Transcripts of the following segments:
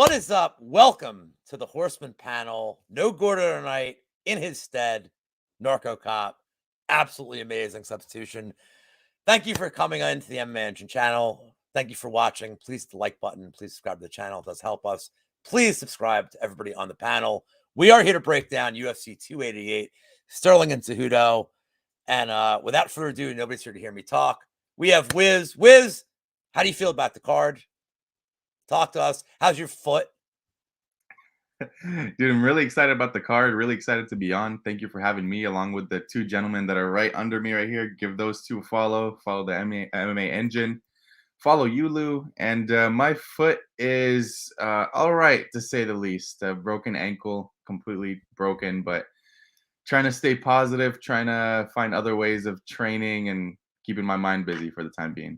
What is up? Welcome to the Horsemen panel. No Gordo tonight. In his stead, Narcocop. Absolutely amazing substitution. Thank you for coming into the MMA Engine channel. Thank you for watching. Please hit the like button. Please subscribe to the channel. It does help us. Please subscribe to everybody on the panel. We are here to break down UFC 288, Sterling and Cejudo. And without further ado, nobody's here to hear me talk. We have Wizz. Wizz, how do you feel about the card? Talk to us. How's your foot? Dude, I'm really excited about the card. Really excited to be on. Thank you for having me, along with the two gentlemen that are right under me right here. Give those two a follow. Follow the MMA Engine. Follow you, Lou. And my foot is all right, to say the least. A broken ankle, completely broken, but trying to stay positive, trying to find other ways of training and keeping my mind busy for the time being.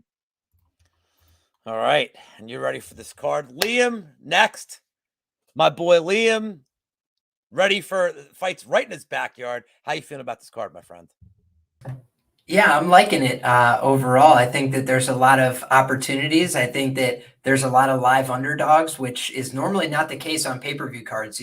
All right. And you're ready for this card. Liam, next. My boy Liam, ready for fights right in his backyard. How you feeling about this card, my friend? Yeah, I'm liking it overall. I think that there's a lot of opportunities. I think that there's a lot of live underdogs, which is normally not the case on pay-per-view cards.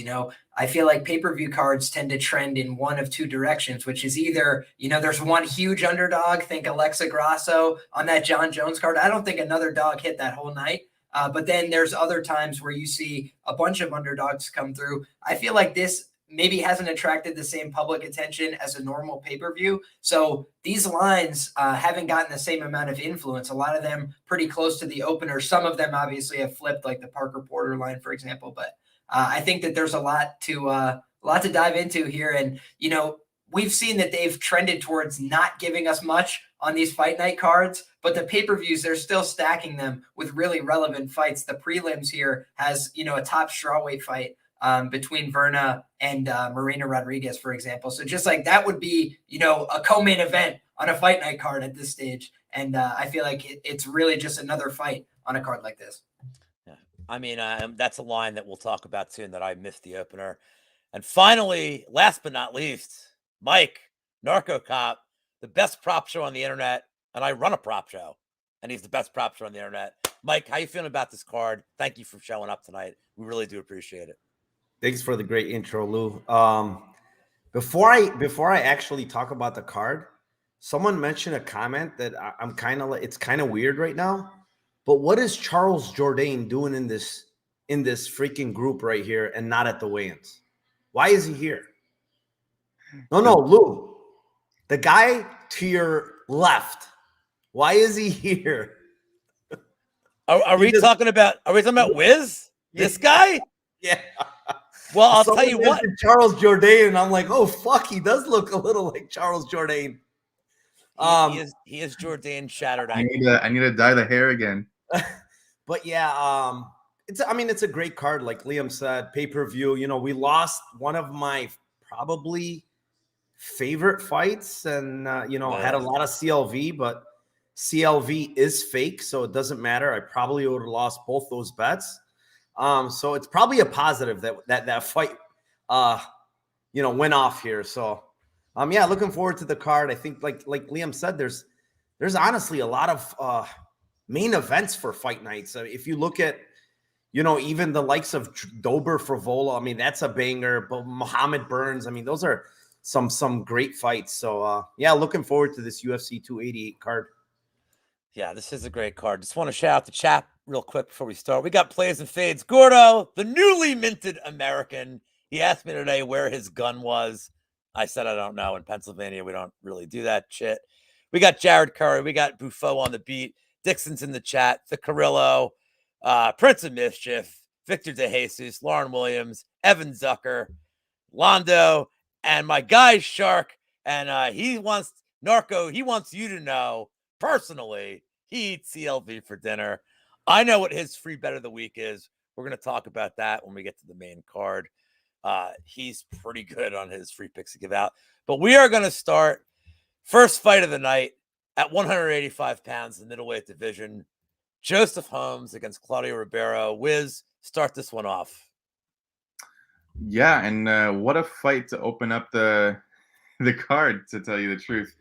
I feel like pay-per-view cards tend to trend in one of two directions, which is either, there's one huge underdog, think Alexa Grasso on that John Jones card. I don't think another dog hit that whole night. But then there's other times where you see a bunch of underdogs come through. I feel like this maybe hasn't attracted the same public attention as a normal pay-per-view. So these lines haven't gotten the same amount of influence. A lot of them pretty close to the opener. Some of them obviously have flipped, like the Parker Porter line, for example. But I think that there's a lot to dive into here. And, we've seen that they've trended towards not giving us much on these fight night cards, but the pay-per-views, they're still stacking them with really relevant fights. The prelims here has, a top strawweight fight between Verna and Marina Rodriguez, for example. So just like that would be, a co-main event on a fight night card at this stage. And I feel like it's really just another fight on a card like this. Yeah. I mean, that's a line that we'll talk about soon that I missed the opener. And finally, last but not least, Mike, Narcocop, the best prop show on the internet. And I run a prop show, and he's the best prop show on the internet. Mike, how you feeling about this card? Thank you for showing up tonight. We really do appreciate it. Thanks for the great intro, Lou. Before I actually talk about the card, someone mentioned a comment that I'm kind of like, it's kind of weird right now. But what is Charles Jourdain doing in this freaking group right here and not at the weigh-ins? Why is he here? No, Lou, the guy to your left. Why is he here? Are we talking about Wizz? This guy? Yeah. Well, I'll tell you what. Charles Jourdain, and I'm like, oh fuck, he does look a little like Charles Jourdain. He is Jourdain shattered. I need to dye the hair again. But yeah, it's a great card, like Liam said, pay-per-view. We lost one of my probably favorite fights, and had a lot of CLV, but CLV is fake, so it doesn't matter. I probably would have lost both those bets. So it's probably a positive that fight went off here. So yeah, looking forward to the card. I think like Liam said, there's honestly a lot of main events for fight nights. If you look at even the likes of Dober Frivola, I mean, that's a banger. But Muhammad Burns, I mean, those are some great fights. So yeah, looking forward to this UFC 288 card. Yeah, this is a great card. Just want to shout out the chat real quick before we start. We got Plays and Fades. Gordo, the newly minted American. He asked me today where his gun was. I said, I don't know. In Pennsylvania, we don't really do that shit. We got Jared Curry. We got Buffo on the beat. Dixon's in the chat. The Carrillo, Prince of Mischief, Victor DeJesus, Lauren Williams, Evan Zucker, Londo, and my guy Shark. And he wants you to know personally, he eats CLV for dinner. I know what his free bet of the week is. We're going to talk about that when we get to the main card. He's pretty good on his free picks to give out. But we are going to start first fight of the night at 185 pounds, the middleweight division. Joseph Holmes against Claudio Ribeiro. Wizz, start this one off. Yeah, and what a fight to open up the card, to tell you the truth.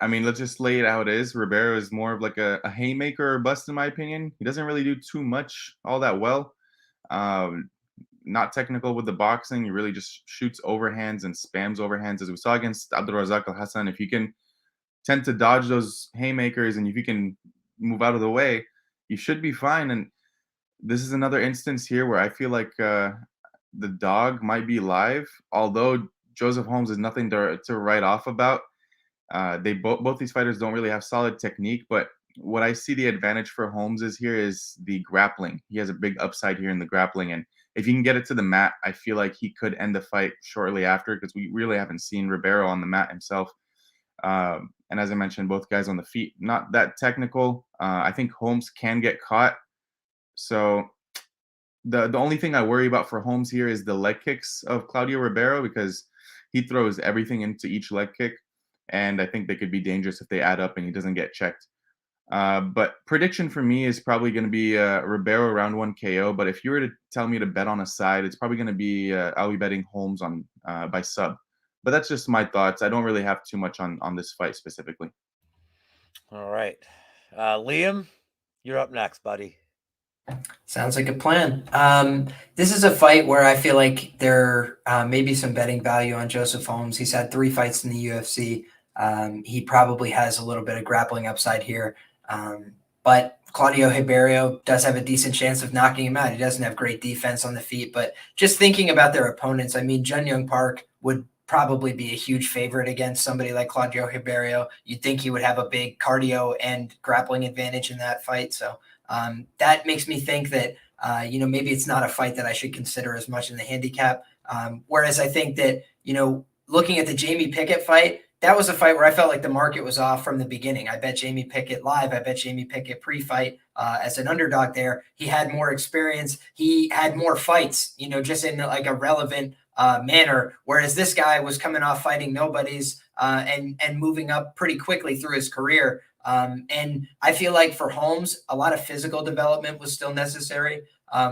I mean, let's just lay it out as Ribeiro is more of like a haymaker or bust, in my opinion. He doesn't really do too much all that well. Not technical with the boxing. He really just shoots overhands and spams overhands, as we saw against Abdulrazak Al Hassan. If you can tend to dodge those haymakers and if you can move out of the way, you should be fine. And this is another instance here where I feel like the dog might be live, although Joseph Holmes is nothing to write off about. They both these fighters don't really have solid technique, but what I see the advantage for Holmes is the grappling. He has a big upside here in the grappling, and if you can get it to the mat, I feel like he could end the fight shortly after, because we really haven't seen Ribeiro on the mat himself. And as I mentioned, both guys on the feet, not that technical. I think Holmes can get caught. So the only thing I worry about for Holmes here is the leg kicks of Claudio Ribeiro, because he throws everything into each leg kick, and I think they could be dangerous if they add up and he doesn't get checked. But prediction for me is probably going to be Ribeiro round 1 KO. But if you were to tell me to bet on a side, it's probably going to be I'll be betting Holmes on by sub. But that's just my thoughts. I don't really have too much on this fight specifically. All right. Liam, you're up next, buddy. Sounds like a plan. This is a fight where I feel like there may be some betting value on Joseph Holmes. He's had 3 fights in the UFC. He probably has a little bit of grappling upside here. But Claudio Ribeiro does have a decent chance of knocking him out. He doesn't have great defense on the feet. But just thinking about their opponents, I mean, Jun Young Park would probably be a huge favorite against somebody like Claudio Ribeiro. You'd think he would have a big cardio and grappling advantage in that fight. So that makes me think that, maybe it's not a fight that I should consider as much in the handicap. Whereas I think that, looking at the Jamie Pickett fight, that was a fight where I felt like the market was off from the beginning. I bet Jamie Pickett live. I bet Jamie Pickett pre-fight as an underdog there. He had more experience. He had more fights, just in like a relevant manner. Whereas this guy was coming off fighting nobodies and moving up pretty quickly through his career. And I feel like for Holmes, a lot of physical development was still necessary,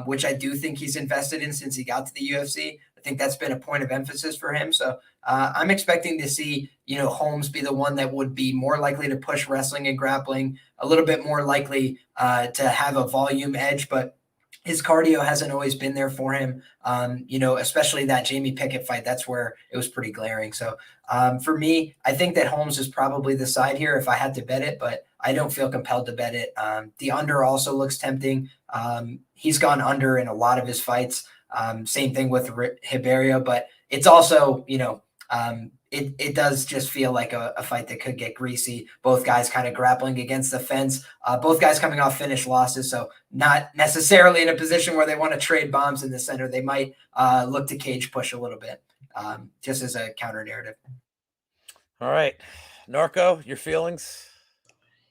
which I do think he's invested in since he got to the UFC. I think that's been a point of emphasis for him. So I'm expecting to see, Holmes be the one that would be more likely to push wrestling and grappling, a little bit more likely to have a volume edge, but his cardio hasn't always been there for him. Especially that Jamie Pickett fight, that's where it was pretty glaring. So for me, I think that Holmes is probably the side here if I had to bet it, but I don't feel compelled to bet it. The under also looks tempting. He's gone under in a lot of his fights. Same thing with Ribeiro, but it's also, it does just feel like a fight that could get greasy. Both guys kind of grappling against the fence. Both guys coming off finished losses, so not necessarily in a position where they want to trade bombs in the center. They might look to cage push a little bit, just as a counter narrative. All right. Narco, your feelings?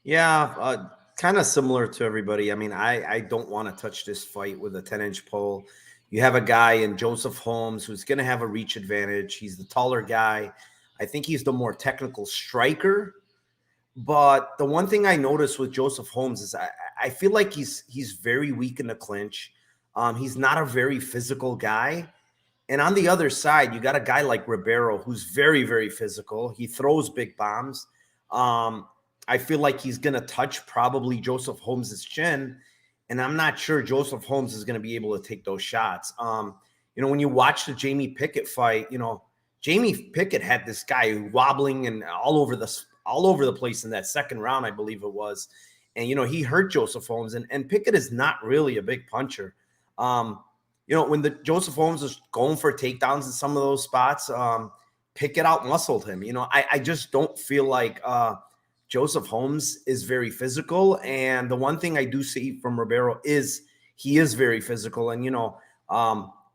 Yeah, kind of similar to everybody. I mean, I don't want to touch this fight with a 10-inch pole. You have a guy in Joseph Holmes who's going to have a reach advantage. He's the taller guy. I think he's the more technical striker. But the one thing I noticed with Joseph Holmes is I feel like he's very weak in the clinch. He's not a very physical guy. And on the other side, you got a guy like Ribeiro who's very, very physical. He throws big bombs. I feel like he's going to touch probably Joseph Holmes's chin. And I'm not sure Joseph Holmes is going to be able to take those shots. When you watch the Jamie Pickett fight, Jamie Pickett had this guy wobbling and all over the place in that second round, I believe it was. And, he hurt Joseph Holmes. And Pickett is not really a big puncher. When the Joseph Holmes was going for takedowns in some of those spots, Pickett out-muscled him. I just don't feel like Joseph Holmes is very physical. And the one thing I do see from Ribeiro is he is very physical. And,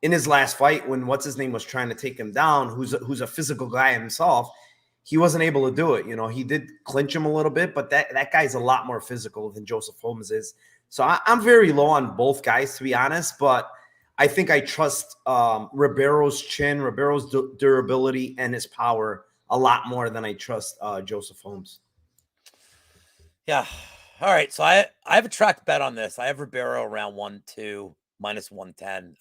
in his last fight, when what's-his-name was trying to take him down, who's a physical guy himself, he wasn't able to do it. He did clinch him a little bit, but that guy's a lot more physical than Joseph Holmes is. So I'm very low on both guys, to be honest, but I think I trust Ribeiro's chin, Ribeiro's durability, and his power a lot more than I trust Joseph Holmes. Yeah. All right. So I have a track bet on this. I have Ribeiro around 1-2 minus 110.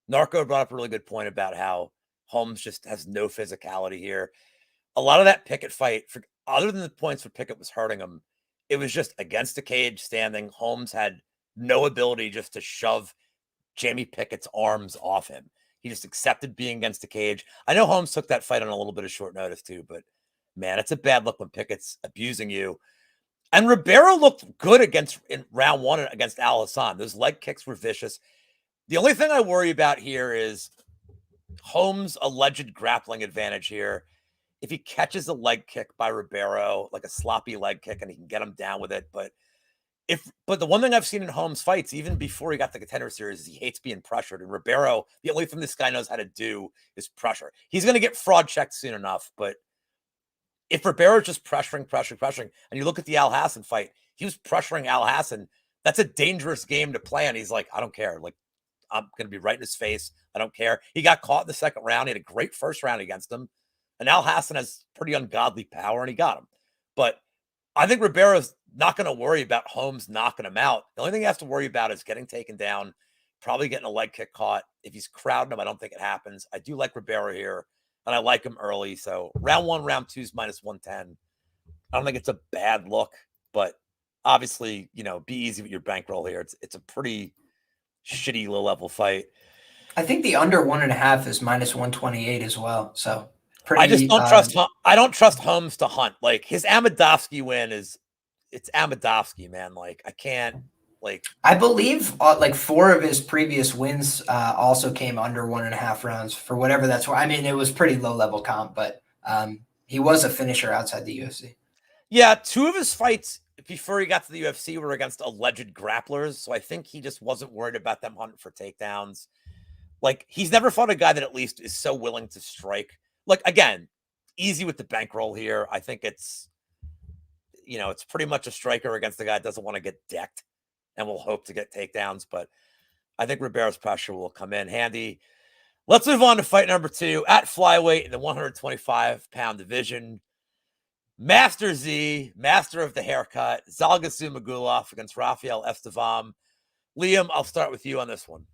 Narco brought up a really good point about how Holmes just has no physicality here. A lot of that Pickett fight, other than the points where Pickett was hurting him, it was just against the cage standing. Holmes had no ability just to shove Jamie Pickett's arms off him. He just accepted being against the cage. I know Holmes took that fight on a little bit of short notice too, but man, it's a bad look when Pickett's abusing you. And Ribeiro looked good in round 1 against Al Hassan. Those leg kicks were vicious. The only thing I worry about here is Holmes' alleged grappling advantage here. If he catches a leg kick by Ribeiro, like a sloppy leg kick, and he can get him down with it, but the one thing I've seen in Holmes' fights, even before he got the Contender Series, is he hates being pressured. And Ribeiro, the only thing this guy knows how to do is pressure. He's going to get fraud checked soon enough, but if Ribeiro's just pressuring, and you look at the Al Hassan fight, he was pressuring Al Hassan. That's a dangerous game to play, and he's like, I don't care. Like, I'm going to be right in his face. I don't care. He got caught in the second round. He had a great first round against him. And Al Hassan has pretty ungodly power, and he got him. But I think Ribeiro's not going to worry about Holmes knocking him out. The only thing he has to worry about is getting taken down, probably getting a leg kick caught. If he's crowding him, I don't think it happens. I do like Ribeiro here, and I like him early. So round 1, round 2 is -110. I don't think it's a bad look, but obviously, be easy with your bankroll here. It's a pretty shitty low-level fight. I think the under 1.5 is -128 as well. So I just don't trust. I don't trust Holmes to hunt. Like his Amadovsky win it's Amadovsky, man. Like I can't. Like I believe like 4 of his previous wins also came under 1.5 rounds for whatever that's worth. I mean, it was pretty low level comp, but he was a finisher outside the UFC. Yeah, 2 of his fights before he got to the UFC were against alleged grapplers, so I think he just wasn't worried about them hunting for takedowns. Like he's never fought a guy that at least is so willing to strike. Like again, easy with the bankroll here. I think it's pretty much a striker against the guy that doesn't want to get decked and will hope to get takedowns. But I think Ribeiro's pressure will come in handy. Let's move on to fight number 2 at flyweight in the 125-pound division. Master Z, master of the haircut, Zhalgas Zhumagulov against Rafael Estevam. Liam, I'll start with you on this one.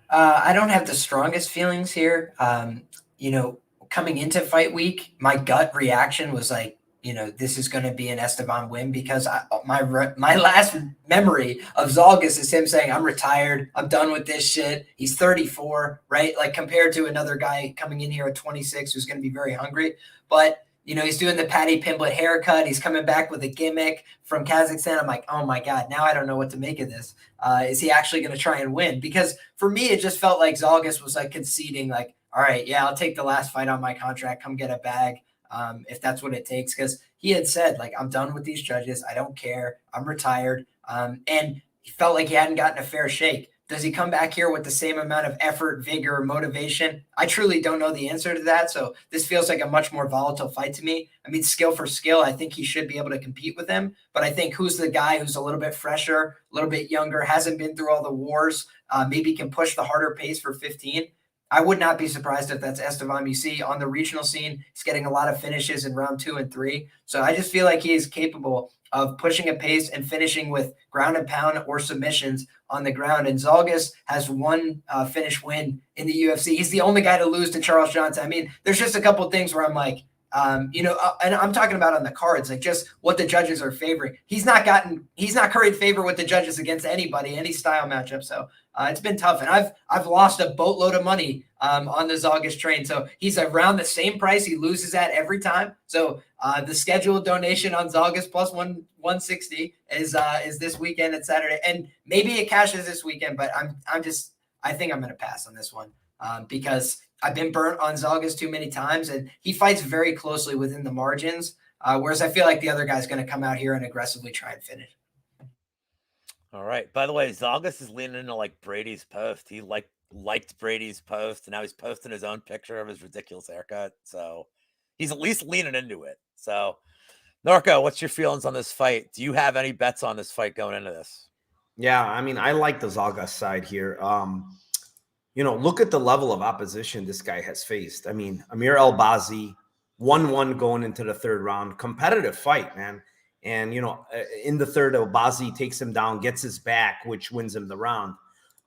I don't have the strongest feelings here. Coming into fight week, my gut reaction was like, this is going to be an Estevam win because my last memory of Zhalgas is him saying, I'm retired. I'm done with this shit. He's 34, right? Like compared to another guy coming in here at 26 who's going to be very hungry. But, he's doing the Paddy Pimblett haircut. He's coming back with a gimmick from Kazakhstan. I'm like, oh my God, now I don't know what to make of this. Is he actually going to try and win? Because for me, it just felt like Zhalgas was like conceding like, all right, yeah, I'll take the last fight on my contract. Come get a bag. If that's what it takes, because he had said, like, I'm done with these judges. I don't care. I'm retired. And he felt like he hadn't gotten a fair shake. Does he come back here with the same amount of effort, vigor, motivation? I truly don't know the answer to that. So this feels like a much more volatile fight to me. I mean, skill for skill, I think he should be able to compete with him. But I think who's the guy who's a little bit fresher, a little bit younger, hasn't been through all the wars, maybe can push the harder pace for 15. I would not be surprised if that's Estevam. You see on the regional scene, he's getting a lot of finishes in round 2 and 3. So I just feel like he is capable of pushing a pace and finishing with ground and pound or submissions on the ground. And Zhalgas has one finish win in the UFC. He's the only guy to lose to Charles Johnson. I mean, there's just a couple of things where I'm like, and I'm talking about on the cards, like just what the judges are favoring. He's not curried favor with the judges against anybody, any style matchup. So it's been tough. And I've lost a boatload of money on the Zhalgas train. So he's around the same price he loses at every time. So the scheduled donation on Zhalgas plus 160 is this weekend and Saturday. And maybe it cashes this weekend, but I think I'm going to pass on this one because I've been burnt on Zhalgas too many times, and he fights very closely within the margins, whereas I feel like the other guy's going to come out here and aggressively try and finish. All right. By the way, Zhalgas is leaning into like Brady's post. He liked Brady's post, and now he's posting his own picture of his ridiculous haircut. So he's at least leaning into it. So, Narco, what's your feelings on this fight? Do you have any bets on this fight going into this? Yeah, I mean, I like the Zhalgas side here. Look at the level of opposition this guy has faced. I mean, Amir El-Bazzi, 1-1 going into the 3rd round. Competitive fight, man. And, in the 3rd, El-Bazzi takes him down, gets his back, which wins him the round.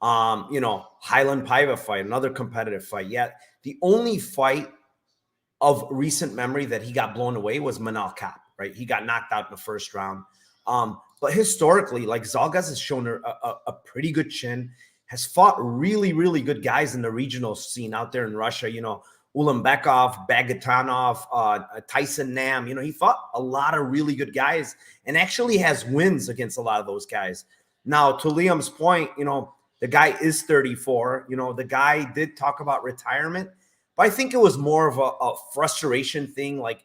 Highland Paiva fight, another competitive fight. Yet the only fight of recent memory that he got blown away was Manal Kape, right? He got knocked out in the 1st round. But historically, like Zhalgas has shown a pretty good chin, has fought really, really good guys in the regional scene out there in Russia. You know, Ulanbekov, Bagatanov, Tyson Nam. You know, he fought a lot of really good guys and actually has wins against a lot of those guys. Now, to Liam's point, you know, the guy is 34. You know, the guy did talk about retirement, but I think it was more of a frustration thing, like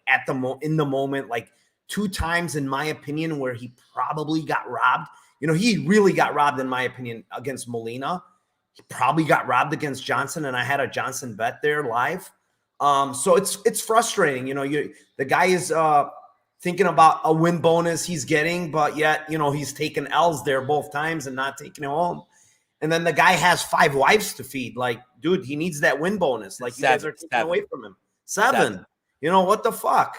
in the moment, like 2 times, in my opinion, where he probably got robbed. You know, he really got robbed, in my opinion, against Molina. He probably got robbed against Johnson, and I had a Johnson bet there live. So it's frustrating. You know, the guy is thinking about a win bonus he's getting, but yet, you know, he's taken L's there both times and not taking it home. And then the guy has 5 wives to feed. Like, dude, he needs that win bonus. Like, you guys are taking away from him. 7. You know, what the fuck?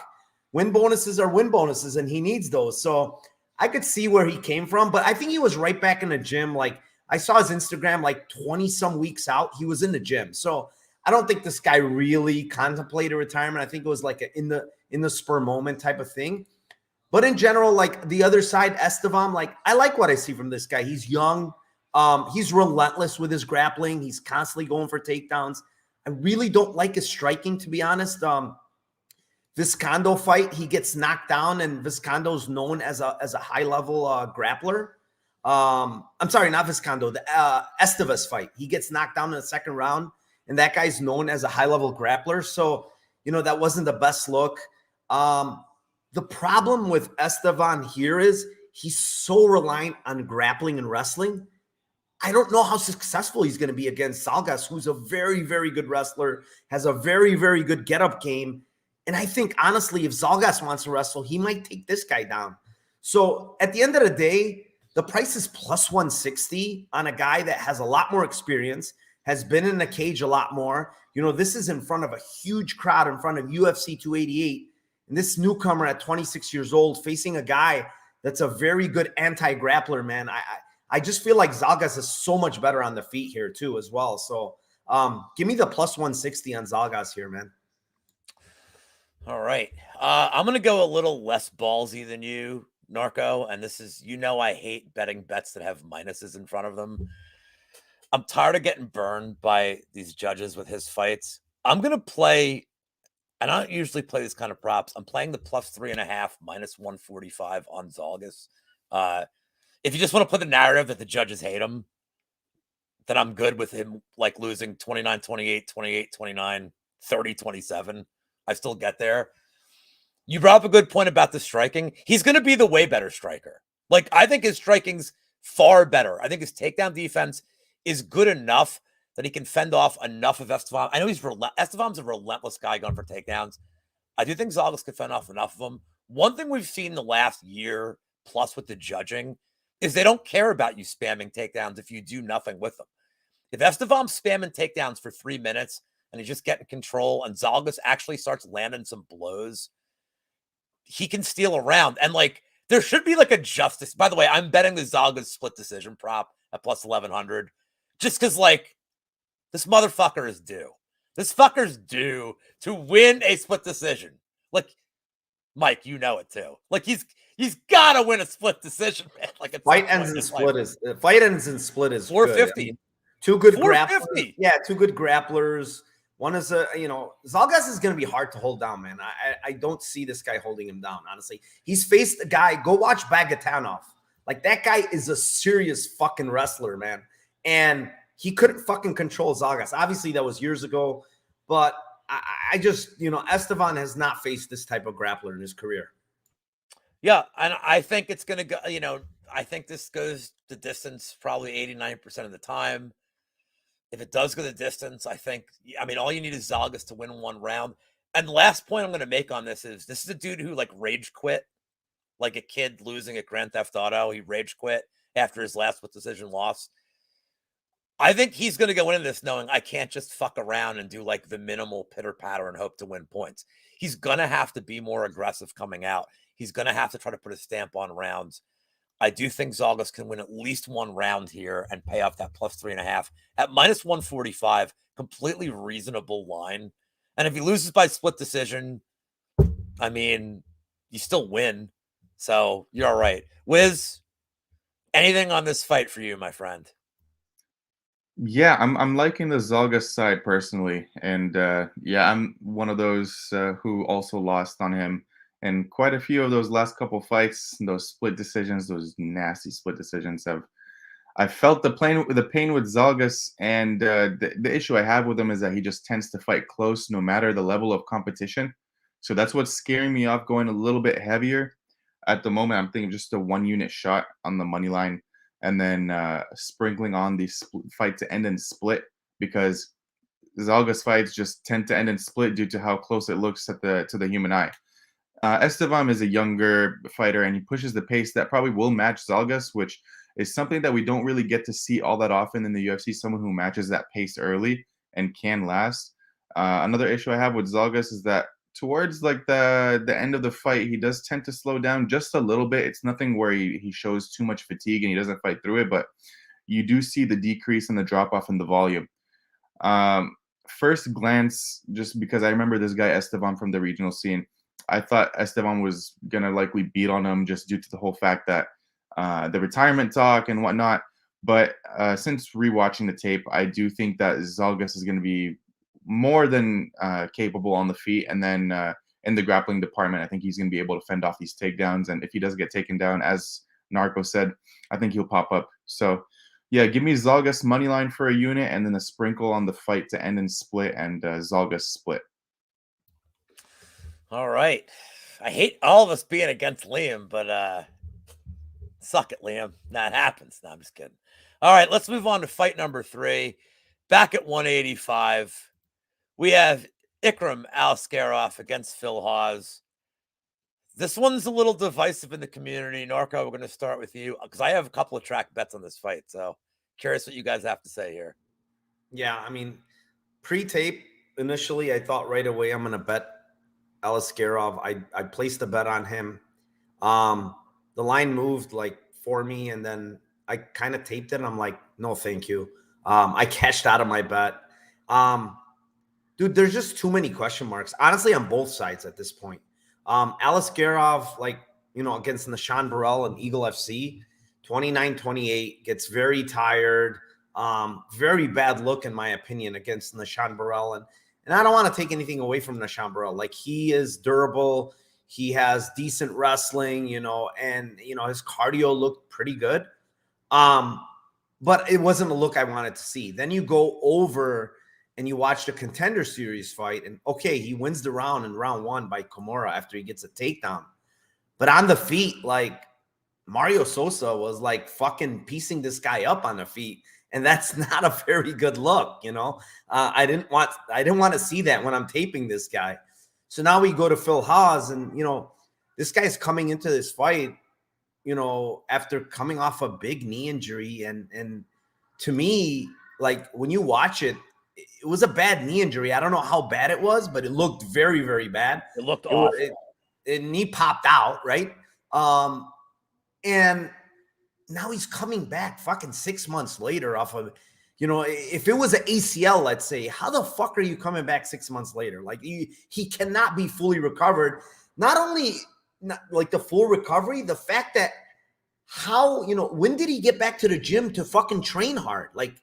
Win bonuses are win bonuses, and he needs those. So I could see where he came from, but I think he was right back in the gym. Like, I saw his Instagram like 20 some weeks out. He was in the gym. So I don't think this guy really contemplated retirement. I think it was like in the spur moment type of thing. But in general, like the other side, Estevan, like I like what I see from this guy. He's young. He's relentless with his grappling. He's constantly going for takedowns. I really don't like his striking, to be honest. Viscondo fight, he gets knocked down, and Viscondo's known as a high-level grappler. I'm sorry, not Viscondo, the Estevez fight. He gets knocked down in the second round, and that guy's known as a high-level grappler. So, you know, that wasn't the best look. The problem with Estevan here is he's so reliant on grappling and wrestling. I don't know how successful he's going to be against Zalgas, who's a very, very good wrestler, has a very, very good get-up game. And I think, honestly, if Zalgas wants to wrestle, he might take this guy down. So at the end of the day, the price is plus 160 on a guy that has a lot more experience, has been in the cage a lot more. You know, this is in front of a huge crowd, in front of UFC 288. And this newcomer at 26 years old facing a guy that's a very good anti-grappler, man. I just feel like Zalgas is so much better on the feet here too as well. So give me the plus 160 on Zalgas here, man. All right. I'm going to go a little less ballsy than you, Narco. And this is, you know, I hate betting bets that have minuses in front of them. I'm tired of getting burned by these judges with his fights. I'm going to play, and I don't usually play this kind of props. I'm playing the plus 3.5 minus 145 on Zalgas. If you just want to put the narrative that the judges hate him, then I'm good with him like losing 29-28, 28-29, 30-27. I still get there. You brought up a good point about the striking. He's going to be the way better striker. Like, I think his striking's far better. I think his takedown defense is good enough that he can fend off enough of Estevan. I know Estevan's a relentless guy going for takedowns. I do think Zalgas can fend off enough of them. One thing we've seen the last year plus with the judging is they don't care about you spamming takedowns if you do nothing with them. If Estevan's spamming takedowns for 3 minutes and he's just getting control and Zalgas actually starts landing some blows, he can steal a round. And like, there should be like a justice. By the way, I'm betting the Zalgas split decision prop at plus 1100 just because like this motherfucker is due. This fucker's due to win a split decision. Like, Mike, you know it too. Like he's got to win a split decision, man. Like fight ends in split is 450. Good. Two good grapplers. Yeah, two good grapplers. One is Zalgas is going to be hard to hold down, man. I don't see this guy holding him down, honestly. He's faced a guy. Go watch Bagatanov. Like, that guy is a serious fucking wrestler, man. And he couldn't fucking control Zalgas. Obviously, that was years ago. But I just, Estevan has not faced this type of grappler in his career. Yeah, and I think it's going to go, I think this goes the distance probably 89% of the time. If it does go the distance, all you need is Zalgas to win one round. And the last point I'm going to make on this is a dude who like rage quit, like a kid losing at Grand Theft Auto. He rage quit after his last split decision loss. I think he's going to go into this knowing I can't just fuck around and do like the minimal pitter patter and hope to win points. He's going to have to be more aggressive coming out. He's going to have to try to put a stamp on rounds. I do think Zalgas can win at least one round here and pay off that plus 3.5 at minus 145. Completely reasonable line. And if he loses by split decision, you still win. So you're all right. Wizz, anything on this fight for you, my friend? Yeah, I'm liking the Zalgas side personally, and yeah, I'm one of those who also lost on him, and quite a few of those last couple fights, those split decisions, those nasty split decisions have. I felt the pain with Zalgas, and the issue I have with him is that he just tends to fight close, no matter the level of competition. So that's what's scaring me off going a little bit heavier. At the moment, I'm thinking just a 1 unit shot on the money line, and then sprinkling on the fight to end in split, because Zalgas fights just tend to end in split due to how close it looks at the to the human eye. Estevam is a younger fighter, and he pushes the pace that probably will match Zalgas, which is something that we don't really get to see all that often in the UFC. Someone who matches that pace early and can last. Another issue I have with Zalgas is that towards like the end of the fight, he does tend to slow down just a little bit. It's nothing where he shows too much fatigue and he doesn't fight through it, but you do see the decrease and the drop off in the volume. Um, First glance, just because I remember this guy Esteban from the regional scene, I thought Esteban was gonna likely beat on him just due to the whole fact that the retirement talk and whatnot. But since rewatching the tape, I do think that Zalgas is going to be more than capable on the feet, and then in the grappling department, I think he's going to be able to fend off these takedowns. And if he does get taken down, as Narco said, I think he'll pop up. So yeah, give me Zalgas money line for a unit, and then a sprinkle on the fight to end in split, and Zalgas split. All right. I hate all of us being against Liam, but suck it, Liam. That happens. No, I'm just kidding. All right, let's move on to fight number 3. Back at 185, we have Ikram Aliskerov against Phil Hawes. This one's a little divisive in the community. Narco, we're going to start with you because I have a couple of track bets on this fight. So curious what you guys have to say here. Yeah, I mean, pre-tape, initially, I thought right away I'm going to bet Aliskerov. I placed a bet on him. The line moved like for me, and then I kind of taped it. And I'm like, no, thank you. I cashed out of my bet. Dude, there's just too many question marks, honestly, on both sides at this point. Aliskerov, like, against Nashan Burrell and Eagle FC, 29-28, gets very tired. Very bad look, in my opinion, against Nashan Burrell. And I don't want to take anything away from Nashan Burrell. Like, he is durable. He has decent wrestling, and, his cardio looked pretty good. But it wasn't a look I wanted to see. Then you go over and you watch the Contender Series fight, and okay, he wins the round in round 1 by Kimura after he gets a takedown. But on the feet, like, Mario Sosa was like fucking piecing this guy up on the feet, and that's not a very good look. I didn't want to see that when I'm taping this guy. So now we go to Phil Hawes, and this guy's coming into this fight, after coming off a big knee injury, and to me, like, when you watch it, it was a bad knee injury. I don't know how bad it was, but it looked very, very bad. It looked awful. Knee popped out, right? And now he's coming back fucking 6 months later off of, if it was an ACL, let's say, how the fuck are you coming back 6 months later? Like, he cannot be fully recovered. Not only like the full recovery, the fact that when did he get back to the gym to fucking train hard? Like,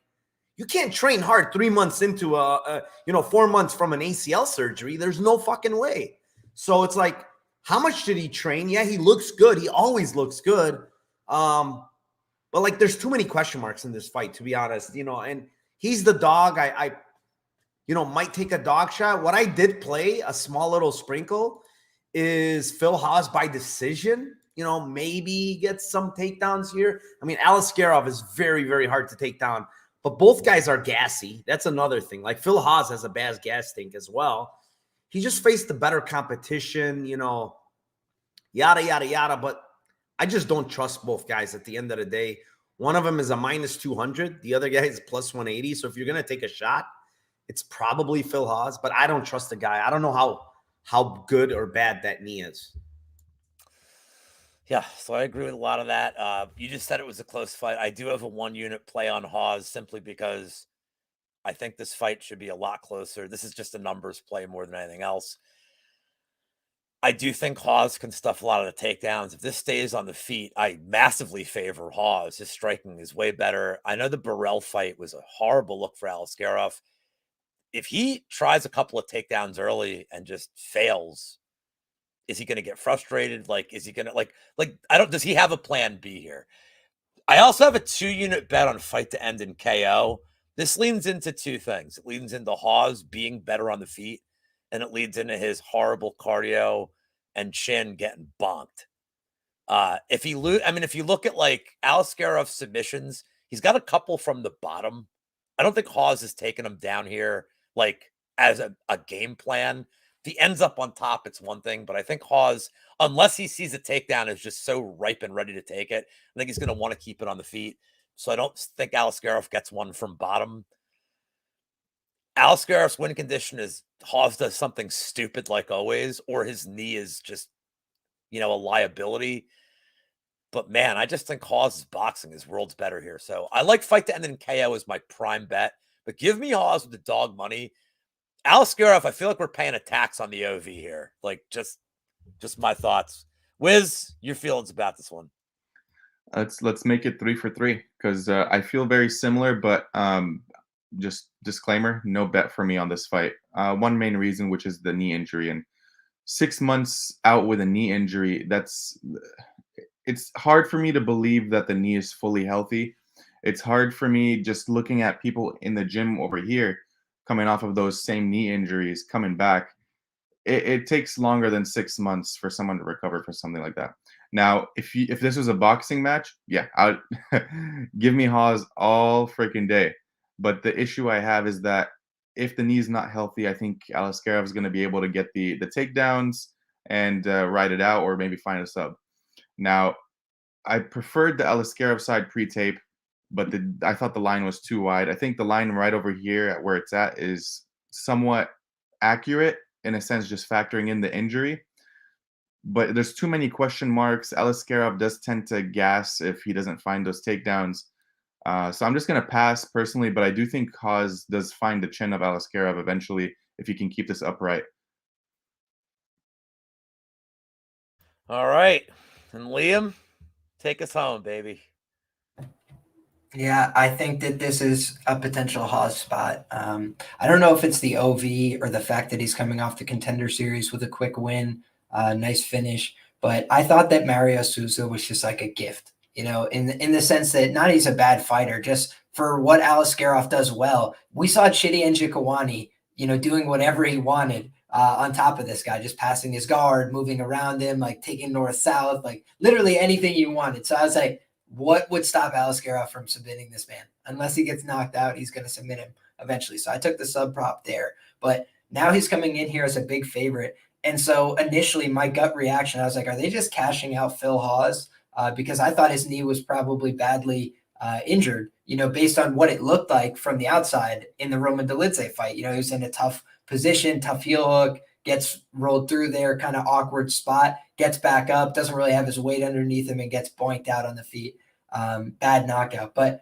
you can't train hard 3 months into 4 months from an ACL surgery. There's no fucking way. So it's like, how much did he train? Yeah, he looks good. He always looks good. But like, there's too many question marks in this fight, to be honest, and he's the dog. I might take a dog shot. What I did play, a small little sprinkle, is Phil Hawes by decision. Maybe get some takedowns here. I mean, Aliskerov is very, very hard to take down. But both guys are gassy. That's another thing. Like, Phil Hawes has a bad gas tank as well. He just faced the better competition, yada, yada, yada. But I just don't trust both guys at the end of the day. One of them is a minus 200. The other guy is plus 180. So if you're going to take a shot, it's probably Phil Hawes. But I don't trust the guy. I don't know how good or bad that knee is. Yeah, so I agree with a lot of that. You just said it was a close fight. I do have a 1-unit play on Hawes simply because I think this fight should be a lot closer. This is just a numbers play more than anything else. I do think Hawes can stuff a lot of the takedowns. If this stays on the feet, I massively favor Hawes. His striking is way better. I know the Burrell fight was a horrible look for Alaskarov. If he tries a couple of takedowns early and just fails, is he going to get frustrated? Like, is he going to does he have a plan B here? I also have a 2-unit bet on fight to end in KO. This leans into two things. It leans into Hawes being better on the feet, and it leads into his horrible cardio and chin getting bonked. If you look at like Alaskarov submissions, he's got a couple from the bottom. I don't think Hawes has taken him down here like as a game plan. If he ends up on top, it's one thing, but I think Hawes, unless he sees a takedown, is just so ripe and ready to take it. I think he's going to want to keep it on the feet. So I don't think Alaskarov gets one from bottom. Alaskarov's win condition is Hawes does something stupid like always, or his knee is just, a liability. But man, I just think Hawes' boxing is worlds better here. So I like fight to end in KO as my prime bet, but give me Hawes with the dog money. Alaskarov, I feel like we're paying a tax on the OV here. Like just my thoughts. Wizz, your feelings about this one? Let's make it 3 for 3 because I feel very similar, but just disclaimer, no bet for me on this fight. One main reason, which is the knee injury, and 6 months out with a knee injury, it's hard for me to believe that the knee is fully healthy. It's hard for me just looking at people in the gym over here coming off of those same knee injuries, coming back. It takes longer than 6 months for someone to recover for something like that. Now, if this was a boxing match, yeah, I'd give me Hawes all freaking day. But the issue I have is that if the knee's not healthy, I think Alaskarov is going to be able to get the takedowns and ride it out, or maybe find a sub. Now, I preferred the Alaskarov side pre-tape, but I thought the line was too wide. I think the line right over here at where it's at is somewhat accurate in a sense, just factoring in the injury. But there's too many question marks. Alaskarov does tend to gas if he doesn't find those takedowns. So I'm just going to pass personally, but I do think Hawes does find the chin of Alaskarov eventually if he can keep this upright. All right. And Liam, take us home, baby. Yeah, I think that this is a potential Hawes spot. I don't know if it's the OV or the fact that he's coming off the Contender Series with a quick win, nice finish. But I thought that Mario Souza was just like a gift, in the sense that not he's a bad fighter, just for what Alaskarov does well. We saw Chidi Njokuani, doing whatever he wanted on top of this guy, just passing his guard, moving around him, like taking north-south, like literally anything you wanted. So I was like, what would stop Alaskarov from submitting this man? Unless he gets knocked out, he's going to submit him eventually. So I took the sub prop there. But now he's coming in here as a big favorite. And so initially my gut reaction, I was like, are they just cashing out Phil Hawes? Because I thought his knee was probably badly injured, based on what it looked like from the outside in the Roman Dolidze fight. He was in a tough position, tough heel hook, gets rolled through there, kind of awkward spot, gets back up, doesn't really have his weight underneath him, and gets boinked out on the feet. Bad knockout. But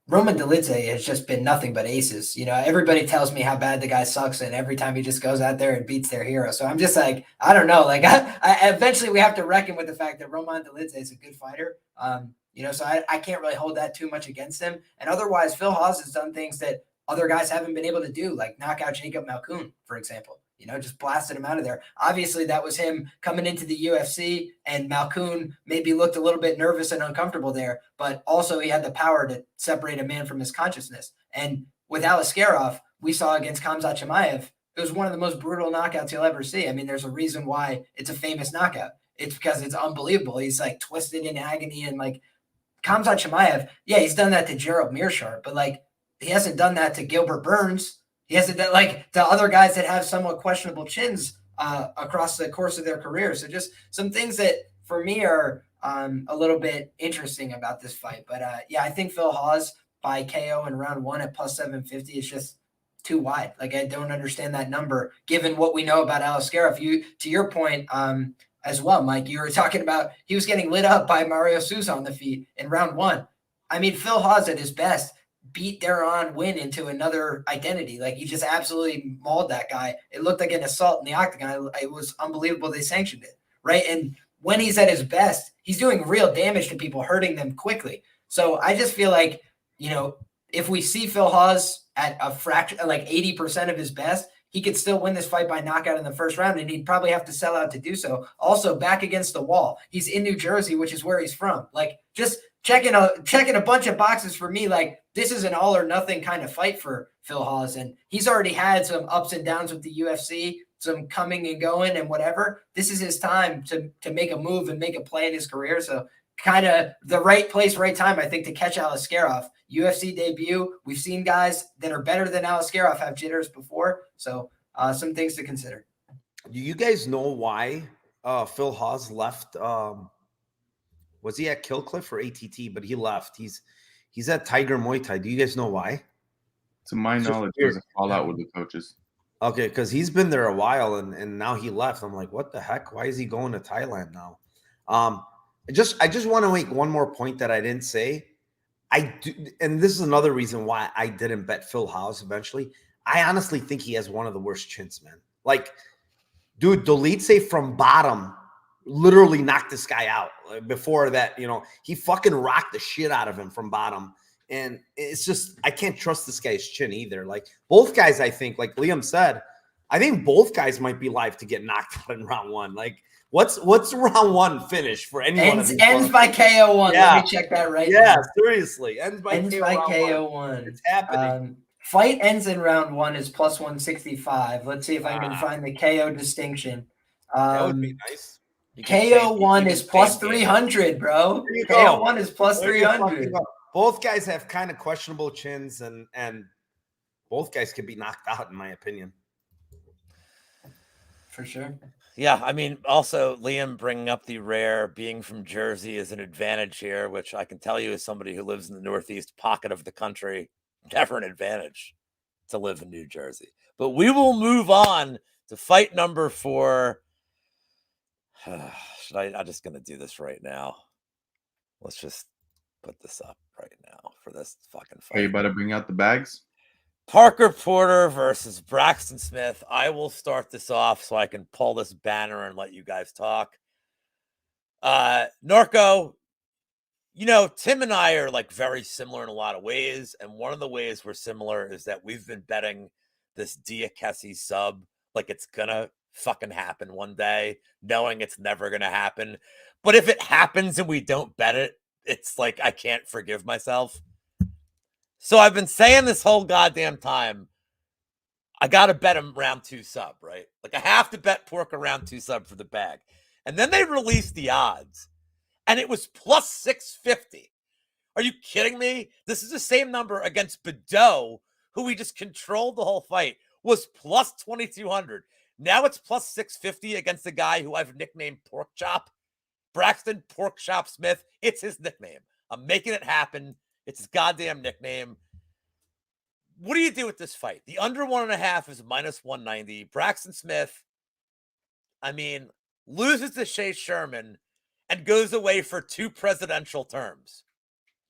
Roman Dolidze has just been nothing but aces. Everybody tells me how bad the guy sucks, and every time he just goes out there and beats their hero. So I'm just like, I don't know. Like, I eventually we have to reckon with the fact that Roman Dolidze is a good fighter. So I can't really hold that too much against him. And otherwise, Phil Hawes has done things that other guys haven't been able to do, like knock out Jacob Malkoun, for example. Just blasted him out of there. Obviously, that was him coming into the UFC, and Malkoun maybe looked a little bit nervous and uncomfortable there, but also he had the power to separate a man from his consciousness. And with Alaskarov, we saw against Khamzat Chimaev, it was one of the most brutal knockouts you'll ever see. I mean, there's a reason why it's a famous knockout. It's because it's unbelievable. He's like twisted in agony, and like Khamzat Chimaev, yeah, he's done that to Gerald Meerschaert, but like he hasn't done that to Gilbert Burns. He hasn't done like to other guys that have somewhat questionable chins across the course of their career. So just some things that for me are a little bit interesting about this fight. But yeah, I think Phil Hawes by KO in round 1 at plus 750 is just too wide. Like, I don't understand that number given what we know about Alaskarov. To your point as well, Mike, you were talking about he was getting lit up by Mario Souza on the feet in round 1. I mean, Phil Hawes at his best beat Deron Win into another identity. Like, he just absolutely mauled that guy. It looked like an assault in the octagon. It was unbelievable they sanctioned it, right? And when he's at his best, he's doing real damage to people, hurting them quickly. So I just feel like, you know, if we see Phil Hawes at a fraction, like 80% of his best, he could still win this fight by knockout in the first round, and he'd probably have to sell out to do so. Also, back against the wall. He's in New Jersey, which is where he's from. Like, just checking a bunch of boxes for me. Like, this is an all or nothing kind of fight for Phil Hawes, and he's already had some ups and downs with the UFC, some coming and going and whatever. This is his time to make a move and make a play in his career. So kind of the right place, right time, I think, to catch Alaskarov. UFC debut. We've seen guys that are better than Alaskarov have jitters before. So some things to consider. Do you guys know why Phil Hawes left? Was he at Killcliff or ATT? But he left. He's at Tiger Muay Thai. Do you guys know why? To my knowledge, there's a fallout with the coaches. Okay, because he's been there a while, and now he left. I'm like, what the heck? Why is he going to Thailand now? I just want to make one more point that I didn't say. I do, and this is another reason why I didn't bet Phil Hawes eventually. I honestly think he has one of the worst chins, man. Like, dude, Dolitze from bottom literally knocked this guy out. Before that, you know, he fucking rocked the shit out of him from bottom. And it's just, I can't trust this guy's chin either. Like, both guys, I think, like Liam said, I think both guys might be live to get knocked out in round one. Like, what's round one finish for anyone? Ends by KO1. Yeah. Let me check that right now. now. Seriously. Ends by KO1. It's happening. Fight ends in round one is plus 165. Let's see if I can find the KO distinction. That would be nice. KO1 is plus 300, bro. KO1 is plus 300. Both guys have kind of questionable chins, and both guys could be knocked out, in my opinion. For sure. Yeah, I mean, also Liam bringing up the rare being from Jersey is an advantage here, which I can tell you as somebody who lives in the northeast pocket of the country, never an advantage to live in New Jersey. But we will move on to fight number 4. I'm just going to do this right now. Let's just put this up right now for this fucking fight. Are you about to bring out the bags? Parker Porter versus Braxton Smith. I will start this off so I can pull this banner and let you guys talk. Narco, you know, Tim and I are like very similar in a lot of ways. And one of the ways we're similar is that we've been betting this Diakese sub like it's gonna fucking happen one day, knowing it's never gonna happen. But if it happens and we don't bet it, it's like I can't forgive myself. So I've been saying this whole goddamn time, I got to bet him round 2 sub, right? Like, I have to bet Porker round 2 sub for the bag. And then they released the odds, and it was plus 650. Are you kidding me? This is the same number against Bedeau, who we just controlled the whole fight, was plus 2,200. Now it's plus 650 against the guy who I've nicknamed Pork Chop. Braxton Pork Chop Smith. It's his nickname. I'm making it happen. It's his goddamn nickname. What do you do with this fight? The under 1.5 is minus 190. Braxton Smith, I mean, loses to Shea Sherman and goes away for 2 presidential terms.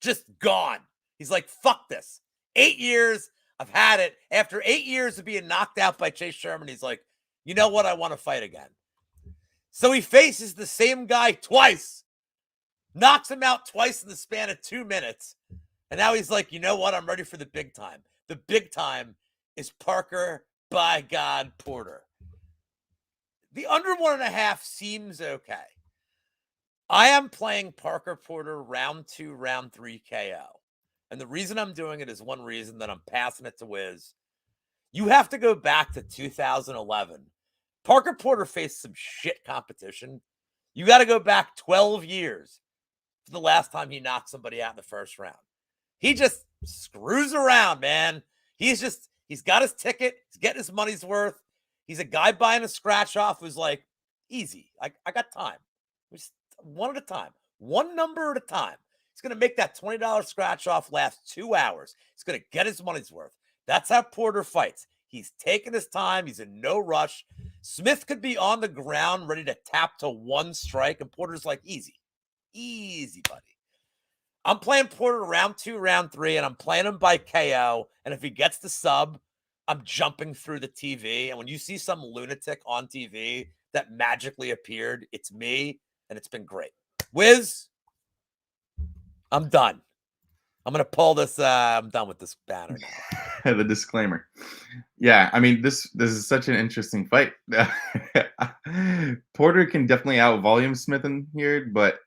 Just gone. He's like, fuck this. 8 years, I've had it. After 8 years of being knocked out by Chase Sherman, he's like, you know what? I want to fight again. So he faces the same guy twice. Knocks him out twice in the span of 2 minutes. And now he's like, you know what? I'm ready for the big time. The big time is Parker, by God, Porter. The under 1.5 seems okay. I am playing Parker Porter round 2, round 3 KO. And the reason I'm doing it is one reason that I'm passing it to Wizz. You have to go back to 2011. Parker Porter faced some shit competition. You got to go back 12 years for the last time he knocked somebody out in the first round. He just screws around, man. He's got his ticket. He's getting his money's worth. He's a guy buying a scratch off who's like, easy. I got time. Just one at a time. One number at a time. He's going to make that $20 scratch off last 2 hours. He's going to get his money's worth. That's how Porter fights. He's taking his time. He's in no rush. Smith could be on the ground ready to tap to 1 strike, and Porter's like, easy. Easy, buddy. I'm playing Porter round 2, round 3, and I'm playing him by KO. And if he gets the sub, I'm jumping through the TV. And when you see some lunatic on TV that magically appeared, it's me, and it's been great. Wizz, I'm done. I'm gonna pull this. I'm done with this banner now. The disclaimer. Yeah, I mean this is such an interesting fight. Porter can definitely out-volume Smith in here, but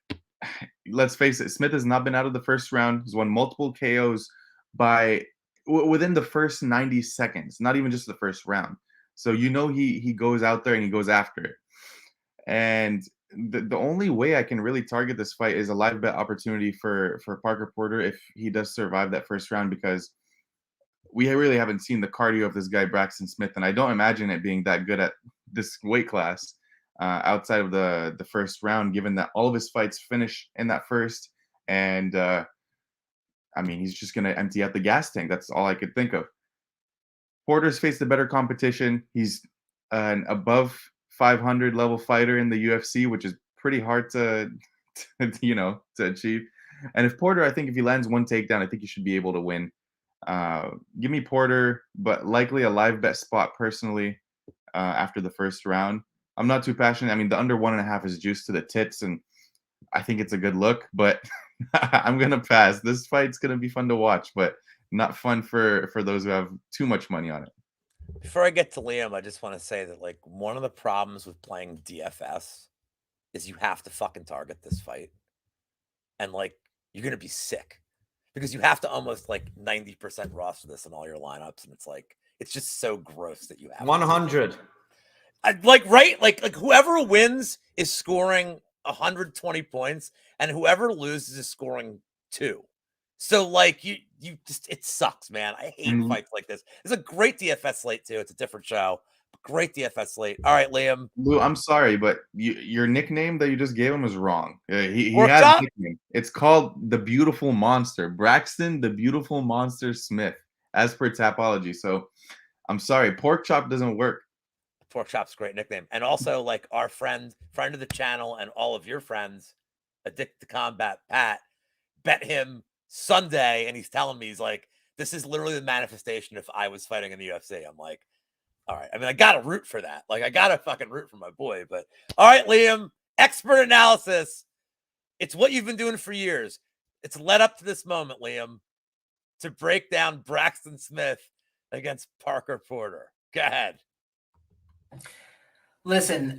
let's face it, Smith has not been out of the first round. He's won multiple KOs by within the first 90 seconds, not even just the first round. So you know he goes out there and he goes after it. And the only way I can really target this fight is a live bet opportunity for Parker Porter if he does survive that first round, because we really haven't seen the cardio of this guy Braxton Smith, and I don't imagine it being that good at this weight class outside of the first round, given that all of his fights finish in that first. And I mean, he's just going to empty out the gas tank. That's all I could think of. Porter's faced a better competition. He's an above 500 level fighter in the UFC, which is pretty hard to to achieve. And if Porter, I think if he lands one takedown, I think he should be able to win. Give me Porter, but likely a live bet spot personally after the first round. I'm not too passionate. I mean, the under 1.5 is juiced to the tits, and I think it's a good look, but I'm going to pass. This fight's going to be fun to watch, but not fun for those who have too much money on it. Before I get to Liam, I just want to say that, like, one of the problems with playing DFS is you have to fucking target this fight. And, like, you're going to be sick because you have to almost, like, 90% roster this in all your lineups. And it's, like, it's just so gross that you have 100. Right? Like whoever wins is scoring 120 points, and whoever loses is scoring 2. So, like, you just, it sucks, man. I hate fights like this. It's a great DFS slate too. It's a different show. Great DFS slate. All right, Liam. Lou, I'm sorry, but your nickname that you just gave him is wrong. He has a nickname. It's called the Beautiful Monster, Braxton the Beautiful Monster Smith, as per Tapology. So I'm sorry, Pork Chop doesn't work. Pork Chop's a great nickname. And also, like, our friend of the channel and all of your friends, Addicted to Combat Pat, bet him Sunday, and he's telling me, he's like, this is literally the manifestation if I was fighting in the UFC. I'm like, all right. I mean, I got to root for that. Like, I got to fucking root for my boy. But all right, Liam, expert analysis. It's what you've been doing for years. It's led up to this moment, Liam, to break down Braxton Smith against Parker Porter. Go ahead. Listen,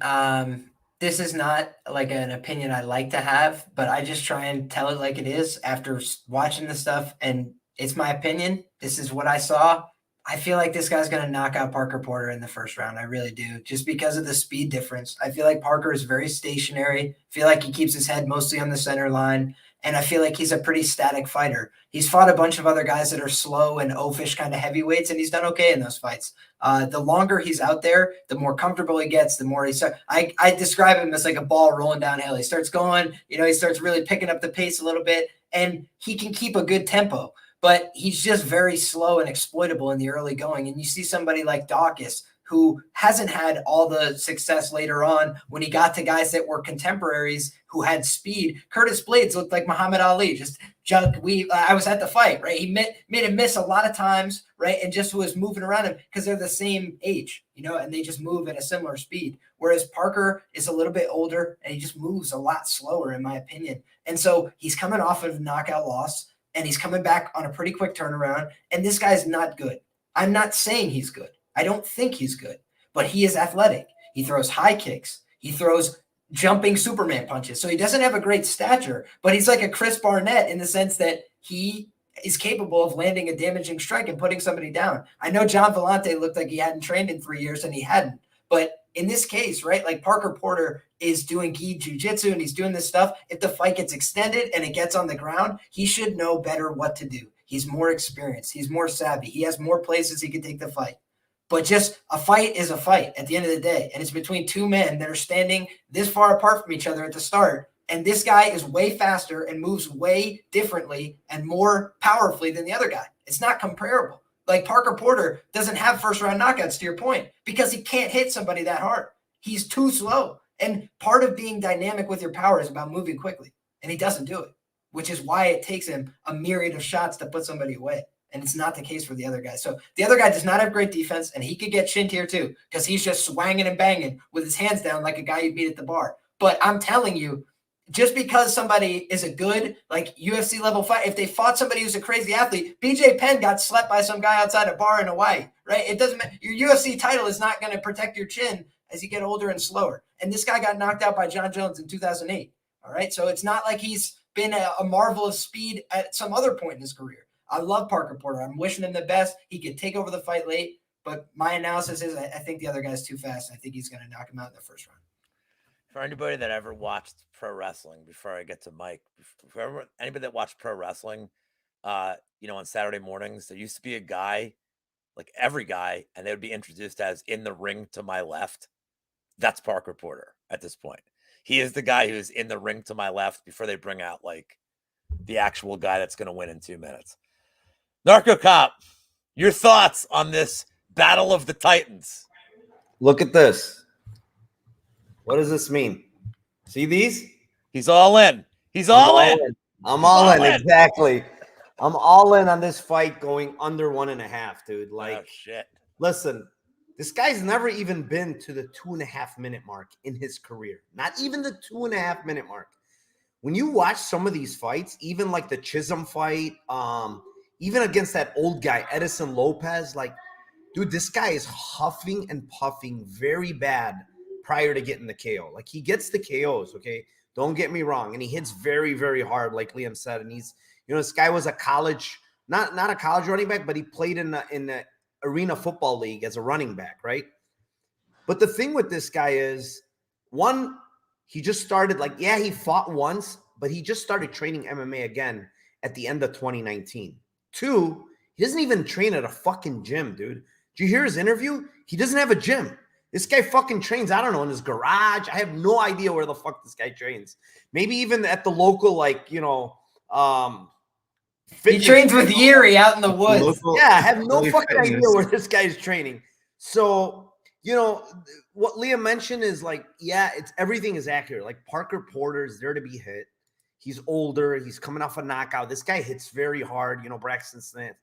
this is not like an opinion I like to have, but I just try and tell it like it is after watching the stuff. And it's my opinion. This is what I saw. I feel like this guy's going to knock out Parker Porter in the first round. I really do, just because of the speed difference. I feel like Parker is very stationary. I feel like he keeps his head mostly on the center line. And I feel like he's a pretty static fighter. He's fought a bunch of other guys that are slow and oafish kind of heavyweights, and he's done okay in those fights. The longer he's out there, the more comfortable he gets, the more he starts. I describe him as like a ball rolling downhill. He starts going, he starts really picking up the pace a little bit, and he can keep a good tempo. But he's just very slow and exploitable in the early going. And you see somebody like Dawkins, who hasn't had all the success later on when he got to guys that were contemporaries who had speed. Curtis Blades looked like Muhammad Ali, just junk. I was at the fight, right? He made him miss a lot of times, right? And just was moving around him because they're the same age, and they just move at a similar speed. Whereas Parker is a little bit older and he just moves a lot slower, in my opinion. And so he's coming off of a knockout loss and he's coming back on a pretty quick turnaround. And this guy's not good. I'm not saying he's good. I don't think he's good, but he is athletic. He throws high kicks. He throws jumping Superman punches. So he doesn't have a great stature, but he's like a Chris Barnett in the sense that he is capable of landing a damaging strike and putting somebody down. I know John Vellante looked like he hadn't trained in 3 years, and he hadn't. But in this case, right, like Parker Porter is doing gi jiu-jitsu and he's doing this stuff. If the fight gets extended and it gets on the ground, he should know better what to do. He's more experienced. He's more savvy. He has more places he can take the fight. But just a fight is a fight at the end of the day. And it's between two men that are standing this far apart from each other at the start. And this guy is way faster and moves way differently and more powerfully than the other guy. It's not comparable. Like Parker Porter doesn't have first round knockouts, to your point, because he can't hit somebody that hard. He's too slow. And part of being dynamic with your power is about moving quickly. And he doesn't do it. which is why it takes him a myriad of shots to put somebody away. And it's not the case for the other guy. So the other guy does not have great defense, and he could get chinned here too because he's just swanging and banging with his hands down like a guy you beat at the bar. But I'm telling you, just because somebody is a good, like, UFC level fight, if they fought somebody who's a crazy athlete, BJ Penn got slept by some guy outside a bar in Hawaii, right? It doesn't matter. Your UFC title is not going to protect your chin as you get older and slower. And this guy got knocked out by John Jones in 2008. All right. So it's not like he's been a marvel of speed at some other point in his career. I love Parker Porter. I'm wishing him the best. He could take over the fight late, but my analysis is I think the other guy's too fast. I think he's going to knock him out in the first round. For anybody that ever watched pro wrestling, before I get to Mike, for anybody that watched pro wrestling, on Saturday mornings, there used to be a guy, like every guy, and they would be introduced as in the ring to my left. That's Parker Porter at this point. He is the guy who's in the ring to my left before they bring out like the actual guy that's going to win in 2 minutes. Narcocop, your thoughts on this Battle of the Titans? Look at this. What does this mean? See these? He's all in. He's all in. I'm all in. Exactly. I'm all in on this fight going under 1.5, dude. Like, oh, shit. Listen, this guy's never even been to the 2.5 minute mark in his career. Not even the 2.5 minute mark. When you watch some of these fights, even like the Chisholm fight, even against that old guy, Edison Lopez, like, dude, this guy is huffing and puffing very bad prior to getting the KO. Like, he gets the KOs, okay? Don't get me wrong. And he hits very, very hard, like Liam said. And he's, this guy was a college, not a college running back, but he played in the Arena Football League as a running back, right? But the thing with this guy is, one, he just started, like, yeah, he fought once, but he just started training MMA again at the end of 2019. Two, he doesn't even train at a fucking gym, dude. Did you hear his interview? He doesn't have a gym. This guy fucking trains, I don't know, in his garage. I have no idea where the fuck this guy trains. Maybe even at the local, like, he trains with Yuri out in the woods. Yeah, I have no fucking idea where this guy's training. So, what Liam mentioned is like, yeah, everything is accurate. Like, Parker Porter is there to be hit. He's older. He's coming off a knockout. This guy hits very hard, Braxton Smith.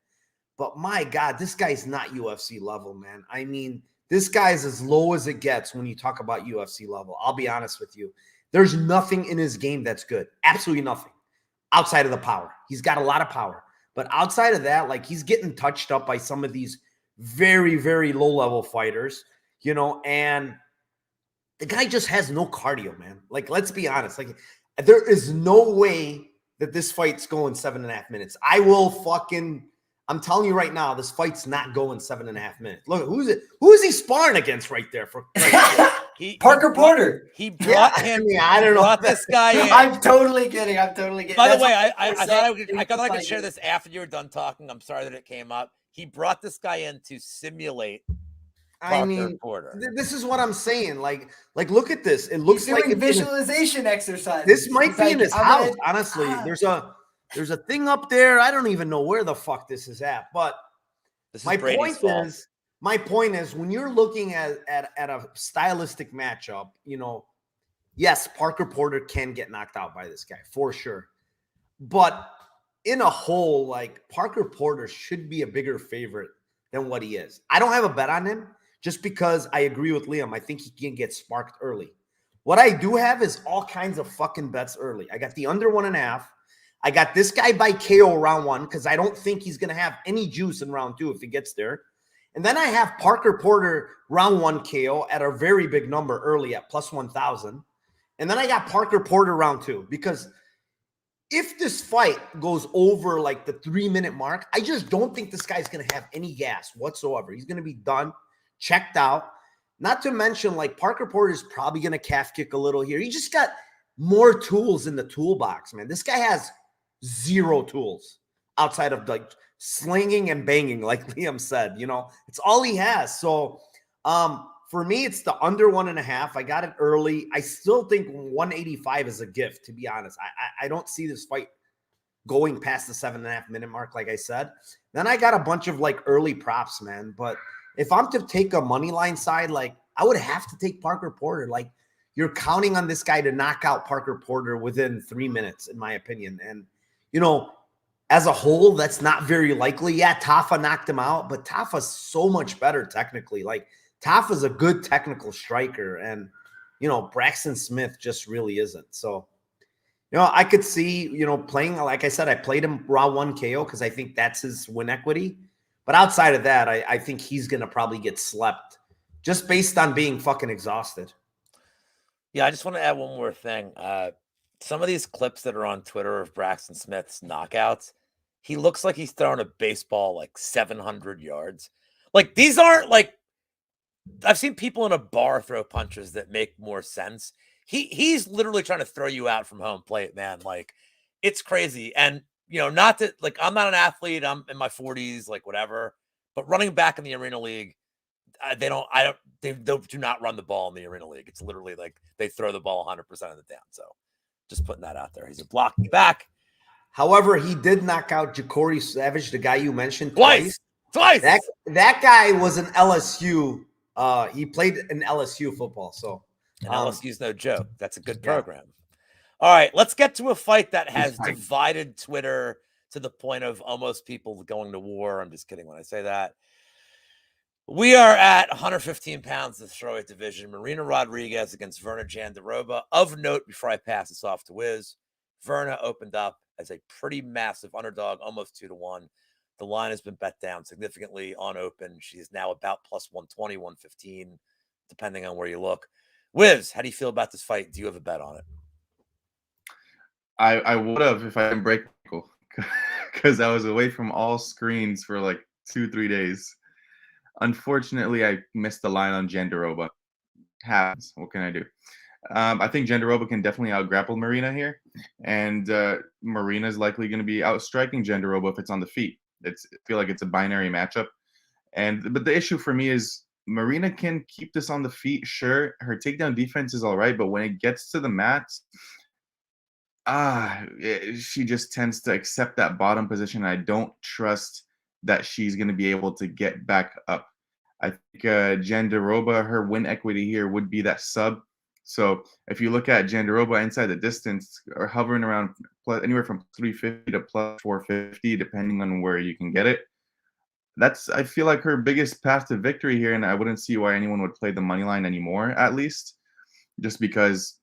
But my God, this guy's not UFC level, man. I mean, this guy's as low as it gets when you talk about UFC level. I'll be honest with you. There's nothing in his game that's good. Absolutely nothing. Outside of the power. He's got a lot of power. But outside of that, like, he's getting touched up by some of these very, very low-level fighters, and the guy just has no cardio, man. Like, let's be honest. Like, there is no way that this fight's going 7.5 minutes. I'm telling you right now, this fight's not going 7.5 minutes. Look, who is he sparring against right there? Parker Porter. He brought him. I don't know. This guy in. I'm totally kidding. By the way, I thought I could share this after you were done talking. I'm sorry that it came up. He brought this guy in to simulate Parker Porter. This is what I'm saying. Like, look at this. It looks like a visualization exercise. This might be in his house. Honestly, there's a thing up there. I don't even know where the fuck this is at. But my point is, when you're looking at a stylistic matchup, yes, Parker Porter can get knocked out by this guy for sure. But in a whole, like, Parker Porter should be a bigger favorite than what he is. I don't have a bet on him just because I agree with Liam. I think he can get sparked early. What I do have is all kinds of fucking bets early. I got the under 1.5. I got this guy by KO round 1 because I don't think he's going to have any juice in round 2 if he gets there. And then I have Parker Porter round 1 KO at a very big number early at plus 1,000. And then I got Parker Porter round 2 because if this fight goes over like the 3-minute mark, I just don't think this guy's going to have any gas whatsoever. He's going to be done, checked out. Not to mention, like, Parker Porter is probably going to calf kick a little here. He just got more tools in the toolbox, man. This guy has zero tools outside of, like, slinging and banging, like Liam said. It's all he has. So for me, it's the under 1.5. I got it early. I still think 185 is a gift, to be honest. I don't see this fight going past the 7.5 minute mark, like I said. Then I got a bunch of, like, early props, man. But if I'm to take a money line side, like, I would have to take Parker Porter. Like, you're counting on this guy to knock out Parker Porter within 3 minutes, in my opinion. And you know, as a whole, that's not very likely. Yeah, Tafa knocked him out, but Tafa's so much better technically. Like Tafa's a good technical striker, and you know, Braxton Smith just really isn't. So, you know, I could see, you know, playing, like I said, I played him round 1 KO because I think that's his win equity. But outside of that, I think he's gonna probably get slept just based on being fucking exhausted. Yeah, I just want to add one more thing. Some of these clips that are on Twitter of Braxton Smith's knockouts, he looks like he's throwing a baseball like 700 yards. Like these aren't like I've seen people in a bar throw punches that make more sense. He's literally trying to throw you out from home plate, man. Like it's crazy. And you know, not that like I'm not an athlete, I'm in my 40s, like whatever. But running back in the Arena League, they do not run the ball in the Arena League. It's literally like they throw the ball 100% of the down. So just putting that out there. He's a blocking back. However, he did knock out Ja'Cory Savage, the guy you mentioned Twice. That guy was an LSU. He played in LSU football. So and LSU's no joke. That's a good program. All right, let's get to a fight that has divided Twitter to the point of almost people going to war. I'm just kidding when I say that. We are at 115 pounds in the strawweight division. Marina Rodriguez against Verna Jandiroba. Of note, before I pass this off to Wizz, Verna opened up as a pretty massive underdog, almost 2-1. The line has been bet down significantly on open. She is now about plus 120, 115, depending on where you look. Wizz, how do you feel about this fight? Do you have a bet on it? I would have if I didn't break ankle because I was away from all screens for like 2-3 days. Unfortunately, I missed the line on Jandiroba. Happens. What can I do? I think Jandiroba can definitely out-grapple Marina here, and Marina is likely going to be outstriking Jandiroba if it's on the feet. I feel like it's a binary matchup, but the issue for me is Marina can keep this on the feet. Sure, her takedown defense is all right, but when it gets to the mats, she just tends to accept that bottom position. I don't trust that she's going to be able to get back up. I think Jandiroba, her win equity here would be that sub. So if you look at Jandiroba inside the distance, or hovering around anywhere from 350 to plus 450, depending on where you can get it, that's, I feel like, her biggest path to victory here. And I wouldn't see why anyone would play the money line anymore, at least, just because,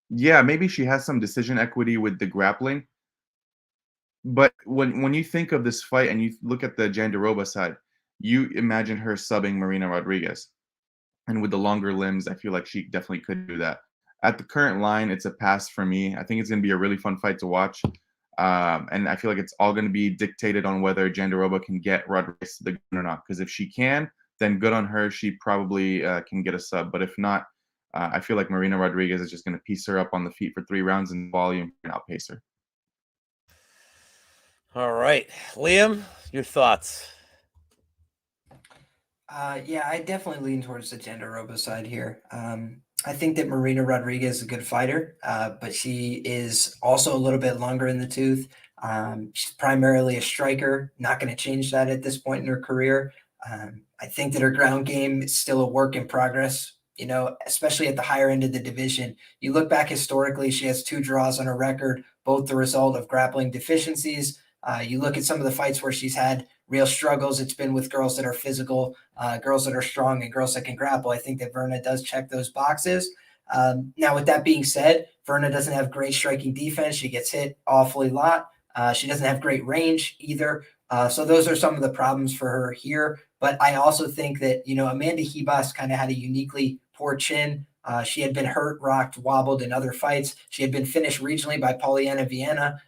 yeah, maybe she has some decision equity with the grappling. But when you think of this fight and you look at the Jandiroba side, you imagine her subbing Marina Rodriguez. And with the longer limbs, I feel like she definitely could do that. At the current line, it's a pass for me. I think it's going to be a really fun fight to watch. And I feel like it's all going to be dictated on whether Jandiroba can get Rodriguez to the ground or not. Because if she can, then good on her. She probably can get a sub. But if not, I feel like Marina Rodriguez is just going to piece her up on the feet for 3 rounds in volume and outpace her. All right. Liam, your thoughts? Yeah, I definitely lean towards the Jandiroba side here. I think that Marina Rodriguez is a good fighter, but she is also a little bit longer in the tooth. She's primarily a striker, not going to change that at this point in her career. I think that her ground game is still a work in progress, you know, especially at the higher end of the division. You look back historically, she has 2 draws on her record, both the result of grappling deficiencies. You look at some of the fights where she's had real struggles. It's been with girls that are physical, girls that are strong, and girls that can grapple. I think that Verna does check those boxes. Now, with that being said, Verna doesn't have great striking defense. She gets hit awfully a lot. She doesn't have great range either. So those are some of the problems for her here. But I also think that, you know, Amanda Ribas kind of had a uniquely poor chin. She had been hurt, rocked, wobbled in other fights. She had been finished regionally by Polyana Viana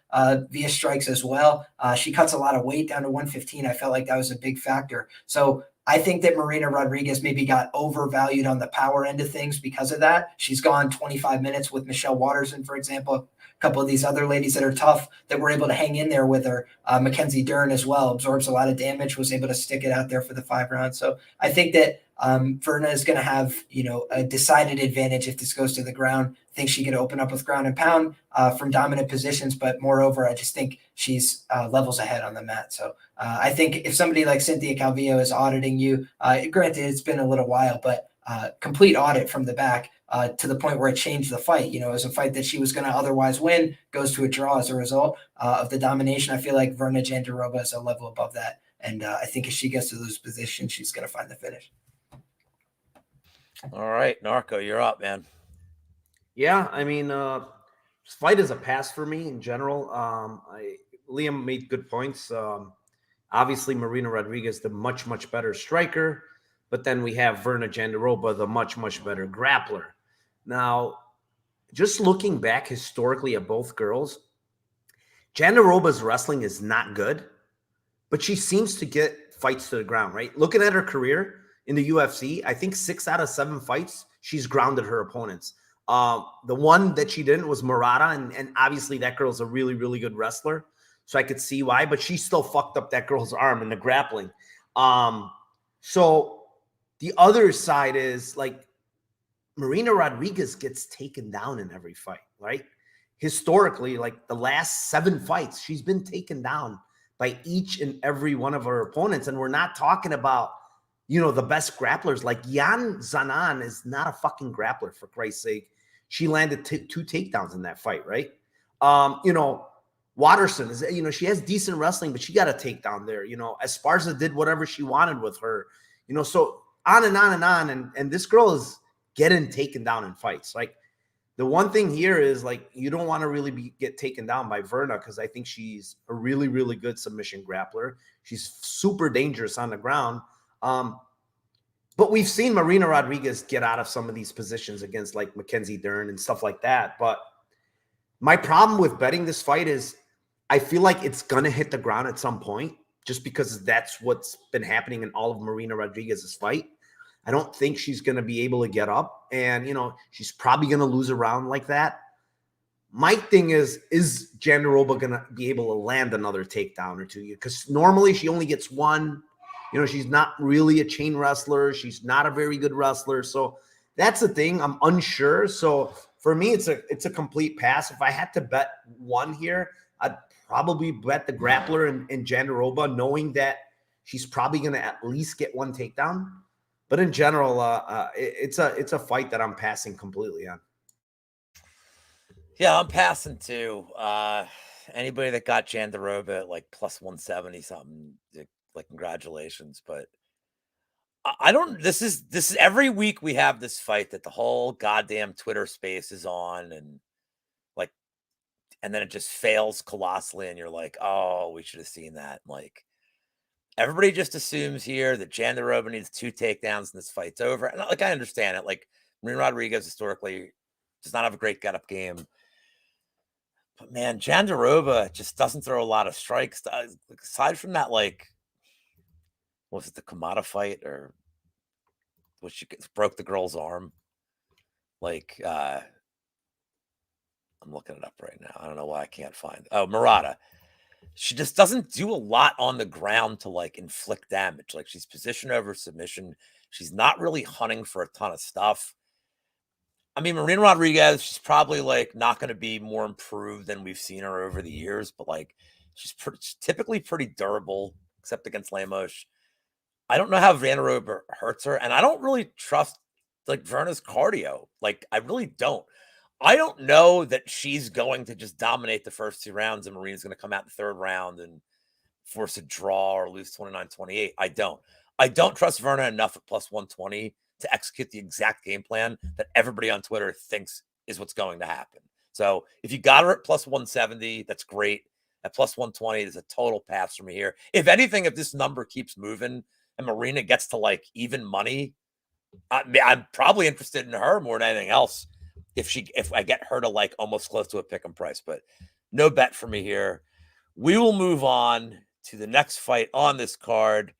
via strikes as well. She cuts a lot of weight down to 115. I felt like that was a big factor. So I think that Marina Rodriguez maybe got overvalued on the power end of things because of that. She's gone 25 minutes with Michelle Waterson, for example, a couple of these other ladies that are tough that were able to hang in there with her. Mackenzie Dern as well absorbs a lot of damage, was able to stick it out there for the 5 rounds. So I think that Verna is going to have, you know, a decided advantage if this goes to the ground. I think she could open up with ground and pound from dominant positions, but moreover, I just think she's levels ahead on the mat. So I think if somebody like Cynthia Calvillo is auditing you, granted it's been a little while, but complete audit from the back, to the point where it changed the fight. You know, it was a fight that she was going to otherwise win, goes to a draw as a result of the domination. I feel like Verna Jandiroba is a level above that. And I think if she gets to those positions, she's going to find the finish. All right, Narco, you're up, man. Yeah, I mean, this fight is a pass for me in general. Liam made good points. Obviously, Marina Rodriguez, the much better striker, but then we have Verna Jandiroba, the much better grappler. Now, just looking back historically at both girls, Jandiroba's wrestling is not good, but she seems to get fights to the ground, right? Looking at her career in the UFC, I think 6 out of 7 fights, she's grounded her opponents. The one that she didn't was Murata, and obviously that girl's a really good wrestler, so I could see why, but she still fucked up that girl's arm in the grappling. So the other side is like Marina Rodriguez gets taken down in every fight, right? Historically, like the last 7 fights, she's been taken down by each and every one of her opponents. And we're not talking about, you know, the best grapplers. Like Yan Zanan is not a fucking grappler, for Christ's sake. She landed 2 takedowns in that fight, right? You know, Watterson is, you know, she has decent wrestling, but she got a takedown there. You know, Esparza did whatever she wanted with her, you know, so on and on and on. And this girl is getting taken down in fights. Like, the one thing here is, like, you don't want to really get taken down by Verna, because I think she's a really good submission grappler. She's super dangerous on the ground. But we've seen Marina Rodriguez get out of some of these positions against like Mackenzie Dern and stuff like that. But my problem with betting this fight is I feel like it's going to hit the ground at some point, just because that's what's been happening in all of Marina Rodriguez's fight. I don't think she's going to be able to get up, and, you know, she's probably going to lose a round like that. My thing is Jandiroba going to be able to land another takedown or two? Because normally she only gets one. You know, she's not really a chain wrestler. She's not a very good wrestler. So that's the thing. I'm unsure. So for me, it's a complete pass. If I had to bet one here, I'd probably bet the grappler in Jandiroba, knowing that she's probably going to at least get one takedown. But in general, it's a fight that I'm passing completely on. Yeah, I'm passing too. Anybody that got Jandiroba at like plus 170 something, like congratulations. But I don't. This is every week we have this fight that the whole goddamn Twitter space is on, and like, and then it just fails colossally, and you're like, oh, we should have seen that. Like, everybody just assumes here that Jandiroba needs 2 takedowns and this fight's over. And like, I understand it. Like, Marina Rodriguez historically does not have a great get-up game. But man, Jandiroba just doesn't throw a lot of strikes. Aside from that, like, was it the Kamada fight, or was she broke the girl's arm? Like, I'm looking it up right now. I don't know why I can't find it. Oh, Murata. She just doesn't do a lot on the ground to like inflict damage. Like, she's position over submission. She's not really hunting for a ton of stuff. I mean, Marina Rodriguez, she's probably like not going to be more improved than we've seen her over the years, but like she's typically pretty durable, except against Lemos. I don't know how Jandiroba hurts her, and I don't really trust like Verna's cardio. Like, I really don't. I don't know that she's going to just dominate the first 2 rounds and Marina's going to come out in the 3rd round and force a draw or lose 29-28. I don't trust Verna enough at plus 120 to execute the exact game plan that everybody on Twitter thinks is what's going to happen. So if you got her at plus 170, that's great. At plus 120, there's a total pass for me here. If anything, if this number keeps moving and Marina gets to like even money, I'm probably interested in her more than anything else. If I get her to like almost close to a pick 'em price, but no bet for me here. We will move on to the next fight on this card.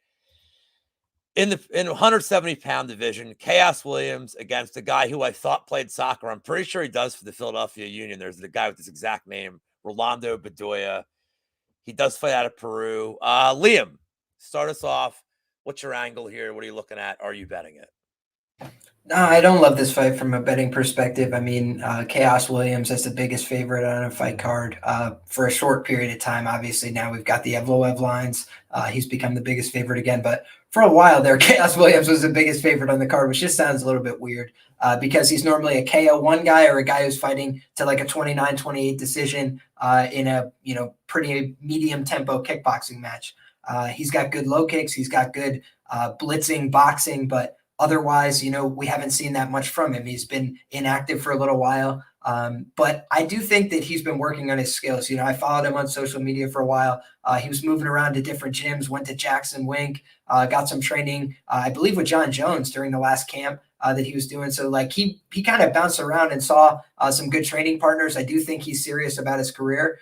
In the 170-pound division, Chaos Williams against a guy who I thought played soccer. I'm pretty sure he does for the Philadelphia Union. There's the guy with this exact name, Rolando Bedoya. He does fight out of Peru. Liam, start us off. What's your angle here? What are you looking at? Are you betting it? No, I don't love this fight from a betting perspective. I mean, Chaos Williams is the biggest favorite on a fight card for a short period of time. Obviously, now we've got the Evloev lines. He's become the biggest favorite again. But for a while there, Chaos Williams was the biggest favorite on the card, which just sounds a little bit weird because he's normally a KO1 guy or a guy who's fighting to like a 29-28 decision in a pretty medium tempo kickboxing match. He's got good low kicks. He's got good blitzing boxing, but otherwise, we haven't seen that much from him. He's been inactive for a little while. But I do think that he's been working on his skills. I followed him on social media for a while. He was moving around to different gyms, went to Jackson Wink, got some training, I believe with John Jones during the last camp that he was doing. So like he kind of bounced around and saw some good training partners. I do think he's serious about his career.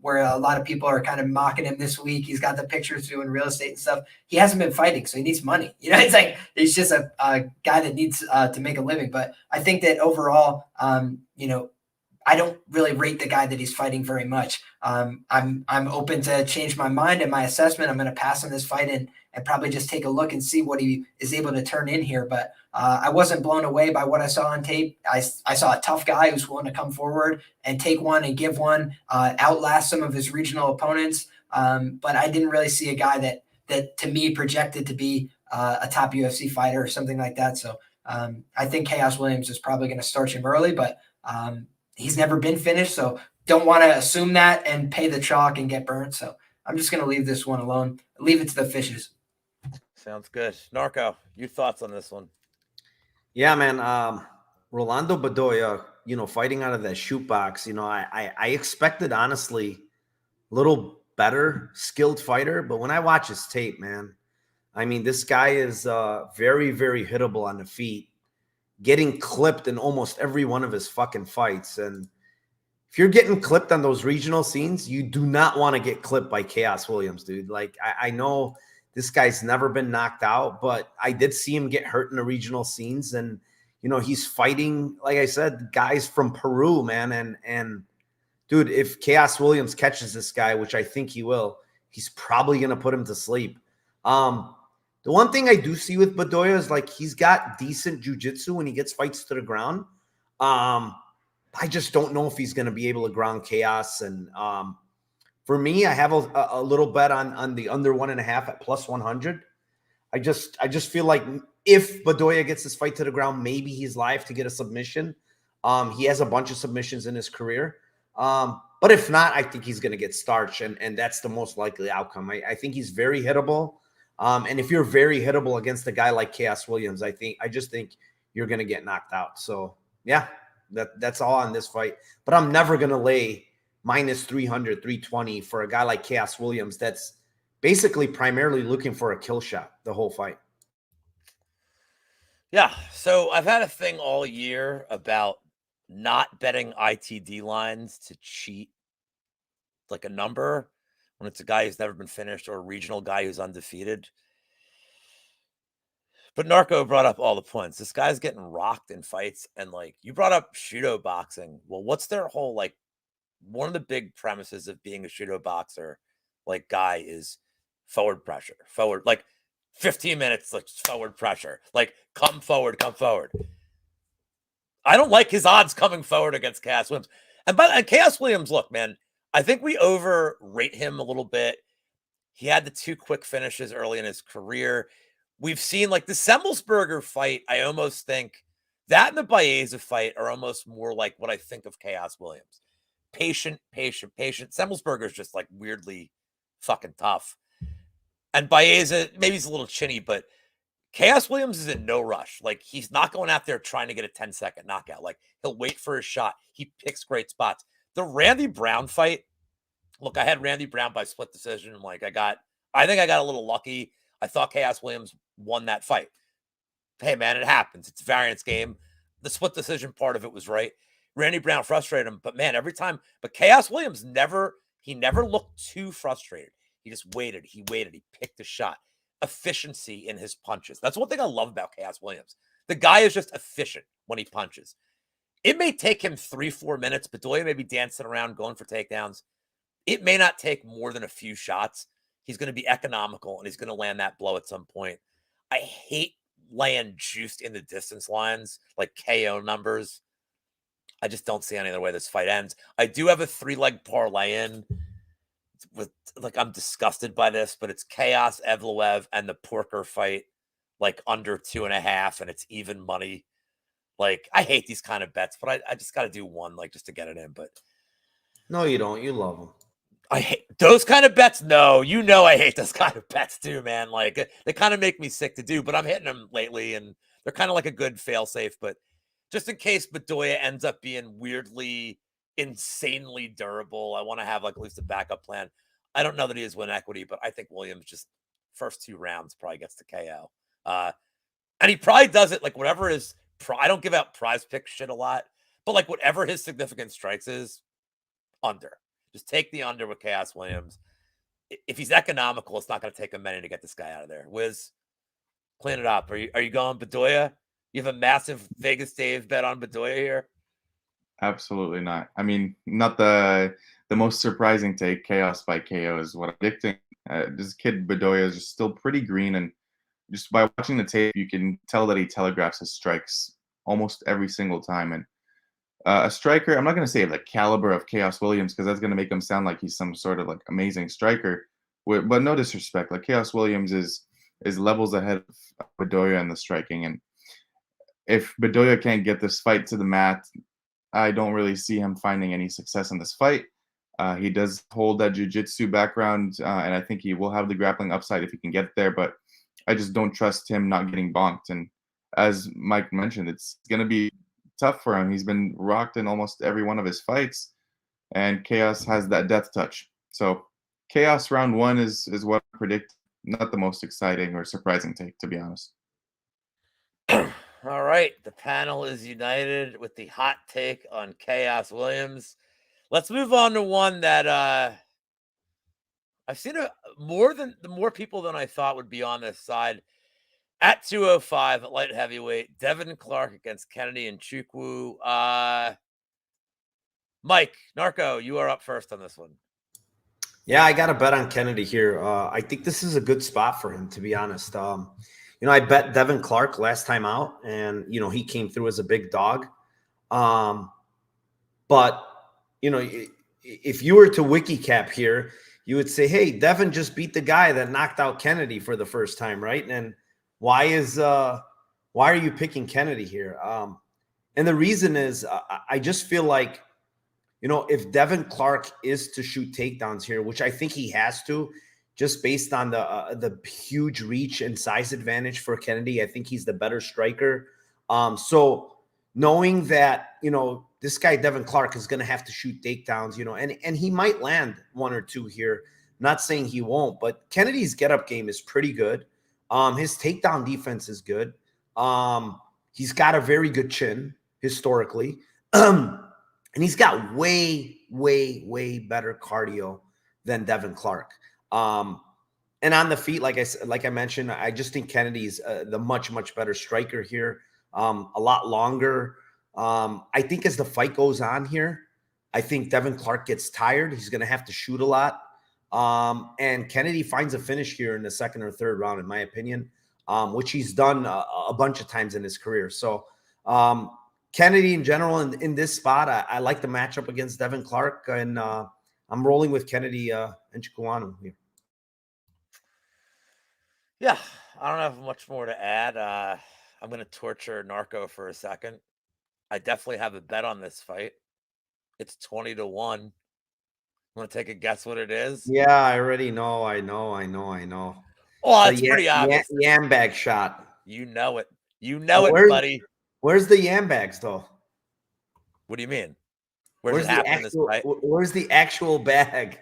Where a lot of people are kind of mocking him this week. He's got the pictures doing real estate and stuff. He hasn't been fighting, so he needs money. It's like he's just a guy that needs to make a living. But I think that overall, I don't really rate the guy that he's fighting very much. I'm open to change my mind and my assessment. I'm going to pass on this fight and probably just take a look and see what he is able to turn in here. But I wasn't blown away by what I saw on tape. I saw a tough guy who's willing to come forward and take one and give one, outlast some of his regional opponents. But I didn't really see a guy that to me projected to be a top UFC fighter or something like that. So I think Chaos Williams is probably going to starch him early, but he's never been finished. So don't want to assume that and pay the chalk and get burnt. So I'm just going to leave this one alone. Leave it to the fishes. Sounds good. Narco, your thoughts on this one? Yeah, man. Rolando Bedoya, fighting out of that shoot box, I expected, honestly, a little better skilled fighter. But when I watch his tape, man, I mean, this guy is very, very hittable on the feet, getting clipped in almost every one of his fucking fights. And if you're getting clipped on those regional scenes, you do not want to get clipped by Chaos Williams, dude. Like, I know this guy's never been knocked out, but I did see him get hurt in the regional scenes. And, he's fighting, like I said, guys from Peru, man. And dude, if Chaos Williams catches this guy, which I think he will, he's probably going to put him to sleep. The one thing I do see with Bedoya is like he's got decent jiu-jitsu when he gets fights to the ground. I just don't know if he's going to be able to ground Chaos. And for me, I have a little bet on the under 1.5 at plus 100. I just feel like if Bedoya gets this fight to the ground, maybe he's live to get a submission. He has a bunch of submissions in his career. But if not, I think he's going to get starched, and that's the most likely outcome. I think he's very hittable. And if you're very hittable against a guy like Chaos Williams, I just think you're going to get knocked out. So yeah, that's all on this fight. But I'm never going to lay minus 300, 320 for a guy like Chaos Williams that's basically primarily looking for a kill shot the whole fight. Yeah. So I've had a thing all year about not betting ITD lines to cheat like a number when it's a guy who's never been finished or a regional guy who's undefeated. But Narco brought up all the points. This guy's getting rocked in fights. And like you brought up Cejudo boxing. Well, what's their whole, like, one of the big premises of being a Cejudo boxer, like, guy is forward pressure, forward, like 15 minutes, like forward pressure, like come forward. I don't like his odds coming forward against Chaos Williams. And Chaos Williams, look, man, I think we overrate him a little bit. He had the 2 quick finishes early in his career. We've seen like the Semmelsberger fight. I almost think that and the Baeza fight are almost more like what I think of Chaos Williams. Patient. Semmelsberger's just like weirdly fucking tough. And Baeza, maybe he's a little chinny, but Chaos Williams is in no rush. Like, he's not going out there trying to get a 10-second knockout. Like, he'll wait for his shot. He picks great spots. The Randy Brown fight, look, I had Randy Brown by split decision. Like, I think I got a little lucky. I thought Chaos Williams won that fight. Hey, man, it happens. It's a variance game. The split decision part of it was right. Randy Brown frustrated him, but man, every time. But Chaos Williams never looked too frustrated. He just waited. He picked a shot. Efficiency in his punches. That's one thing I love about Chaos Williams. The guy is just efficient when he punches. It may take him 3-4 minutes. Bedoya may be dancing around going for takedowns. It may not take more than a few shots. He's going to be economical and he's going to land that blow at some point. I hate laying juiced in the distance lines, like KO numbers. I just don't see any other way this fight ends. I do have a 3-leg parlay in with, like, I'm disgusted by this, but it's Chaos Evloev and the Porker fight, like under 2.5, and it's even money. Like, I hate these kind of bets, but I just got to do one, like, just to get it in. But No, you don't. You love them. I hate those kind of bets. No, I hate those kind of bets too, man. Like, they kind of make me sick to do, but I'm hitting them lately, and they're kind of like a good fail safe. But just in case Bedoya ends up being weirdly, insanely durable, I want to have like at least a backup plan. I don't know that he has win equity, but I think Williams just first 2 rounds probably gets the KO. And he probably does it like whatever his I don't give out prize pick shit a lot, but like whatever his significant strikes is, under. Just take the under with Chaos Williams. If he's economical, it's not going to take him many to get this guy out of there. Wizz, clean it up. Are you going Bedoya? You have a massive Vegas Dave bet on Bedoya here? Absolutely not. I mean, not the most surprising take. Chaos by KO is what I'm predicting. This kid Bedoya is just still pretty green, and just by watching the tape, you can tell that he telegraphs his strikes almost every single time. And a striker, I'm not going to say the caliber of Chaos Williams, because that's going to make him sound like he's some sort of like amazing striker. But no disrespect, like Chaos Williams is levels ahead of Bedoya in the striking. And if Bedoya can't get this fight to the mat, I don't really see him finding any success in this fight. He does hold that jiu-jitsu background, and I think he will have the grappling upside if he can get there, but I just don't trust him not getting bonked. And as Mike mentioned, it's going to be tough for him. He's been rocked in almost every one of his fights, and Chaos has that death touch. So Chaos round 1 is what I predict. Not the most exciting or surprising take, to be honest. All right. The panel is united with the hot take on Chaos Williams. Let's move on to one that I've seen more people than I thought would be on this side. At 205 at light heavyweight, Devin Clark against Kennedy and Chukwu. Mike, Narco, you are up first on this one. Yeah, I got to bet on Kennedy here. I think this is a good spot for him, to be honest. I bet Devin Clark last time out, and, he came through as a big dog. But, if you were to wiki cap here, you would say, hey, Devin just beat the guy that knocked out Kennedy for the first time, right? And why are you picking Kennedy here? And the reason is I just feel like, if Devin Clark is to shoot takedowns here, which I think he has to, just based on the huge reach and size advantage for Kennedy, I think he's the better striker. So knowing that, this guy, Devin Clark, is going to have to shoot takedowns, and he might land 1 or 2 here. Not saying he won't, but Kennedy's get-up game is pretty good. His takedown defense is good. He's got a very good chin historically. And he's got way, way, way better cardio than Devin Clark. And on the feet, like I mentioned, I just think Kennedy's the much, much better striker here. A lot longer. I think as the fight goes on here, I think Devin Clark gets tired. He's going to have to shoot a lot. And Kennedy finds a finish here in the 2nd or 3rd round, in my opinion, which he's done a bunch of times in his career. So Kennedy in general, in this spot, I like the matchup against Devin Clark, and I'm rolling with Kennedy and Chikuanu here. Yeah, I don't have much more to add. I'm going to torture Narco for a second. I definitely have a bet on this fight. It's 20-1. Want to take a guess what it is? Yeah, I already know. I know. Oh, it's pretty obvious. Yam bag shot. You know it. You know it, buddy. Where's the yam bags, though? What do you mean? Where's the actual bag?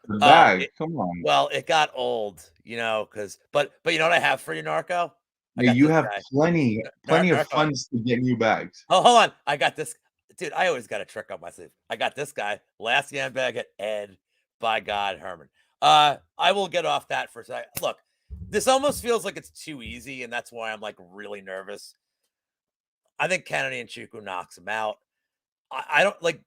The bag. Come on. Well, it got old, but you know what I have for you, Narco? You have plenty of funds to get new bags. Oh, hold on. I got this. Dude, I always got a trick up my sleeve. I got this guy. Last yam bag at Ed, by God, Herman. I will get off that for a second. Look, this almost feels like it's too easy, and that's why I'm like really nervous. I think Kennedy and Chukwu knocks him out. I don't like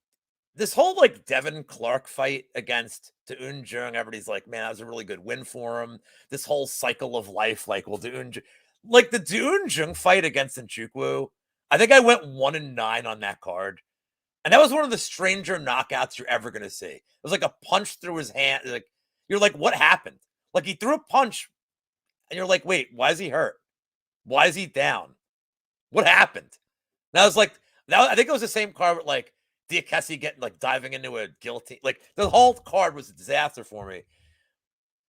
this whole like Devin Clark fight against Taeun Jung. Everybody's like, man, that was a really good win for him. This whole cycle of life, like, well, Taeun, Like the Dune Jung fight against Nchukwu, I think I went 1-9 on that card. And that was one of the stranger knockouts you're ever going to see. It was like a punch through his hand. Like, you're like, what happened? Like, he threw a punch, and you're like, wait, why is he hurt? Why is he down? What happened? And I was like, I think it was the same card with like Diakese getting like diving into a guillotine. Like, the whole card was a disaster for me.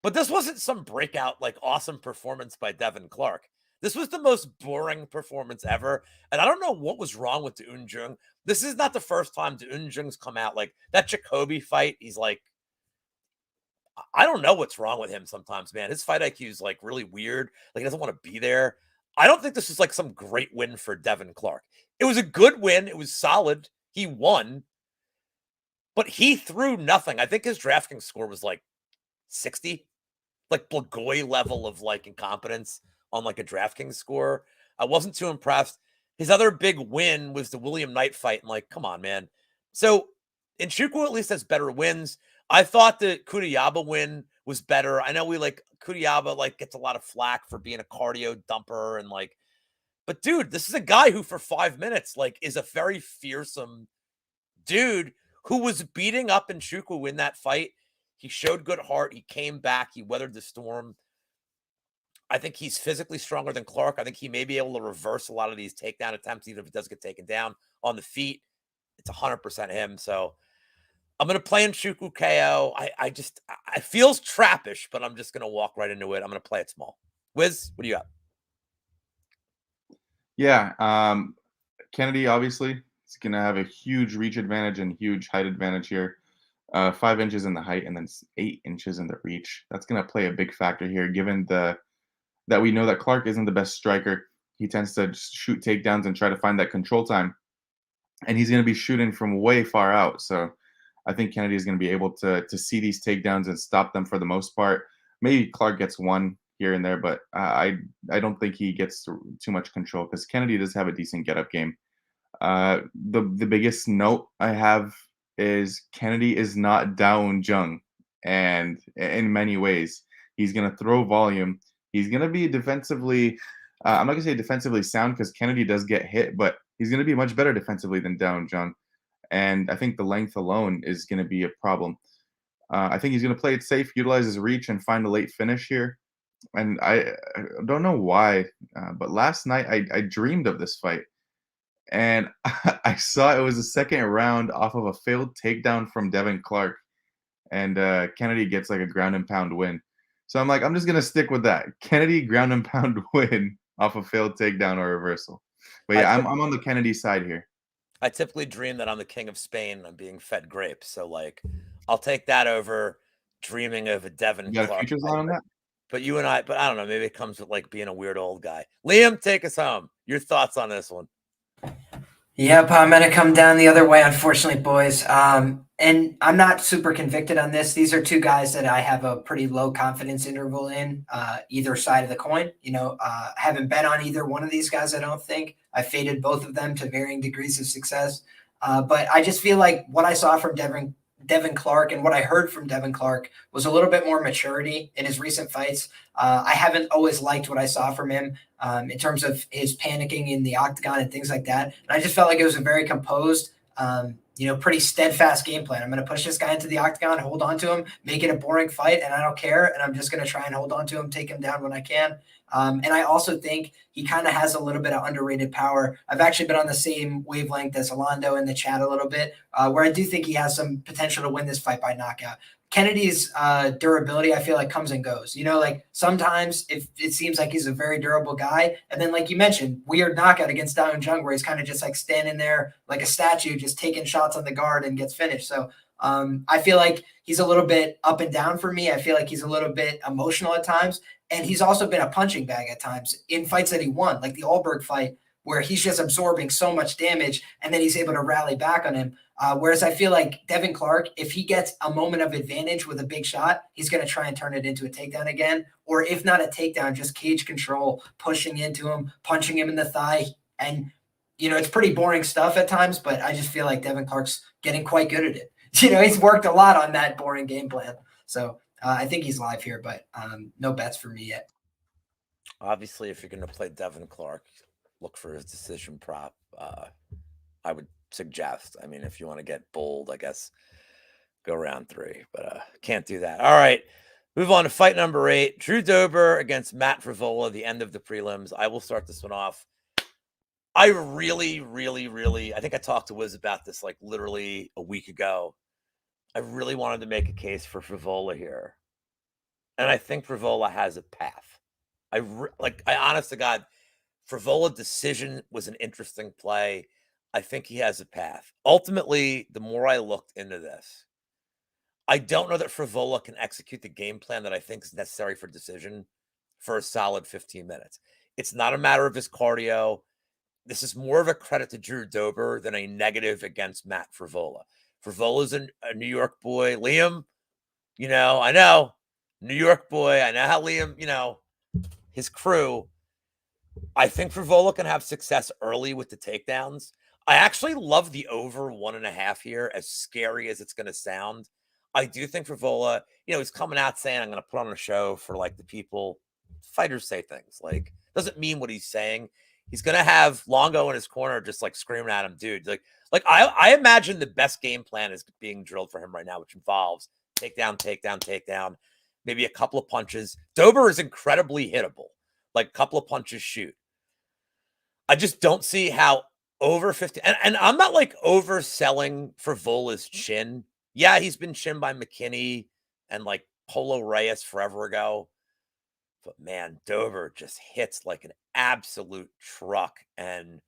But this wasn't some breakout, like, awesome performance by Devin Clark. This was the most boring performance ever. And I don't know what was wrong with Dune Jung. This is not the first time Dune Jung's come out. Like, that Jacoby fight, he's like, I don't know what's wrong with him sometimes, man. His fight IQ is like really weird. Like, he doesn't want to be there. I don't think this is like some great win for Devin Clark. It was a good win. It was solid. He won. But he threw nothing. I think his DraftKings score was like 60. Like Blagoy level of like incompetence on like a DraftKings score. I wasn't too impressed. His other big win was the William Knight fight. And like, come on, man. So Nchukwu at least has better wins. I thought the Kudiyaba win was better. I know we like Kudiyaba like gets a lot of flack for being a cardio dumper and like, but dude, this is a guy who for 5 minutes like is a very fearsome dude who was beating up Nchukwu in that fight. He showed good heart. He came back. He weathered the storm. I think he's physically stronger than Clark. I think he may be able to reverse a lot of these takedown attempts, even if he does get taken down on the feet. It's 100% him. So I'm going to play Nchukwu KO. I feels trappish, but I'm just going to walk right into it. I'm going to play it small. Wizz, what do you got? Yeah. Kennedy, obviously, is going to have a huge reach advantage and huge height advantage here. 5 inches in the height and then 8 inches in the reach. That's going to play a big factor here, given that we know that Clark isn't the best striker. He tends to just shoot takedowns and try to find that control time. And he's going to be shooting from way far out. So I think Kennedy is going to be able to see these takedowns and stop them for the most part. Maybe Clark gets one here and there, but I don't think he gets too much control because Kennedy does have a decent get-up game. The biggest note I have is Kennedy is not Daun Jung, and in many ways he's going to throw volume. He's going to be defensively I'm not going to say defensively sound because Kennedy does get hit, but he's going to be much better defensively than Daun Jung, and I think the length alone is going to be a problem. I think he's going to play it safe, utilize his reach, and find a late finish here. And I don't know why, but last night I dreamed of this fight. And I saw it was the second round off of a failed takedown from Devin Clark. And Kennedy gets like a ground and pound win. So I'm like, I'm just going to stick with that. Kennedy ground and pound win off a failed takedown or reversal. But yeah, I'm on the Kennedy side here. I typically dream that I'm the king of Spain and I'm being fed grapes. So like, I'll take that over dreaming of a Devin You got Clark. a futures line on that? But I don't know, maybe it comes with like being a weird old guy. Liam, take us home. Your thoughts on this one? Yep, I'm going to come down the other way, unfortunately, boys. And I'm not super convicted on this. These are two guys that I have a pretty low confidence interval in, either side of the coin. Haven't bet on either one of these guys, I don't think. I faded both of them to varying degrees of success. But I just feel like what I saw from Devin Clark and what I heard from Devin Clark was a little bit more maturity in his recent fights. I haven't always liked what I saw from him in terms of his panicking in the octagon and things like that. And I just felt like it was a very composed, pretty steadfast game plan. I'm going to push this guy into the octagon, hold on to him, make it a boring fight, and I don't care. And I'm just going to try and hold on to him, take him down when I can. And I also think he kind of has a little bit of underrated power. I've actually been on the same wavelength as Alando in the chat a little bit, where I do think he has some potential to win this fight by knockout. Kennedy's durability, I feel like, comes and goes. Like sometimes it seems like he's a very durable guy. And then, like you mentioned, weird knockout against Daun Jung where he's kind of just like standing there like a statue, just taking shots on the guard and gets finished. So I feel like he's a little bit up and down for me. I feel like he's a little bit emotional at times. And he's also been a punching bag at times in fights that he won, like the Alberg fight, where he's just absorbing so much damage and then he's able to rally back on him. Whereas I feel like Devin Clark, if he gets a moment of advantage with a big shot, he's going to try and turn it into a takedown again. Or if not a takedown, just cage control, pushing into him, punching him in the thigh. And, it's pretty boring stuff at times, but I just feel like Devin Clark's getting quite good at it. He's worked a lot on that boring game plan. So I think he's live here, but no bets for me yet. Obviously, if you're going to play Devin Clark, look for his decision prop. I would suggest. I mean, if you want to get bold, I guess go round 3, but can't do that. All right. Move on to fight number 8. Drew Dober against Matt Frivola, the end of the prelims. I will start this one off. I really, I think I talked to Wizz about this like literally a week ago. I really wanted to make a case for Frivola here. And I think Frivola has a path. I honest to God, Frivola decision was an interesting play. I think he has a path. Ultimately, the more I looked into this, I don't know that Frivola can execute the game plan that I think is necessary for decision for a solid 15 minutes. It's not a matter of his cardio. This is more of a credit to Drew Dober than a negative against Matt Frivola. Frivola's a New York boy. Liam, I know. New York boy. I know how Liam, his crew. I think Frivola can have success early with the takedowns. I actually love the over 1.5 here, as scary as it's going to sound. I do think Frivola, he's coming out saying, I'm going to put on a show for like the people. Fighters say things like, doesn't mean what he's saying. He's going to have Longo in his corner just like screaming at him, dude. Like I imagine the best game plan is being drilled for him right now, which involves takedown, maybe a couple of punches. Dober is incredibly hittable, like a couple of punches shoot. I just don't see how over 50, and I'm not like overselling Frivola's chin. Yeah, he's been chinned by McKinney and like Polo Reyes forever ago. But man, Dober just hits like an absolute truck. And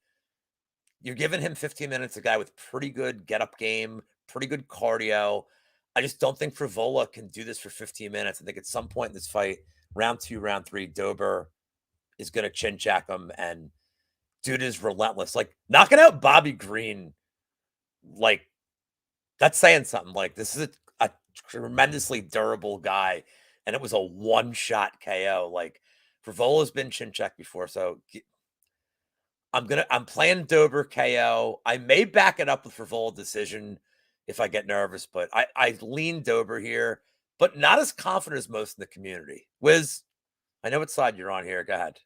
you're giving him 15 minutes, a guy with pretty good get-up game, pretty good cardio. I just don't think Frivola can do this for 15 minutes. I think at some point in this fight, round 2, round 3, Dober is going to chin jack him. And dude is relentless. Like knocking out Bobby Green, like that's saying something. Like this is a tremendously durable guy. And it was a one-shot KO. Like Frivola's been chin checked before. So I'm playing Dober KO. I may back it up with Frivola decision if I get nervous, but I lean Dober here, but not as confident as most in the community. Wizz, I know what side you're on here. Go ahead.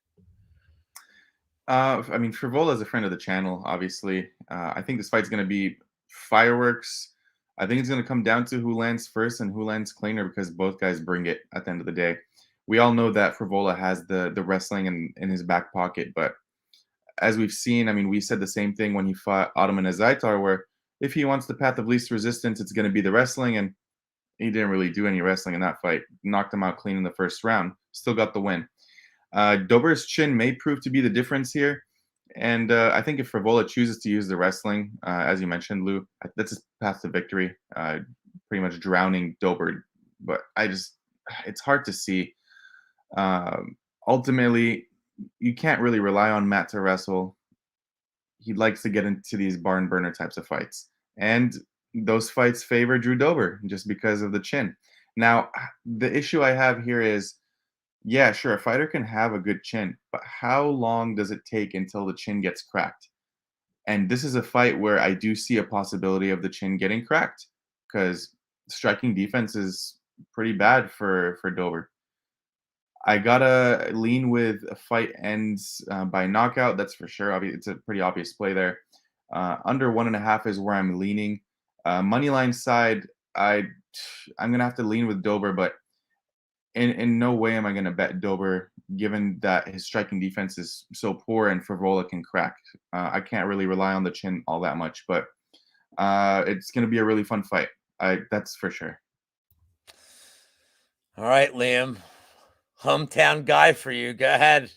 I mean, Frivola is a friend of the channel, obviously. I think this fight's going to be fireworks. I think it's going to come down to who lands first and who lands cleaner, because both guys bring it at the end of the day. We all know that Frivola has the wrestling in his back pocket, but as we've seen, I mean, we said the same thing when he fought Ottoman Azaitar, where if he wants the path of least resistance, it's going to be the wrestling, and he didn't really do any wrestling in that fight. Knocked him out clean in the first round. Still got the win. Dober's chin may prove to be the difference here. And I think if Frivola chooses to use the wrestling, as you mentioned, Lou, that's his path to victory, pretty much drowning Dober. But it's hard to see. Ultimately, you can't really rely on Matt to wrestle. He likes to get into these barn burner types of fights. And those fights favor Drew Dober just because of the chin. Now, the issue I have here is, yeah, sure, a fighter can have a good chin, but how long does it take until the chin gets cracked? And this is a fight where I do see a possibility of the chin getting cracked, because striking defense is pretty bad for Dober. I gotta lean with a fight ends by knockout. That's for sure. It's a pretty obvious play there. Under 1.5 is where I'm leaning. Moneyline side, I'm gonna have to lean with Dober, but in no way am I going to bet Dober, given that his striking defense is so poor and Frivola can crack. I can't really rely on the chin all that much, but it's going to be a really fun fight. That's for sure. All right, Liam. Hometown guy for you. Go ahead.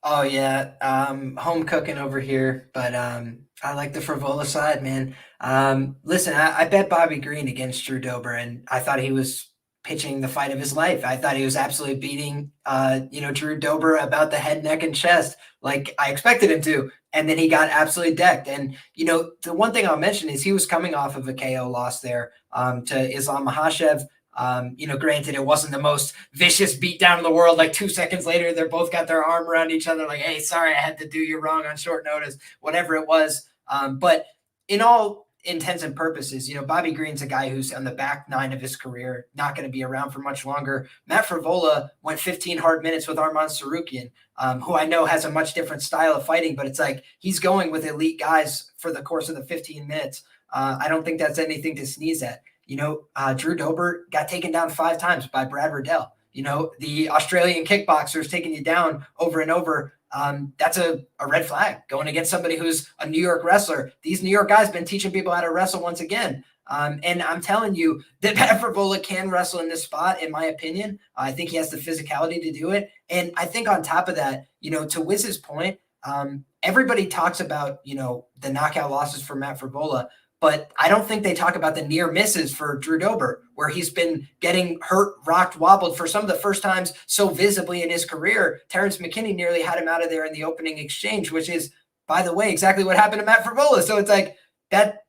Oh, yeah. Home cooking over here, but I like the Frivola side, man. Listen, I bet Bobby Green against Drew Dober, and I thought he was pitching the fight of his life. I thought he was absolutely beating, Drew Dober about the head, neck, and chest like I expected him to. And then he got absolutely decked. And, the one thing I'll mention is he was coming off of a KO loss there to Islam Makhachev. Granted, it wasn't the most vicious beatdown in the world. Like 2 seconds later, they're both got their arm around each other like, hey, sorry, I had to do you wrong on short notice, whatever it was. But in all intents and purposes, Bobby Green's a guy who's on the back nine of his career, not going to be around for much longer. Matt Frivola went 15 hard minutes with Arman Sarukian, who I know has a much different style of fighting, but it's like he's going with elite guys for the course of the 15 minutes. I don't think that's anything to sneeze at. Drew Dober got taken down 5 times by Brad Riddell. The Australian kickboxers taking you down over and over. That's a red flag going against somebody who's a New York wrestler. These New York guys been teaching people how to wrestle once again. And I'm telling you that Matt Frivola can wrestle in this spot, in my opinion. I think he has the physicality to do it. And I think on top of that, to Wizz's point, everybody talks about, the knockout losses for Matt Frivola, but I don't think they talk about the near misses for Drew Dober, where he's been getting hurt, rocked, wobbled for some of the first times so visibly in his career. Terrence McKinney nearly had him out of there in the opening exchange, which is, by the way, exactly what happened to Matt Frivola. So it's like that.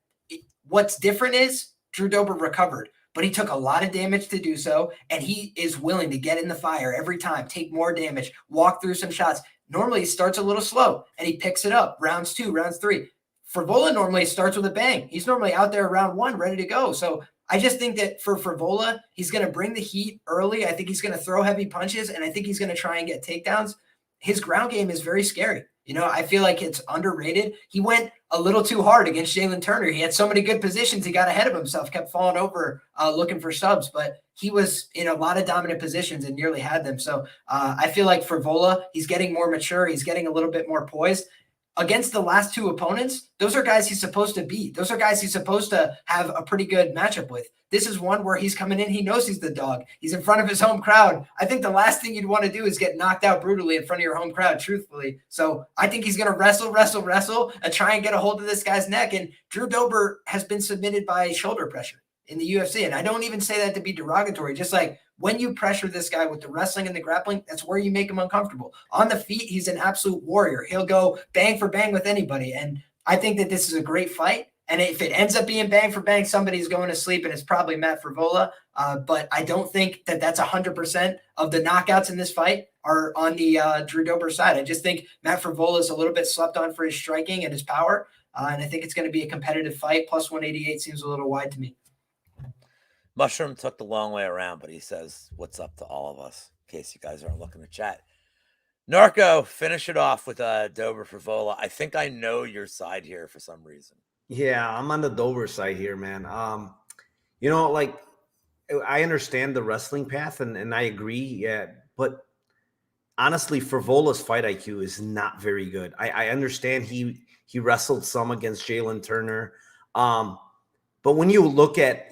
What's different is Drew Dober recovered, but he took a lot of damage to do so, and he is willing to get in the fire every time, take more damage, walk through some shots. Normally he starts a little slow, and he picks it up. Rounds 2, rounds 3. Frivola normally starts with a bang. He's normally out there round 1, ready to go. So I just think that for Frivola, he's going to bring the heat early. I think he's going to throw heavy punches, and I think he's going to try and get takedowns. His ground game is very scary. I feel like it's underrated. He went a little too hard against Jalen Turner. He had so many good positions. He got ahead of himself, kept falling over, looking for subs, but he was in a lot of dominant positions and nearly had them. So I feel like Frivola, he's getting more mature. He's getting a little bit more poised. Against the last 2 opponents, those are guys he's supposed to beat. Those are guys he's supposed to have a pretty good matchup with. This is one where he's coming in. He knows he's the dog. He's in front of his home crowd. I think the last thing you'd want to do is get knocked out brutally in front of your home crowd, truthfully. So I think he's going to wrestle, and try and get a hold of this guy's neck. And Drew Dober has been submitted by shoulder pressure in the UFC. And I don't even say that to be derogatory. Just like when you pressure this guy with the wrestling and the grappling, that's where you make him uncomfortable. On the feet, he's an absolute warrior. He'll go bang for bang with anybody. And I think that this is a great fight. And if it ends up being bang for bang, somebody's going to sleep, and it's probably Matt Frivola. But I don't think that that's 100% of the knockouts in this fight are on the Drew Dober side. I just think Matt Frivola is a little bit slept on for his striking and his power. And I think it's going to be a competitive fight. Plus 188 seems a little wide to me. Mushroom took the long way around, but he says, what's up to all of us, in case you guys aren't looking to chat. Narco, finish it off with Dober Frivola. I think I know your side here for some reason. Yeah, I'm on the Dober side here, man. Like, I understand the wrestling path, and I agree, yeah. But honestly, Frivola's fight IQ is not very good. I understand he wrestled some against Jalen Turner. But when you look at,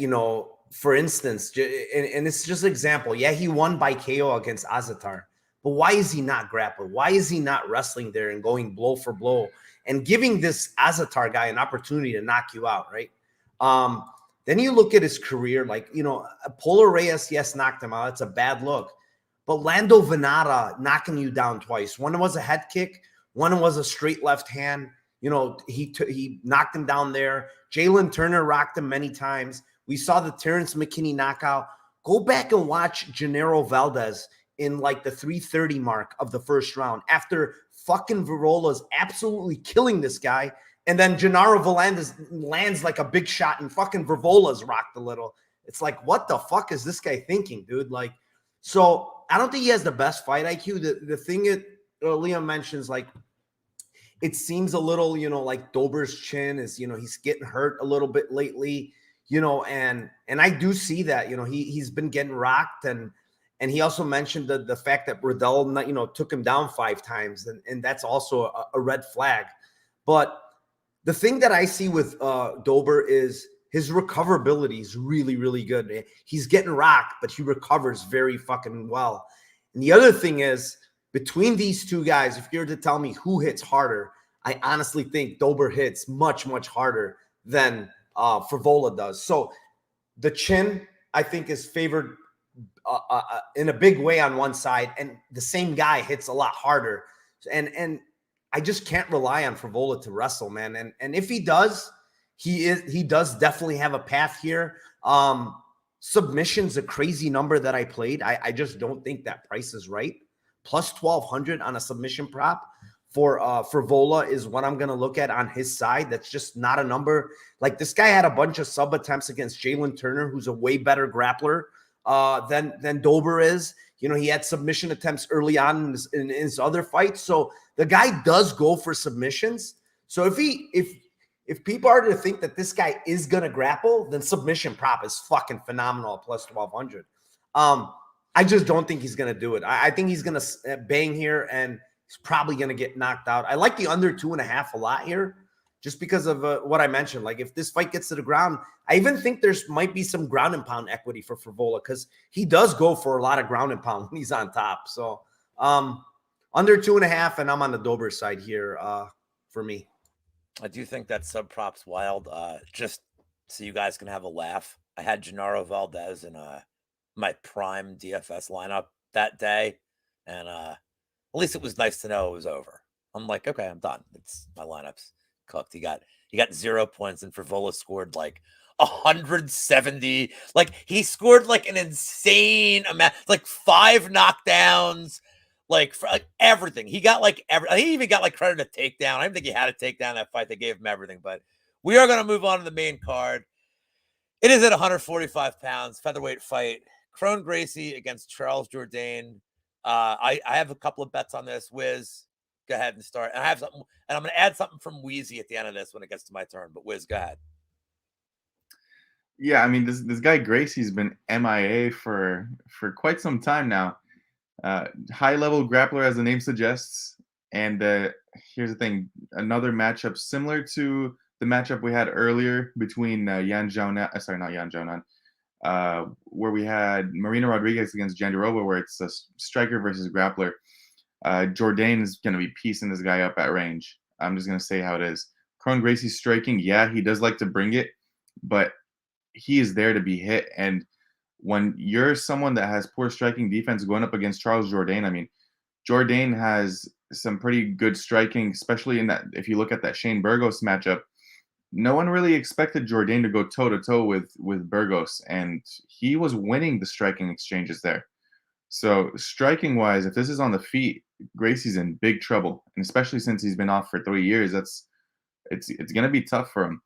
for instance, and it's just an example. Yeah, he won by KO against Azatar. But why is he not grappled? Why is he not wrestling there and going blow for blow and giving this Azatar guy an opportunity to knock you out, right? Then you look at his career, like, Polo Reyes, yes, knocked him out. It's a bad look. But Lando Venata knocking you down twice. One was a head kick. One was a straight left hand. He knocked him down there. Jalen Turner rocked him many times. We saw the Terrence McKinney knockout. Go back and watch Gennaro Valdez in like the 3:30 mark of the first round after fucking Virola's absolutely killing this guy. And then Gennaro Valdez lands like a big shot and fucking Virola's rocked a little. It's like, what the fuck is this guy thinking, dude? Like, so I don't think he has the best fight IQ. The thing that Liam mentions, like, it seems a little, like Dober's chin is, he's getting hurt a little bit lately, and I do see that, he's been getting rocked. And he also mentioned the fact that Riddell, took him down 5 times. And that's also a red flag. But the thing that I see with Dober is his recoverability is really, really good. He's getting rocked, but he recovers very fucking well. And the other thing is, between these two guys, if you were to tell me who hits harder, I honestly think Dober hits much, much harder than Frivola does. So the chin, I think, is favored in a big way on one side, and the same guy hits a lot harder. And I just can't rely on Frivola to wrestle, man. And if he does, he does definitely have a path here. Submission's a crazy number that I played. I just don't think that price is right. Plus 1,200 on a submission prop for Vola is what I'm gonna look at on his side. That's just not a number. Like, this guy had a bunch of sub attempts against Jalen Turner, who's a way better grappler than Dober is. You know, he had submission attempts early on in his other fights. So the guy does go for submissions. So if people are to think that this guy is gonna grapple, then submission prop is fucking phenomenal at plus 1200. I just don't think he's gonna do it. I think he's gonna bang here, and he's probably going to get knocked out. I like the under 2.5 a lot here, just because of what I mentioned. Like, if this fight gets to the ground, I even think there's might be some ground and pound equity for Vola, because he does go for a lot of ground and pound when he's on top. So under 2.5, and I'm on the Dober side here for me. I do think that sub prop's wild. Just so you guys can have a laugh, I had Gennaro Valdez in my prime DFS lineup that day, and at least it was nice to know it was over. I'm like, okay, I'm done. It's my lineup's cooked. He got 0 points, and Frivola scored like 170. Like, he scored like an insane amount, like 5 knockdowns, like for like everything. He got like he even got like credit a takedown. I didn't think he had a takedown that fight. They gave him everything. But we are gonna move on to the main card. It is at 145 pounds, featherweight fight. Kron Gracie against Charles Jourdain. I have a couple of bets on this. Wiz, go ahead and start. And I have something, and I'm going to add something from Wheezy at the end of this when it gets to my turn. But Wiz, go ahead. Yeah, I mean, this guy Gracie's been MIA for quite some time now. High level grappler, as the name suggests. And here's the thing: another matchup similar to the matchup we had earlier between Yan Xiaonan, sorry, not Yan Xiaonan. Where we had Marina Rodriguez against Jandiroba, where it's a striker versus grappler. Jourdain is going to be piecing this guy up at range. I'm just going to say how it is. Kron Gracie's striking, yeah, he does like to bring it, but he is there to be hit. And when you're someone that has poor striking defense going up against Charles Jourdain, I mean, Jourdain has some pretty good striking, especially in that, if you look at that Shane Burgos matchup. No one really expected Jourdain to go toe-to-toe with Burgos, and he was winning the striking exchanges there. So striking-wise, if this is on the feet, Gracie's in big trouble, and especially since he's been off for 3 years, it's going to be tough for him.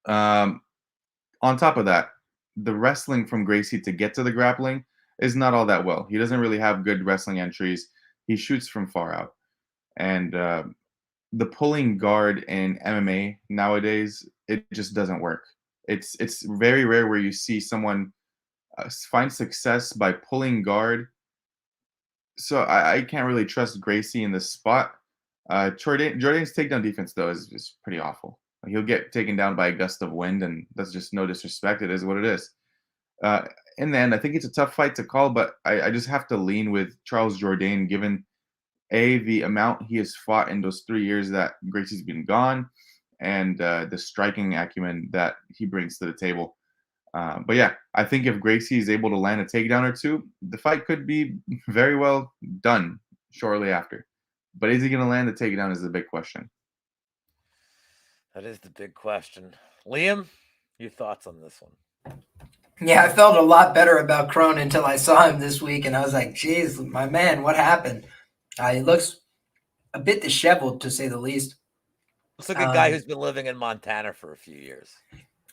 On top of that, the wrestling from Gracie to get to the grappling is not all that well. He doesn't really have good wrestling entries. He shoots from far out, and the pulling guard in MMA nowadays, it just doesn't work. It's very rare where you see someone find success by pulling guard. So I can't really trust Gracie in this spot. Jourdain's takedown defense, though, is pretty awful. He'll get taken down by a gust of wind, and that's just no disrespect. It is what it is. In the end, I think it's a tough fight to call, but I just have to lean with Charles Jourdain, given the amount he has fought in those 3 years that Gracie's been gone, and the striking acumen that he brings to the table. But yeah, I think if Gracie is able to land a takedown or two, the fight could be very well done shortly after. But is he going to land the takedown is the big question. That is the big question. Liam, your thoughts on this one? Yeah, I felt a lot better about Kron until I saw him this week, and I was like, geez, my man, what happened? He looks a bit disheveled, to say the least. Looks like a guy who's been living in Montana for a few years.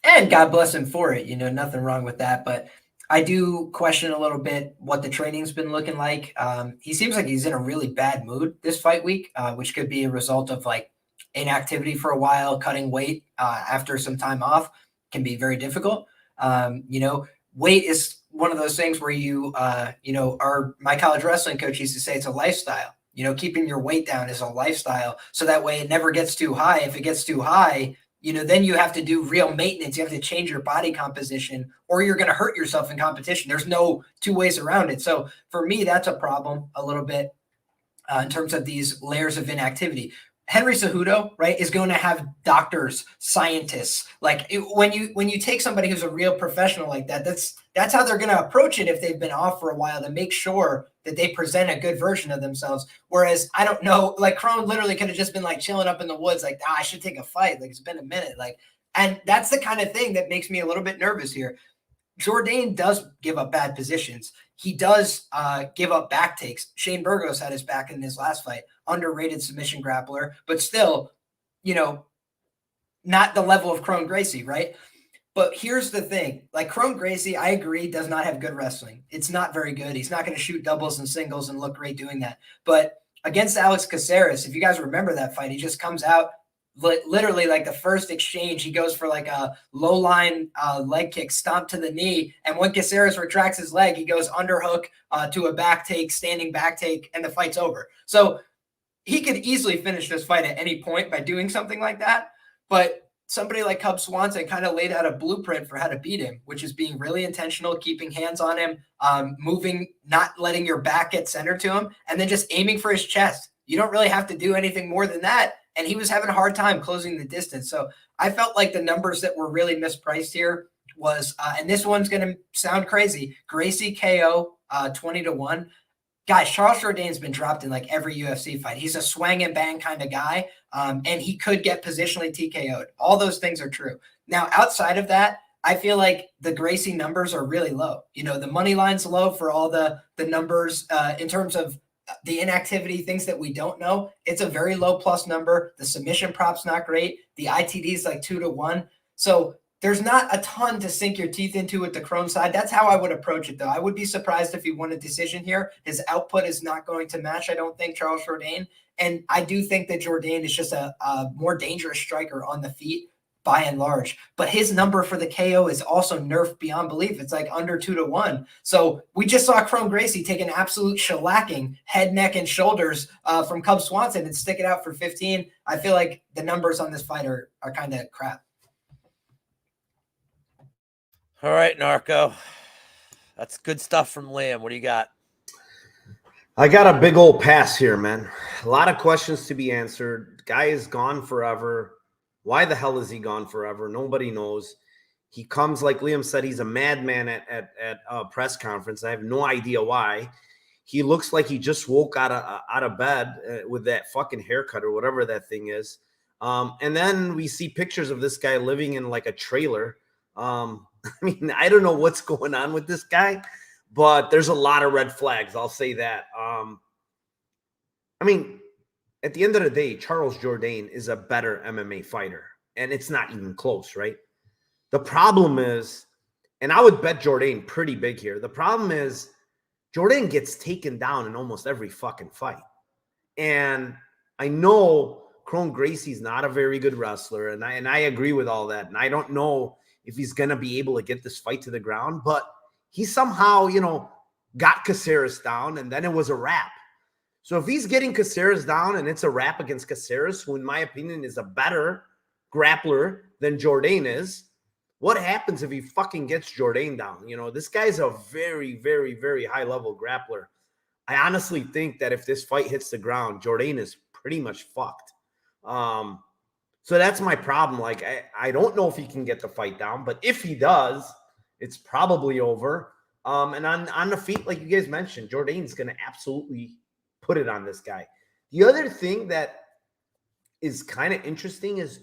And God bless him for it. Nothing wrong with that. But I do question a little bit what the training's been looking like. He seems like he's in a really bad mood this fight week, which could be a result of like inactivity for a while, cutting weight after some time off can be very difficult. Weight is one of those things where my college wrestling coach used to say it's a lifestyle. Keeping your weight down is a lifestyle. So that way it never gets too high. If it gets too high, then you have to do real maintenance. You have to change your body composition or you're going to hurt yourself in competition. There's no two ways around it. So for me, that's a problem a little bit in terms of these layers of inactivity. Henry Cejudo, right, is going to have doctors, scientists. Like when you take somebody who's a real professional like that, that's how they're going to approach it if they've been off for a while, to make sure that they present a good version of themselves. Whereas I don't know, like Kron literally could have just been like chilling up in the woods, like, I should take a fight. Like, it's been a minute. And that's the kind of thing that makes me a little bit nervous here. Jourdain does give up bad positions. He does give up back takes. Shane Burgos had his back in his last fight. underrated submission grappler, but still, you know, not the level of Kron Gracie, right? But here's the thing, like Kron Gracie, I agree, does not have good wrestling. It's not very good. He's not going to shoot doubles and singles and look great doing that. But against Alex Caceres, if you guys remember that fight, he just comes out literally like the first exchange, he goes for like a low line leg kick, stomp to the knee. And when Caceres retracts his leg, he goes underhook to a back take, standing back take, and the fight's over. So he could easily finish this fight at any point by doing something like that. But somebody like Cub Swanson kind of laid out a blueprint for how to beat him, which is being really intentional, keeping hands on him, moving, not letting your back get centered to him, and then just aiming for his chest. You don't really have to do anything more than that. And he was having a hard time closing the distance. So I felt like the numbers that were really mispriced here was, and this one's going to sound crazy, Gracie KO 20-1. Guys, Charles Jourdain's been dropped in like every UFC fight. He's a swang and bang kind of guy, and he could get positionally TKO'd. All those things are true. Now, outside of that, I feel like the Gracie numbers are really low. You know, the money line's low for all the numbers in terms of the inactivity, things that we don't know. It's a very low plus number. The submission prop's not great. The ITD is like 2-1. So there's not a ton to sink your teeth into with the Kron side. That's how I would approach it, though. I would be surprised if he won a decision here. His output is not going to match, I don't think, Charles Jourdain. And I do think that Jourdain is just a more dangerous striker on the feet by and large. But his number for the KO is also nerfed beyond belief. It's like under 2-1. So we just saw Kron Gracie take an absolute shellacking head, neck, and shoulders from Cub Swanson and stick it out for 15. I feel like the numbers on this fight are kind of crap. All right, Narco. That's good stuff from Liam. What do you got? I got a big old pass here, man. A lot of questions to be answered. Guy is gone forever. Why the hell is he gone forever? Nobody knows. He comes, like Liam said, he's a madman at a press conference. I have no idea why. He looks like he just woke out of bed with that fucking haircut or whatever that thing is. And then we see pictures of this guy living in like a trailer. I mean, I don't know what's going on with this guy, but there's a lot of red flags. I'll say that. I mean, at the end of the day, Charles Jourdain is a better MMA fighter, and it's not even close, right? The problem is, and I would bet Jourdain pretty big here. The problem is Jourdain gets taken down in almost every fucking fight. And I know Kron Gracie's not a very good wrestler, and I agree with all that. And I don't know if he's going to be able to get this fight to the ground, but he somehow, you know, got Caceres down, and then it was a wrap. So if he's getting Caceres down and it's a wrap against Caceres, who in my opinion is a better grappler than Jourdain is, what happens if he fucking gets Jourdain down? You know, this guy's a very, very, very high-level grappler. I honestly think that if this fight hits the ground, Jourdain is pretty much fucked. So that's my problem. Like, I don't know if he can get the fight down, but if he does, it's probably over. And on the feet, like you guys mentioned, Jourdain's going to absolutely put it on this guy. The other thing that is kind of interesting is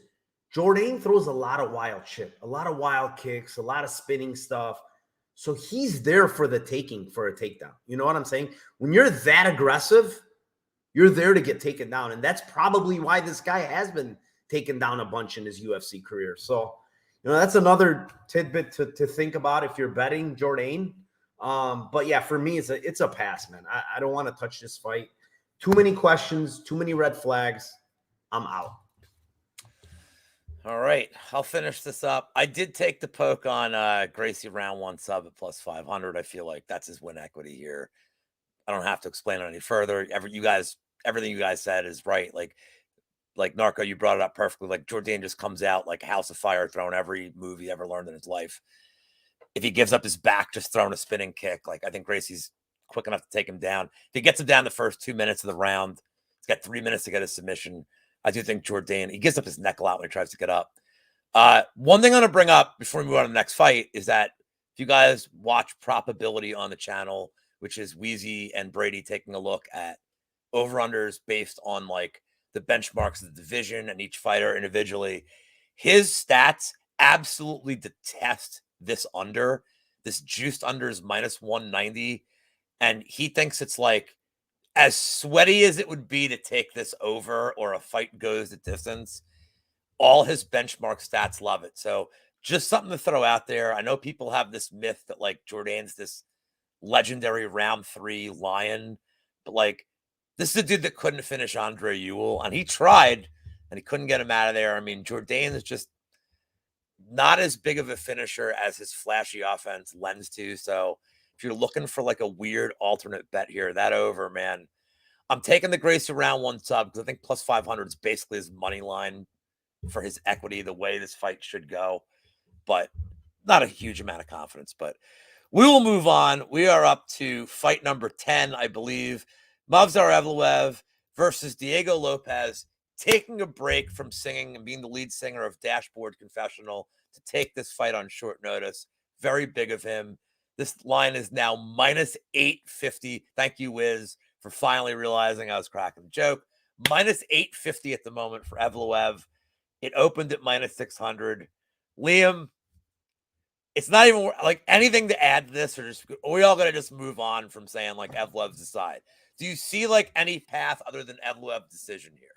Jourdain throws a lot of wild shit, a lot of wild kicks, a lot of spinning stuff. So he's there for the taking for a takedown. You know what I'm saying? When you're that aggressive, you're there to get taken down. And that's probably why this guy has been taken down a bunch in his UFC career. So, you know, that's another tidbit to think about if you're betting Jourdain. But yeah, for me, it's a pass, man. I don't want to touch this fight. Too many questions, too many red flags. I'm out. All right, I'll finish this up. I did take the poke on Gracie round one sub at plus 500. I feel like that's his win equity here. I don't have to explain it any further. Everything you guys said is right. Like Narco, you brought it up perfectly. Like Jourdain just comes out like a house of fire, throwing every move he ever learned in his life. If he gives up his back, just throwing a spinning kick, like I think Gracie's quick enough to take him down. If he gets him down the first 2 minutes of the round, he's got 3 minutes to get his submission. I do think Jourdain, he gives up his neck a lot when he tries to get up. One thing I'm going to bring up before we move on to the next fight is that if you guys watch Probability on the channel, which is Wheezy and Brady taking a look at over-unders based on like the benchmarks of the division and each fighter individually, his stats absolutely detest this under. This juiced under is minus 190. And he thinks it's like as sweaty as it would be to take this over or a fight goes the distance, all his benchmark stats love it. So just something to throw out there. I know people have this myth that like Jourdain's this legendary round 3 lion, but like this is a dude that couldn't finish Andre Ewell, and he tried and he couldn't get him out of there. I mean, Jourdain is just not as big of a finisher as his flashy offense lends to. So if you're looking for like a weird alternate bet here, that over, man, I'm taking the Gracie round 1 sub because I think plus 500 is basically his money line for his equity, the way this fight should go, but not a huge amount of confidence. But we will move on. We are up to fight number 10, I believe. Movsar Evloev versus Diego Lopez, taking a break from singing and being the lead singer of Dashboard Confessional to take this fight on short notice. Very big of him. This line is now minus 850. Thank you, Wizz, for finally realizing I was cracking the joke. Minus 850 at the moment for Evloev. It opened at minus 600. Liam, it's not even like anything to add to this, or just are we all going to just move on from saying like Evloev's the side? Do you see like any path other than Evloev's decision here?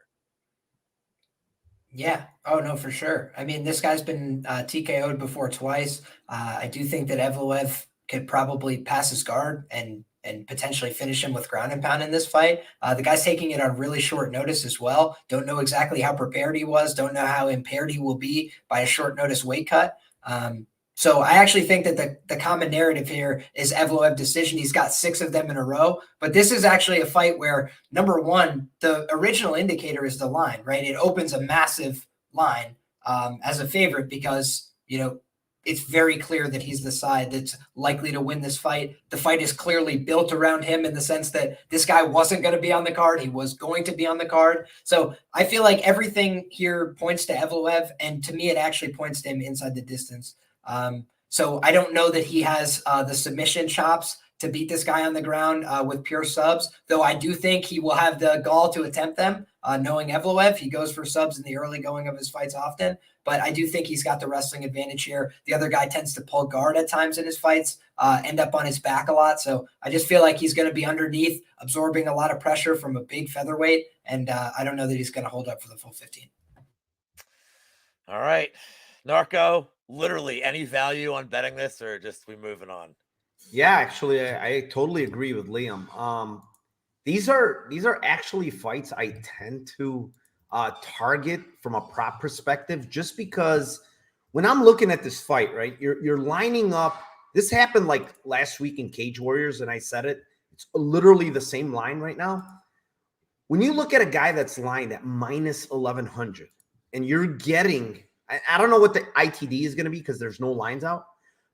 Yeah. Oh, no, for sure. I mean, this guy's been TKO'd before twice. I do think that Evloev could probably pass his guard and potentially finish him with ground and pound in this fight. The guy's taking it on really short notice as well. Don't know exactly how prepared he was. Don't know how impaired he will be by a short notice weight cut. So I actually think that the common narrative here is Evloev decision. He's got 6 of them in a row, but this is actually a fight where, number one, the original indicator is the line, right? It opens a massive line as a favorite because, you know, it's very clear that he's the side that's likely to win this fight. The fight is clearly built around him in the sense that this guy wasn't going to be on the card. He was going to be on the card. So I feel like everything here points to Evloev, and to me, it actually points to him inside the distance. So I don't know that he has the submission chops to beat this guy on the ground with pure subs, though I do think he will have the gall to attempt them. Knowing Evloev, he goes for subs in the early going of his fights often, but I do think he's got the wrestling advantage here. The other guy tends to pull guard at times in his fights, end up on his back a lot. So I just feel like he's going to be underneath, absorbing a lot of pressure from a big featherweight, and I don't know that he's going to hold up for the full 15. All right. Narco, literally any value on betting this, or just we moving on? Yeah, actually, I totally agree with Liam. These are actually fights I tend to target from a prop perspective, just because when I'm looking at this fight, right, you're lining up. This happened like last week in Cage Warriors, and I said it. It's literally the same line right now. When you look at a guy that's lined at minus 1100, and you're getting, I don't know what the ITD is going to be because there's no lines out,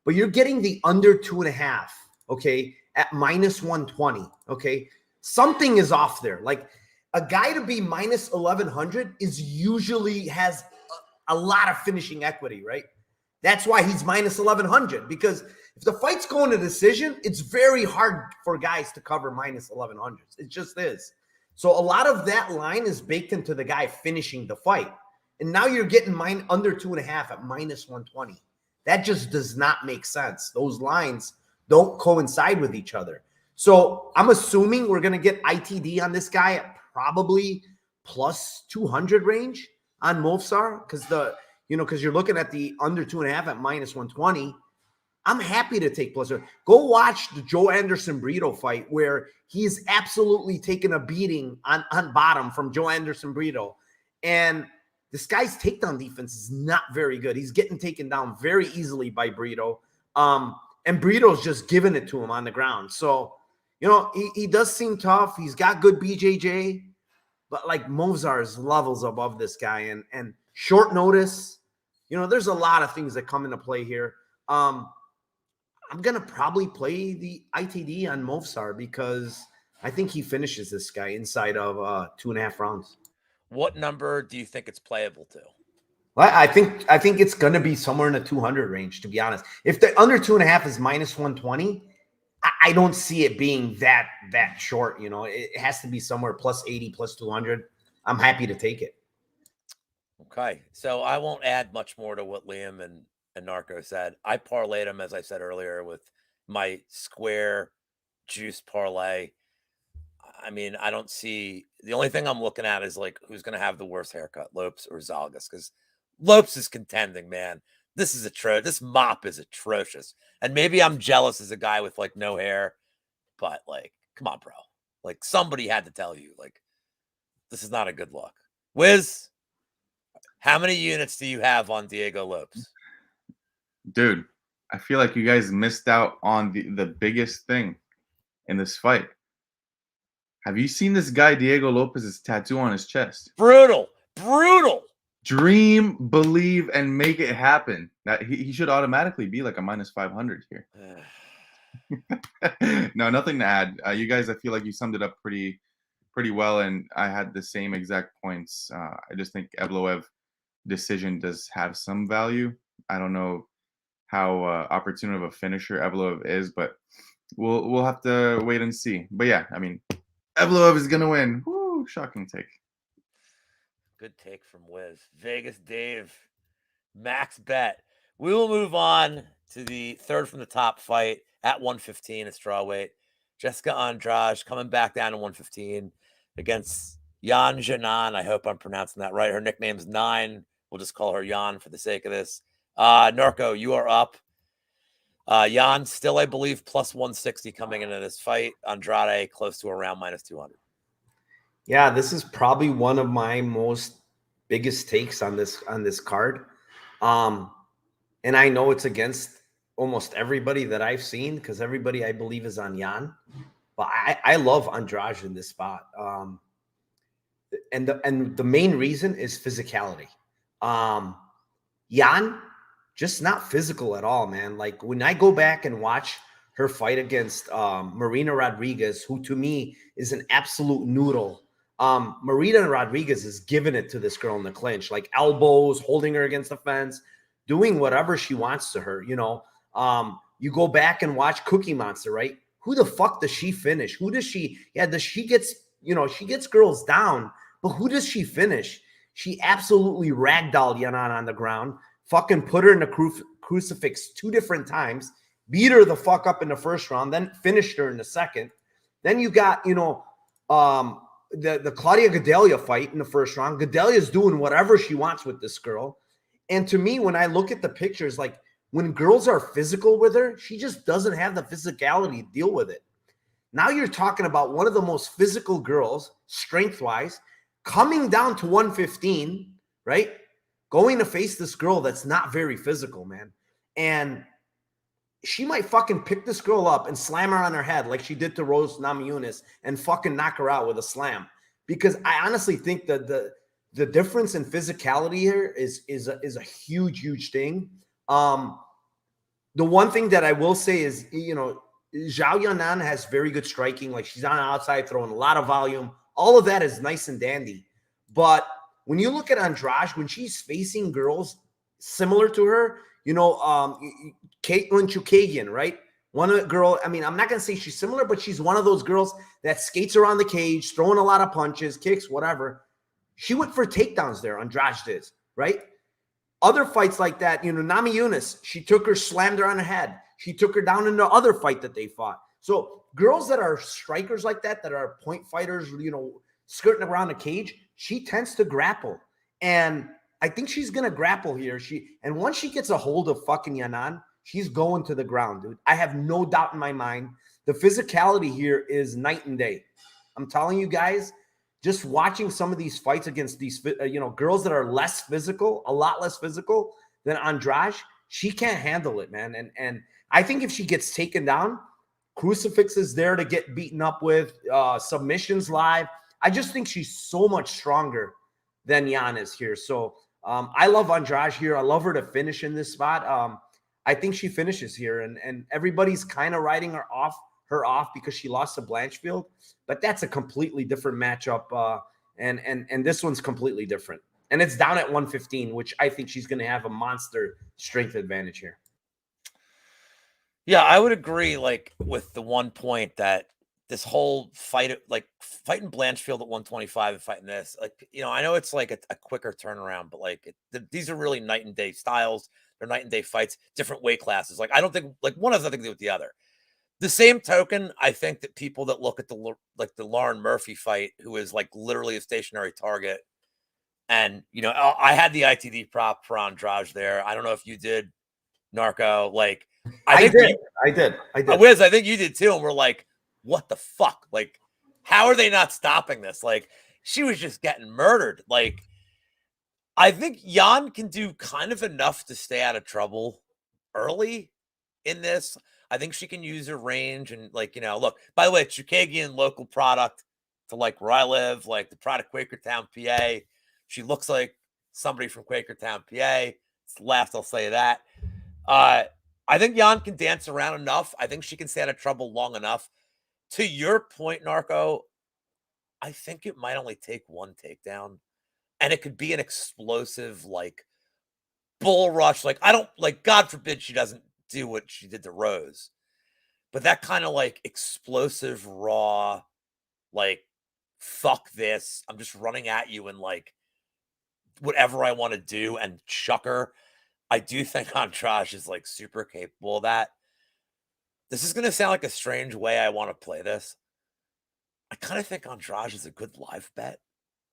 but you're getting the under 2.5, okay, at minus 120, okay? Something is off there. Like a guy to be minus 1100 is usually has a lot of finishing equity, right? That's why he's minus 1100, because if the fight's going to decision, it's very hard for guys to cover minus 1100s. It just is. So a lot of that line is baked into the guy finishing the fight. And now you're getting under 2.5 at minus 120. That just does not make sense. Those lines don't coincide with each other. So I'm assuming we're going to get ITD on this guy at probably plus 200 range on Movsar, because you're looking at the under 2.5 at minus 120. I'm happy to take plus. Go watch the Joe Anderson Brito fight where he's absolutely taken a beating on bottom from Joe Anderson Brito. And this guy's takedown defense is not very good. He's getting taken down very easily by Brito. And Brito's just giving it to him on the ground. So, he does seem tough. He's got good BJJ, but like Movsar is levels above this guy. And short notice, there's a lot of things that come into play here. I'm going to probably play the ITD on Movsar because I think he finishes this guy inside of 2.5 rounds. What number do you think it's playable to? Well, I think it's going to be somewhere in the 200 range, to be honest. If the under 2.5 is minus 120, I don't see it being that short. It has to be somewhere plus 80, plus 200. I'm happy to take it. Okay. So I won't add much more to what Liam and Narco said. I parlayed him, as I said earlier, with my square juice parlay. I mean, I don't see the only thing I'm looking at is like who's going to have the worst haircut, Lopes or Zalgas, because Lopes is contending, man. This is this mop is atrocious. And maybe I'm jealous as a guy with like no hair, but like, come on, bro. Like somebody had to tell you, like, this is not a good look. Wizz, how many units do you have on Diego Lopes? Dude, I feel like you guys missed out on the biggest thing in this fight. Have you seen this guy, Diego Lopez's tattoo on his chest? Brutal. Brutal. Dream, believe, and make it happen. That he should automatically be like a minus 500 here. No, nothing to add. You guys, I feel like you summed it up pretty well, and I had the same exact points. I just think Evloev decision does have some value. I don't know how opportune of a finisher Evloev is, but we'll have to wait and see. But yeah, I mean, Evloev is gonna win. Woo, shocking take. Good take from Wizz. Vegas Dave. Max bet. We will move on to the third from the top fight at 115 at strawweight. Jessica Andrade coming back down to 115 against Yan Janan. I hope I'm pronouncing that right. Her nickname's Nine. We'll just call her Yan for the sake of this. Narco, you are up. Yan still, I believe, plus 160 coming into this fight. Andrade close to around minus 200. Yeah, this is probably one of my most biggest takes on this card. And I know it's against almost everybody that I've seen because everybody I believe is on Yan. But I love Andrade in this spot. And the main reason is physicality. Yan, just not physical at all, man. Like when I go back and watch her fight against Marina Rodriguez, who to me is an absolute noodle. Marina Rodriguez is giving it to this girl in the clinch, like elbows, holding her against the fence, doing whatever she wants to her. You know, you go back and watch Cookie Monster, right? Who the fuck does she finish? Who does she? Yeah, she gets girls down, but who does she finish? She absolutely ragdolled Yanan on the ground, fucking put her in the crucifix 2 different times, beat her the fuck up in the first round, then finished her in the second. Then you got, the Claudia Gadelha fight in the first round. Gadelia's doing whatever she wants with this girl. And to me, when I look at the pictures, like when girls are physical with her, she just doesn't have the physicality to deal with it. Now you're talking about one of the most physical girls, strength-wise, coming down to 115, right? Going to face this girl that's not very physical, man. And she might fucking pick this girl up and slam her on her head like she did to Rose Namajunas and fucking knock her out with a slam. Because I honestly think that the difference in physicality here is a huge, huge thing. The one thing that I will say is, Zhao Yanan has very good striking. Like she's on the outside throwing a lot of volume. All of that is nice and dandy. But when you look at Andrade, when she's facing girls similar to her, Caitlin Chukagian, right? One of the girl, I mean, I'm not going to say she's similar, but she's one of those girls that skates around the cage, throwing a lot of punches, kicks, whatever. She went for takedowns there, Andrade did, right? Other fights like that, Namajunas, she took her, slammed her on the head. She took her down in the other fight that they fought. So girls that are strikers like that are point fighters, skirting around the cage, she tends to grapple. And I think she's going to grapple here. And once she gets a hold of fucking Yanan, she's going to the ground, dude. I have no doubt in my mind. The physicality here is night and day. I'm telling you guys, just watching some of these fights against these, girls that are less physical, a lot less physical than Andrade, she can't handle it, man. And I think if she gets taken down, crucifix is there to get beaten up with, submissions live. I just think she's so much stronger than Yan is here. So I love Andrade here. I love her to finish in this spot. I think she finishes here, and everybody's kind of writing her off because she lost to Blanchfield, but that's a completely different matchup. And this one's completely different. And it's down at 115, which I think she's going to have a monster strength advantage here. Yeah, I would agree, like, with the one point that this whole fight, like fighting Blanchfield at 125 and fighting this, like, I know it's like a quicker turnaround, but like these are really night and day styles. They're night and day fights, different weight classes. Like, I don't think like one has nothing to do with the other. The same token, I think that people that look at the Lauren Murphy fight, who is like literally a stationary target, and I had the ITD prop for Andrade there. I don't know if you did, Narco. Like, I did. Wizz, I think you did too. And we're like, what the fuck? Like, how are they not stopping this? Like, she was just getting murdered. Like, I think Jan can do kind of enough to stay out of trouble early in this. I think she can use her range and, like, look, by the way, Chukagian local product to like where I live, like the product Quakertown, PA. She looks like somebody from Quakertown, PA. It's the last I'll say that. I think Jan can dance around enough. I think she can stay out of trouble long enough. To your point, Narco, I think it might only take one takedown. And it could be an explosive, like, bull rush. Like, I don't, like, God forbid she doesn't do what she did to Rose. But that kind of, like, explosive, raw, like, fuck this. I'm just running at you and, like, whatever I want to do and chuck her. I do think Andrade is, like, super capable of that. This is going to sound like a strange way I want to play this. I kind of think Andrade is a good live bet.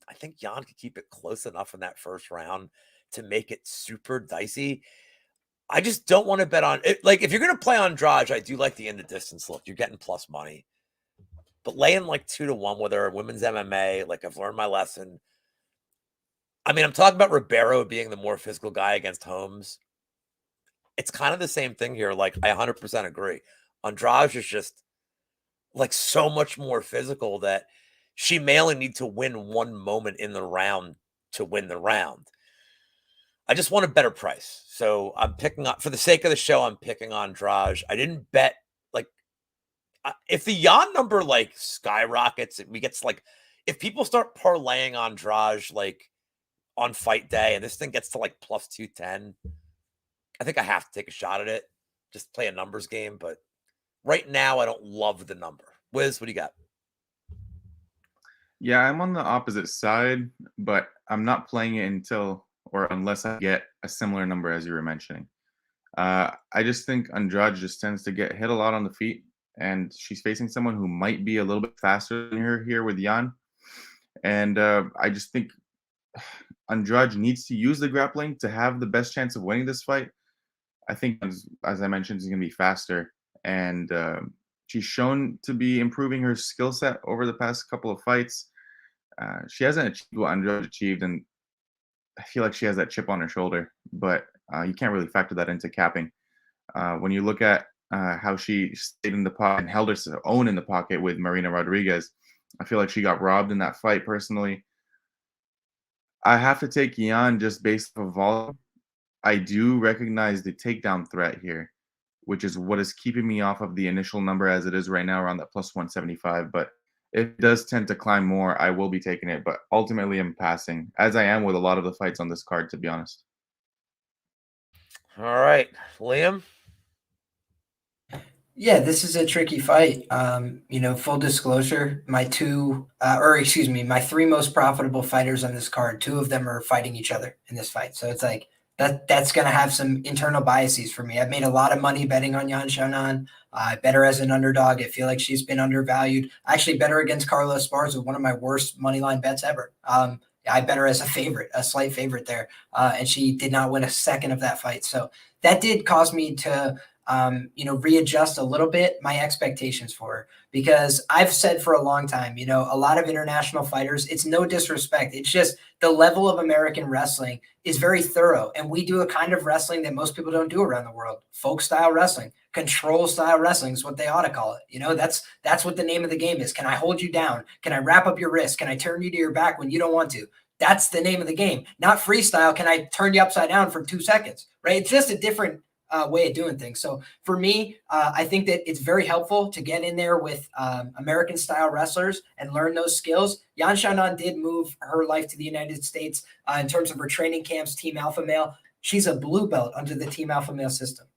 I think Jan could keep it close enough in that first round to make it super dicey. I just don't want to bet on it. Like, if you're going to play Andrade, I do like the in the distance look. You're getting plus money. But laying like 2-1 with her, women's MMA, like, I've learned my lesson. I mean, I'm talking about Ribeiro being the more physical guy against Holmes. It's kind of the same thing here. Like, I 100% agree. Andrade is just, like, so much more physical that she may only need to win one moment in the round to win the round. I just want a better price. So I'm picking up, for the sake of the show, I'm picking Andrade. I didn't bet, like, if the Jan number, like, skyrockets, we get, like, if people start parlaying Andrade, like, on fight day, and this thing gets to, like, plus 210, I think I have to take a shot at it. Just play a numbers game. But right now, I don't love the number. Wizz, what do you got? Yeah, I'm on the opposite side, but I'm not playing it unless I get a similar number as you were mentioning. I just think Andrade just tends to get hit a lot on the feet, and she's facing someone who might be a little bit faster than her here with Jan. And I just think Andrade needs to use the grappling to have the best chance of winning this fight. I think, as I mentioned, she's going to be faster, and she's shown to be improving her skill set over the past couple of fights. She hasn't achieved what Andrade achieved, and I feel like she has that chip on her shoulder, but you can't really factor that into capping. When you look at how she stayed in the pocket and held her own in the pocket with Marina Rodriguez, I feel like she got robbed in that fight personally. I have to take Jan just based off of volume. I do recognize the takedown threat here, which is what is keeping me off of the initial number as it is right now, around that plus 175. But if it does tend to climb more, I will be taking it. But ultimately, I'm passing, as I am with a lot of the fights on this card, to be honest. All right, Liam. Yeah, this is a tricky fight. Full disclosure, my three most profitable fighters on this card, two of them are fighting each other in this fight. So it's like that's going to have some internal biases for me. I've made a lot of money betting on Yan Xiaonan. I bet her as an underdog. I feel like she's been undervalued. I actually bet her against Carla Esparza, one of my worst moneyline bets ever. I bet her as a slight favorite there, and she did not win a second of that fight. So that did cause me to readjust a little bit my expectations for her, because I've said for a long time, a lot of international fighters, it's no disrespect. It's just the level of American wrestling is very thorough. And we do a kind of wrestling that most people don't do around the world. Folk style wrestling, control style wrestling is what they ought to call it. That's what the name of the game is. Can I hold you down? Can I wrap up your wrist? Can I turn you to your back when you don't want to? That's the name of the game. Not freestyle. Can I turn you upside down for 2 seconds? Right? It's just a different way of doing things. So for me, I think that it's very helpful to get in there with American style wrestlers and learn those skills. Yan Xiaonan did move her life to the United States in terms of her training camps, Team Alpha Male. She's a blue belt under the Team Alpha Male system.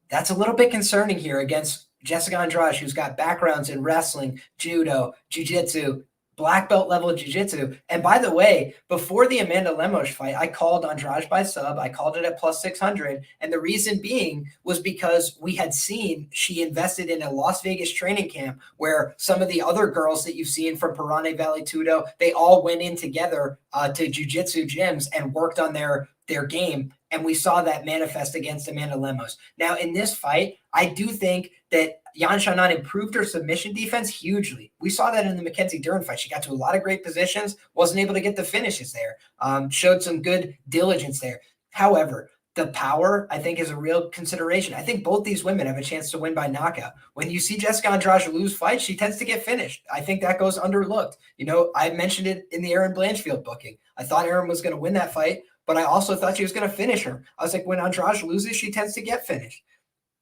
That's a little bit concerning here against Jessica Andrade, who's got backgrounds in wrestling, judo, jiu-jitsu, black belt level jiu-jitsu. And by the way, before the Amanda Lemos fight, I called Andrade by sub. I called it at plus 600. And the reason being was because we had seen she invested in a Las Vegas training camp where some of the other girls that you've seen from Pirane Valley Tudo, they all went in together to jiu-jitsu gyms and worked on their game. And we saw that manifest against Amanda Lemos. Now, in this fight, I do think that Yan Xiaonan improved her submission defense hugely. We saw that in the Mackenzie Dern fight. She got to a lot of great positions, wasn't able to get the finishes there, showed some good diligence there. However, the power, I think, is a real consideration. I think both these women have a chance to win by knockout. When you see Jessica Andrade lose fights, she tends to get finished. I think that goes underlooked. You know, I mentioned it in the Erin Blanchfield booking. I thought Erin was going to win that fight, but I also thought she was going to finish her. I was like, when Andrade loses, she tends to get finished.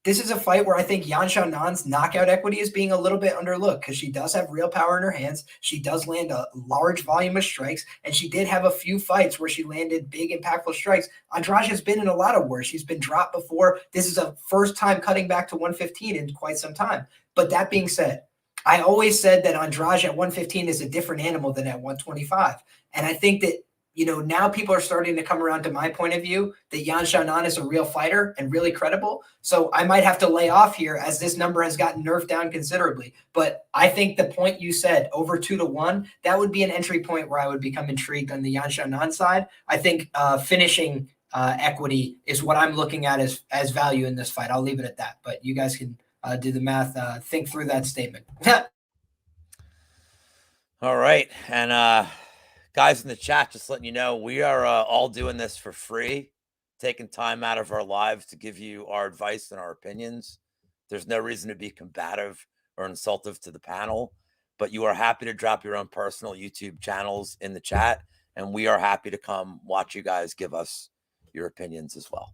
This is a fight where I think Yan Xiaonan's knockout equity is being a little bit underlooked because she does have real power in her hands. She does land a large volume of strikes, and she did have a few fights where she landed big, impactful strikes. Andrade has been in a lot of wars. She's been dropped before. This is a first time cutting back to 115 in quite some time. But that being said, I always said that Andrade at 115 is a different animal than at 125. And I think that, you know, now people are starting to come around to my point of view that Yan Xiaonan is a real fighter and really credible. So I might have to lay off here as this number has gotten nerfed down considerably. But I think the point you said, over 2-1, that would be an entry point where I would become intrigued on the Yan Xiaonan side. I think finishing equity is what I'm looking at as value in this fight. I'll leave it at that. But you guys can do the math, think through that statement. All right. And guys in the chat, just letting you know, we are all doing this for free, taking time out of our lives to give you our advice and our opinions. There's no reason to be combative or insultive to the panel, but you are happy to drop your own personal YouTube channels in the chat, and we are happy to come watch you guys give us your opinions as well.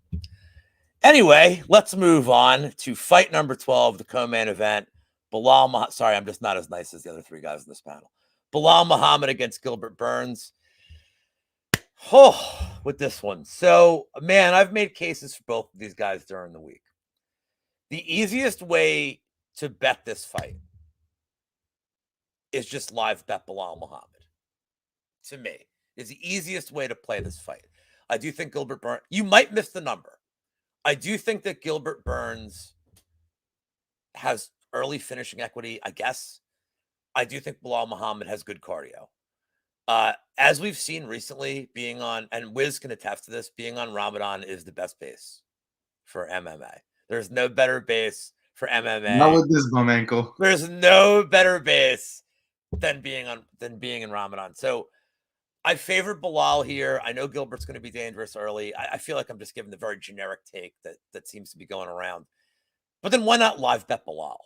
Anyway, let's move on to fight number 12, the co-main event. Sorry, I'm just not as nice as the other three guys in this panel. Bilal Muhammad against Gilbert Burns. Oh, with this one. So, man, I've made cases for both of these guys during the week. The easiest way to bet this fight is just live bet Bilal Muhammad. To me, is the easiest way to play this fight. I do think Gilbert Burns, you might miss the number. I do think that Gilbert Burns has early finishing equity, I guess. I do think Bilal Muhammad has good cardio. As we've seen recently, being on, and Wizz can attest to this, being on Ramadan is the best base for MMA. There's no better base for MMA. Not with this bum ankle. There's no better base than being in Ramadan. So I favor Bilal here. I know Gilbert's going to be dangerous early. I feel like I'm just giving the very generic take that seems to be going around. But then why not live bet Bilal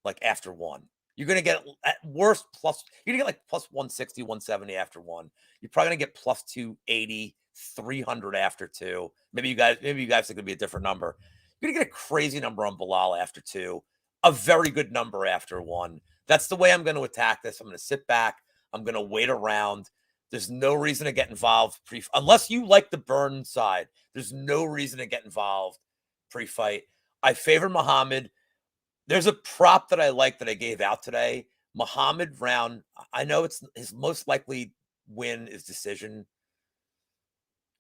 like after one? You're going to get at worst you're going to get like plus 160, 170 after one. You're probably going to get plus 280, 300 after two. Maybe you guys think it'll be a different number. You're going to get a crazy number on Bilal after two, a very good number after one. That's the way I'm going to attack this. I'm going to sit back. I'm going to wait around. There's no reason to get involved unless you like the Burn side. There's no reason to get involved pre-fight. I favor Muhammad. There's a prop that I like that I gave out today. Muhammad round. I know it's his most likely win is decision.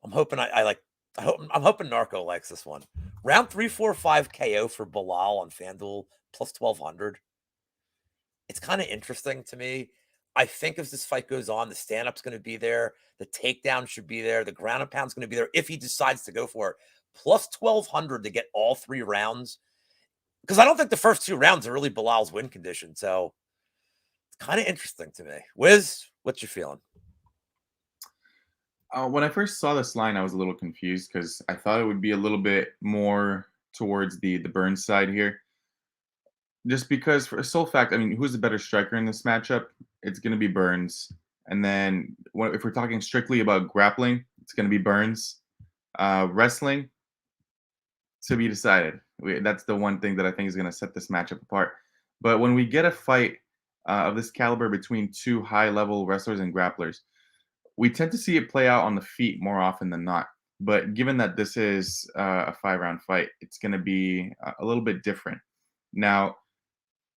I'm hoping I'm hoping Narco likes this one. Round 3, 4, 5 KO for Bilal on FanDuel plus 1,200. It's kind of interesting to me. I think as this fight goes on, the stand-up's going to be there. The takedown should be there. The ground and pound's going to be there if he decides to go for it. Plus 1,200 to get all 3 rounds. Because I don't think the first 2 rounds are really Bilal's win condition. So it's kind of interesting to me. Wizz, what's your feeling? When I first saw this line, I was a little confused because I thought it would be a little bit more towards the Burns side here. Just because for a sole fact, I mean, who's the better striker in this matchup? It's going to be Burns. And then if we're talking strictly about grappling, it's going to be Burns. Wrestling, to be decided. That's the one thing that I think is going to set this matchup apart. But when we get a fight of this caliber between 2 high-level wrestlers and grapplers, we tend to see it play out on the feet more often than not. But given that this is a 5-round fight, it's going to be a little bit different. Now,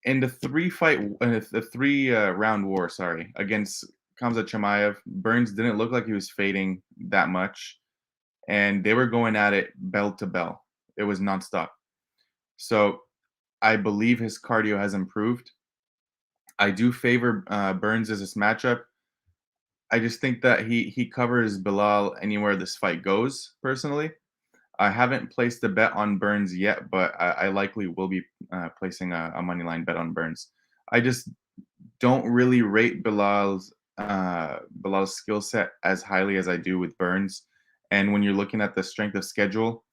in the three round war, sorry, against Khamzat Chimaev, Burns didn't look like he was fading that much, and they were going at it bell to bell. It was nonstop. So I believe his cardio has improved. I do favor Burns as this matchup. I just think that he covers Bilal anywhere this fight goes, personally. I haven't placed a bet on Burns yet, but I likely will be placing a money line bet on Burns. I just don't really rate Bilal's skill set as highly as I do with Burns. And when you're looking at the strength of schedule,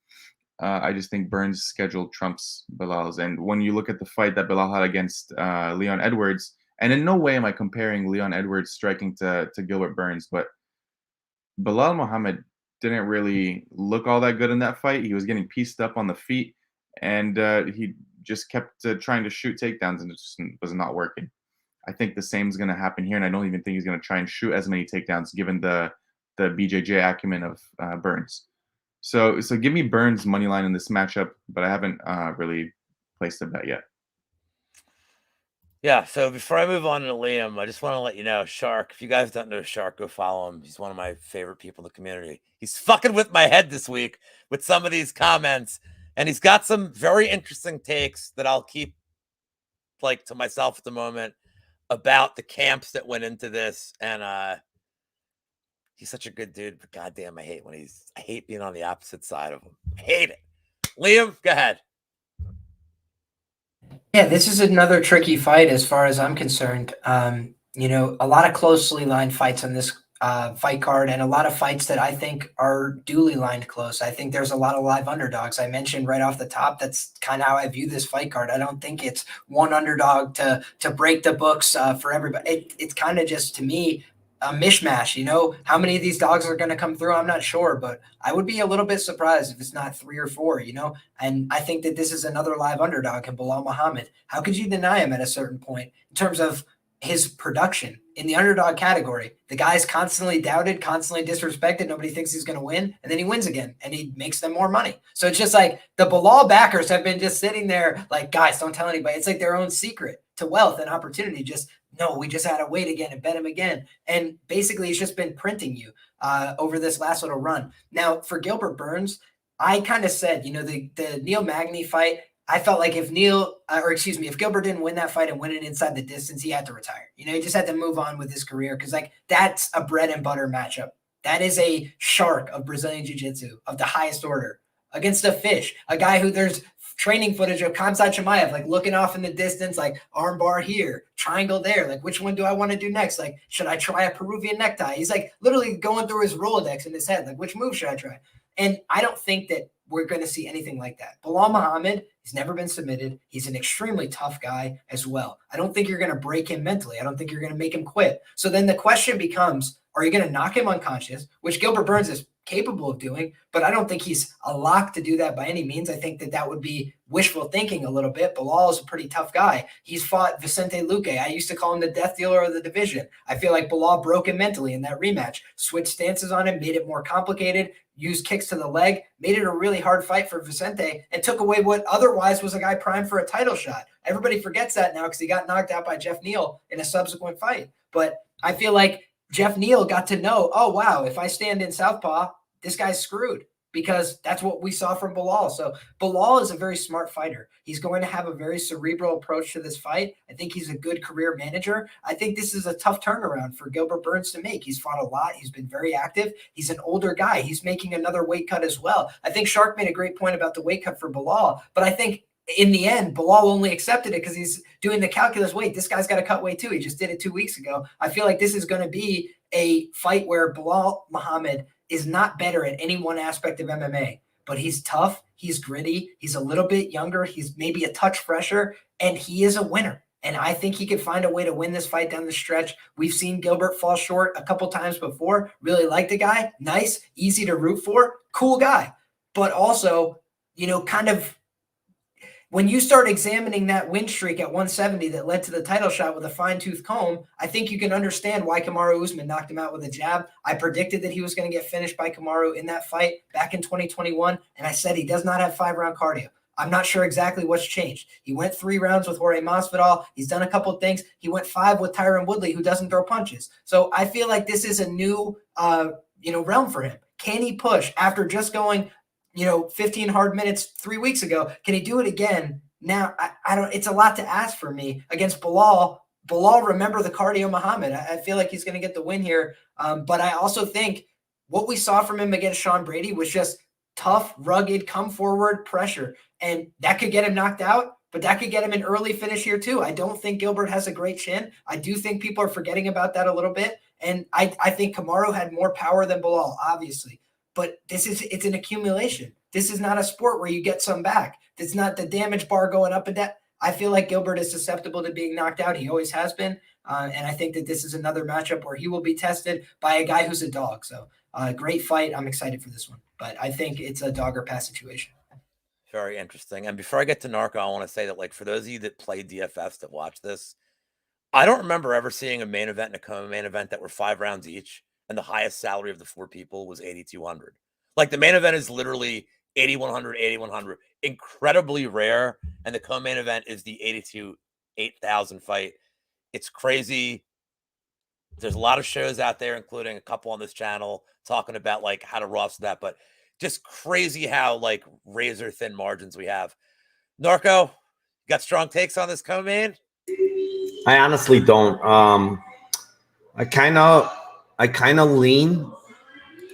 I just think Burns' schedule trumps Bilal's. And when you look at the fight that Bilal had against Leon Edwards, and in no way am I comparing Leon Edwards' striking to Gilbert Burns, but Bilal Muhammad didn't really look all that good in that fight. He was getting pieced up on the feet, and he just kept trying to shoot takedowns, and it just was not working. I think the same is going to happen here, and I don't even think he's going to try and shoot as many takedowns given the BJJ acumen of Burns. So give me Burns money line in this matchup, but I haven't really placed a bet yet. Yeah, so before I move on to Liam, I just want to let you know, Shark, if you guys don't know Shark, go follow him. He's one of my favorite people in the community. He's fucking with my head this week with some of these comments, and he's got some very interesting takes that I'll keep like to myself at the moment about the camps that went into this. And he's such a good dude, but goddamn, I hate being on the opposite side of him. I hate it. Liam, go ahead. Yeah, this is another tricky fight as far as I'm concerned. You know, a lot of closely lined fights on this fight card, and a lot of fights that I think are duly lined close. I think there's a lot of live underdogs. I mentioned right off the top, that's kind of how I view this fight card. I don't think it's one underdog to break the books for everybody. It's kind of just, to me, a mishmash. You know, how many of these dogs are going to come through? I'm not sure, but I would be a little bit surprised if it's not 3 or 4, you know? And I think that this is another live underdog in Bilal Muhammad. How could you deny him at a certain point in terms of his production in the underdog category? The guy's constantly doubted, constantly disrespected. Nobody thinks he's going to win. And then he wins again and he makes them more money. So it's just like the Bilal backers have been just sitting there like, guys, don't tell anybody. It's like their own secret to wealth and opportunity. Just, no, we just had to wait again and bet him again. And basically he's just been printing you over this last little run. Now for Gilbert Burns, I kind of said, you know, the Neil Magny fight, I felt like if if Gilbert didn't win that fight and win it inside the distance, he had to retire. You know, he just had to move on with his career because, like, that's a bread and butter matchup. That is a shark of Brazilian Jiu-Jitsu of the highest order against a fish, a guy who there's training footage of Khamzat Chimaev, like looking off in the distance, like armbar here, triangle there. Like, which one do I want to do next? Like, should I try a Peruvian necktie? He's like literally going through his Rolodex in his head. Like, which move should I try? And I don't think that we're going to see anything like that. Bilal Muhammad, he's never been submitted. He's an extremely tough guy as well. I don't think you're going to break him mentally. I don't think you're going to make him quit. So then the question becomes, are you going to knock him unconscious, which Gilbert Burns is capable of doing, but I don't think he's a lock to do that by any means. I think that would be wishful thinking a little bit. Bilal is a pretty tough guy. He's fought Vicente Luque. I used to call him the death dealer of the division. I feel like Bilal broke him mentally in that rematch, switched stances on him, made it more complicated, used kicks to the leg, made it a really hard fight for Vicente, and took away what otherwise was a guy primed for a title shot. Everybody forgets that now because he got knocked out by Jeff Neal in a subsequent fight. But I feel like Jeff Neal got to know, oh, wow, if I stand in southpaw, this guy's screwed, because that's what we saw from Bilal. So Bilal is a very smart fighter. He's going to have a very cerebral approach to this fight. I think he's a good career manager. I think this is a tough turnaround for Gilbert Burns to make. He's fought a lot. He's been very active. He's an older guy. He's making another weight cut as well. I think Shark made a great point about the weight cut for Bilal, but I think in the end, Bilal only accepted it because he's doing the calculus. Wait, this guy's got to cut weight too. He just did it 2 weeks ago. I feel like this is going to be a fight where Bilal Muhammad is not better at any one aspect of MMA, but he's tough, he's gritty, he's a little bit younger, he's maybe a touch fresher, and he is a winner. And I think he could find a way to win this fight down the stretch. We've seen Gilbert fall short a couple times before. Really like the guy. Nice, easy to root for, cool guy. But also, you know, kind of when you start examining that win streak at 170 that led to the title shot with a fine-tooth comb, I think you can understand why Kamaru Usman knocked him out with a jab. I predicted that he was going to get finished by Kamaru in that fight back in 2021, and I said he does not have 5-round cardio. I'm not sure exactly what's changed. He went 3 rounds with Jorge Masvidal. He's done a couple of things. He went 5 with Tyron Woodley, who doesn't throw punches. So I feel like this is a new, realm for him. Can he push after just going, 15 hard minutes 3 weeks ago? Can he do it again? Now, I don't. It's a lot to ask for me against Bilal. Bilal, remember the cardio Muhammad. I feel like he's going to get the win here. But I also think what we saw from him against Sean Brady was just tough, rugged, come forward pressure. And that could get him knocked out, but that could get him an early finish here too. I don't think Gilbert has a great chin. I do think people are forgetting about that a little bit. And I think Kamaru had more power than Bilal, obviously. But it's an accumulation. This is not a sport where you get some back. It's not the damage bar going up and down. I feel like Gilbert is susceptible to being knocked out. He always has been. And I think that this is another matchup where he will be tested by a guy who's a dog. So great fight. I'm excited for this one. But I think it's a dog or pass situation. Very interesting. And before I get to Narco, I want to say that, like, for those of you that play DFS that watch this, I don't remember ever seeing a main event and a co-main event that were 5 rounds each, and the highest salary of the 4 people was 8,200. Like, the main event is literally 8,100, 8,100. Incredibly rare. And the co-main event is the 8,000 fight. It's crazy. There's a lot of shows out there, including a couple on this channel, talking about like how to roster that, but just crazy how like razor thin margins we have. Narco, you got strong takes on this co-main? I honestly don't. I kind of lean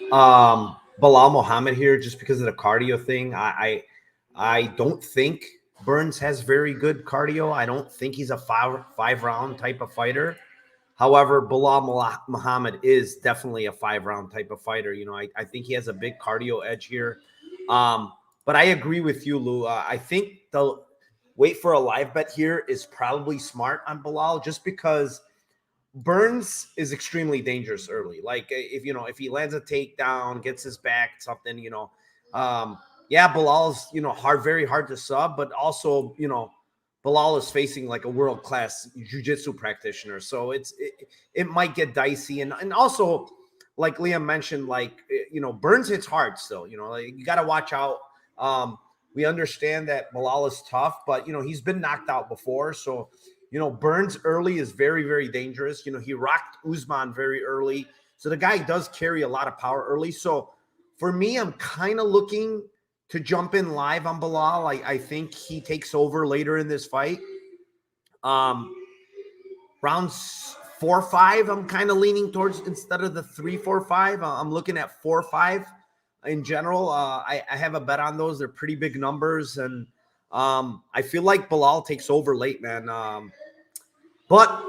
Bilal Muhammad here just because of the cardio thing. I don't think Burns has very good cardio. I don't think he's a five round type of fighter. However, Bilal Muhammad is definitely a 5-round type of fighter. I think he has a big cardio edge here. But I agree with you, Lou. I think the wait for a live bet here is probably smart on Bilal just because Burns is extremely dangerous early. Like if he lands a takedown, gets his back, something, Bilal's, very hard to sub, but also, Bilal is facing like a world-class jiu-jitsu practitioner. So it might get dicey. And also, like Liam mentioned, Burns hits hard still, you got to watch out. We understand that Bilal is tough, but, he's been knocked out before. So, Burns early is very, very dangerous. He rocked Usman very early. So the guy does carry a lot of power early. So for me, I'm kind of looking to jump in live on Bilal. I think he takes over later in this fight. Rounds 4-5, I'm kind of leaning towards instead of the 3-4-5. I'm looking at 4-5 in general. I have a bet on those. They're pretty big numbers, and I feel like Bilal takes over late, man. But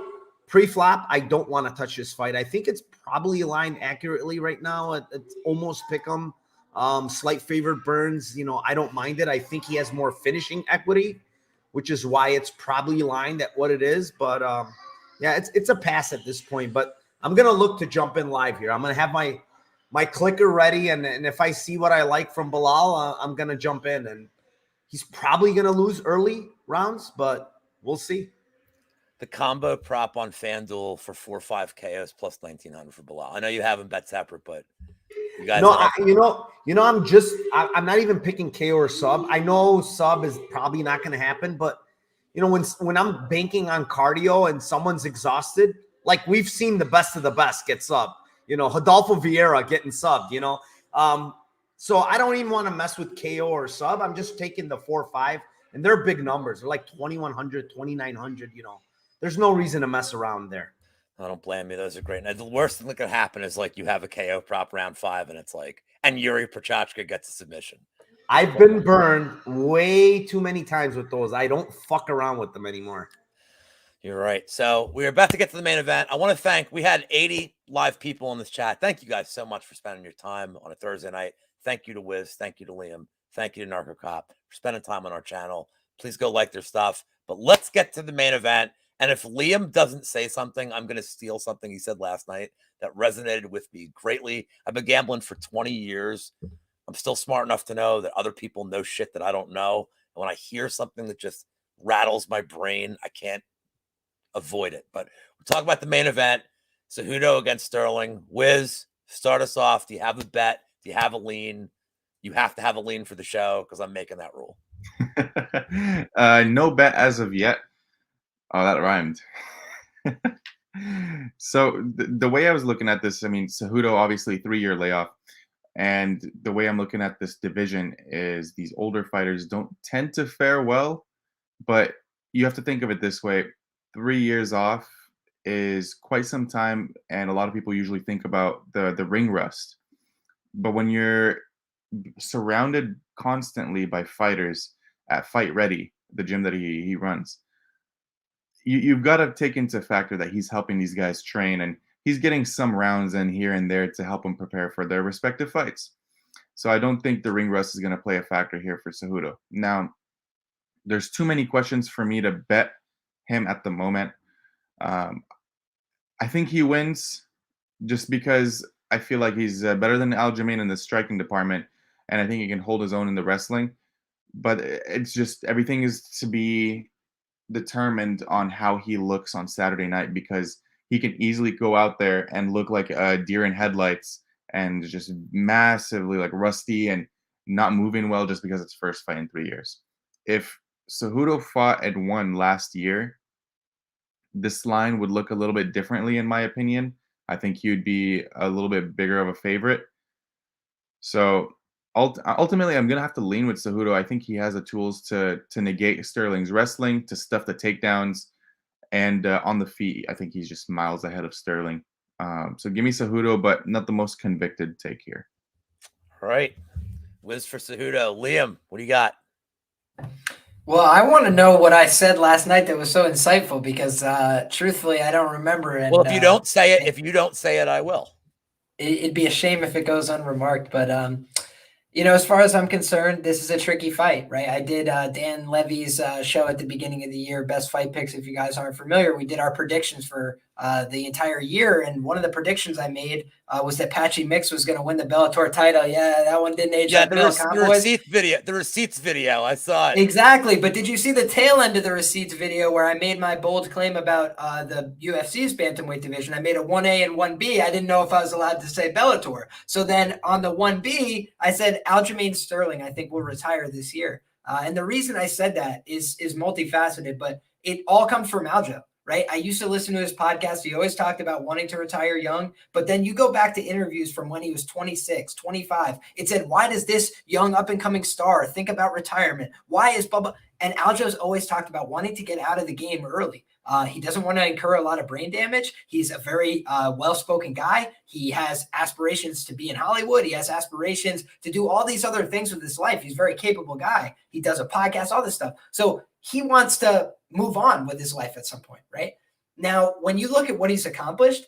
pre-flop, I don't want to touch this fight. I think it's probably aligned accurately right now. It's almost pick 'em. Slight favorite Burns. I don't mind it. I think he has more finishing equity, which is why it's probably lined at what it is. But it's a pass at this point. But I'm gonna look to jump in live here. I'm gonna have my clicker ready, and if I see what I like from Bilal, I'm gonna jump in. And he's probably gonna lose early rounds, but we'll see. The combo prop on FanDuel for 4-5 KOs plus 1,900 for Bilal. I know you haven't bet separate, but you guys. No, I'm not even picking KO or sub. I know sub is probably not going to happen, but when I'm banking on cardio and someone's exhausted, like we've seen the best of the best get subbed. Rodolfo Vieira getting subbed. So I don't even want to mess with KO or sub. I'm just taking the 4-5, and they're big numbers. They're like 2,100, 2,900. There's no reason to mess around there. I don't blame you. Those are great. Now, the worst thing that could happen is like you have a KO prop round 5, and it's like, and Yuri Prochazka gets a submission. I've been burned way too many times with those. I don't fuck around with them anymore. You're right. So we're about to get to the main event. I want to thank, we had 80 live people in this chat. Thank you guys so much for spending your time on a Thursday night. Thank you to Wizz. Thank you to Liam. Thank you to Narcocop for spending time on our channel. Please go like their stuff. But let's get to the main event. And if Liam doesn't say something, I'm going to steal something he said last night that resonated with me greatly. I've been gambling for 20 years. I'm still smart enough to know that other people know shit that I don't know. And when I hear something that just rattles my brain, I can't avoid it. But we're talking about the main event. Cejudo against Sterling. Wizz, start us off. Do you have a bet? Do you have a lean? You have to have a lean for the show because I'm making that rule. No bet as of yet. Oh, that rhymed. So the way I was looking at this, I mean, Cejudo obviously 3-year layoff, and the way I'm looking at this division is these older fighters don't tend to fare well, but you have to think of it this way: 3 years off is quite some time, and a lot of people usually think about the ring rust. But when you're surrounded constantly by fighters at Fight Ready, the gym that he runs, you've got to take into factor that he's helping these guys train, and he's getting some rounds in here and there to help them prepare for their respective fights. So I don't think the ring rust is going to play a factor here for Cejudo. Now, there's too many questions for me to bet him at the moment. Um, I think he wins just because I feel like he's better than Aljamain in the striking department, and I think he can hold his own in the wrestling. But it's just everything is to be determined on how he looks on Saturday night, because he can easily go out there and look like a deer in headlights and just massively like rusty and not moving well just because it's first fight in 3 years. If Cejudo fought and won last year, this line would look a little bit differently, in my opinion. I think he would be a little bit bigger of a favorite. So ultimately, I'm going to have to lean with Cejudo. I think he has the tools to negate Sterling's wrestling, to stuff the takedowns, and on the feet, I think he's just miles ahead of Sterling. So give me Cejudo, but not the most convicted take here. All right. Wizz for Cejudo. Liam, what do you got? Well, I want to know what I said last night that was so insightful, because truthfully, I don't remember. And, well, if you don't say it, I will. It'd be a shame if it goes unremarked. But as far as I'm concerned, this is a tricky fight, right? I did Dan Levy's show at the beginning of the year, Best Fight Picks. If you guys aren't familiar, we did our predictions for the entire year. And one of the predictions I made was that Patchy Mix was going to win the Bellator title. Yeah, that one didn't age up. The receipts video, I saw it. Exactly. But did you see the tail end of the receipts video where I made my bold claim about the UFC's bantamweight division? I made a 1A and 1B. I didn't know if I was allowed to say Bellator. So then on the 1B, I said Aljamain Sterling, I think, will retire this year. And the reason I said that is multifaceted, but it all comes from Aljo. Right. I used to listen to his podcast. He always talked about wanting to retire young, but then you go back to interviews from when he was 26, 25. It said, why does this young up and coming star think about retirement? Why is Bubba? And Aljo's always talked about wanting to get out of the game early. He doesn't want to incur a lot of brain damage. He's a very well-spoken guy. He has aspirations to be in Hollywood. He has aspirations to do all these other things with his life. He's a very capable guy. He does a podcast, all this stuff. So he wants to move on with his life at some point, right? Now, when you look at what he's accomplished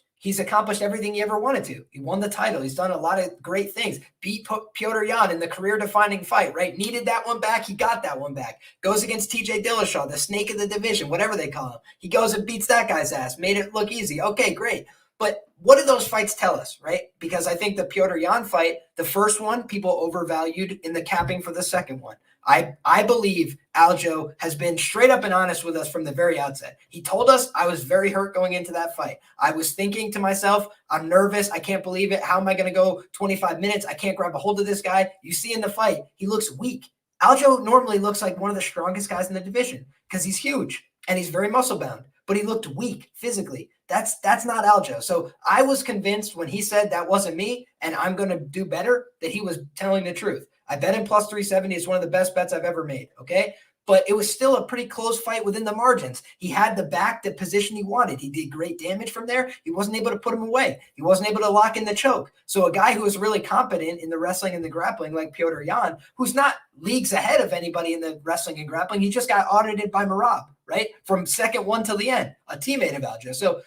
everything he ever wanted to. He won the title. He's done a lot of great things. Beat Petr Yan in the career-defining fight, right? Needed that one back. He got that one back. Goes against TJ Dillashaw, the snake of the division, whatever they call him. He goes and beats that guy's ass. Made it look easy. Okay, great. But what do those fights tell us, right? Because I think the Petr Yan fight, the first one, people overvalued in the capping for the second one. I believe Aljo has been straight up and honest with us from the very outset. He told us I was very hurt going into that fight. I was thinking to myself, I'm nervous. I can't believe it. How am I going to go 25 minutes? I can't grab a hold of this guy. You see in the fight, he looks weak. Aljo normally looks like one of the strongest guys in the division because he's huge and he's very muscle bound, but he looked weak physically. That's not Aljo. So I was convinced when he said that wasn't me and I'm going to do better, that he was telling the truth. I bet him plus 370 is one of the best bets I've ever made. Okay. But it was still a pretty close fight within the margins. He had the position he wanted. He did great damage from there. He wasn't able to put him away. He wasn't able to lock in the choke. So a guy who is really competent in the wrestling and the grappling, like Petr Yan, who's not leagues ahead of anybody in the wrestling and grappling. He just got audited by Marab, right? From second one to the end, a teammate of Aljo. So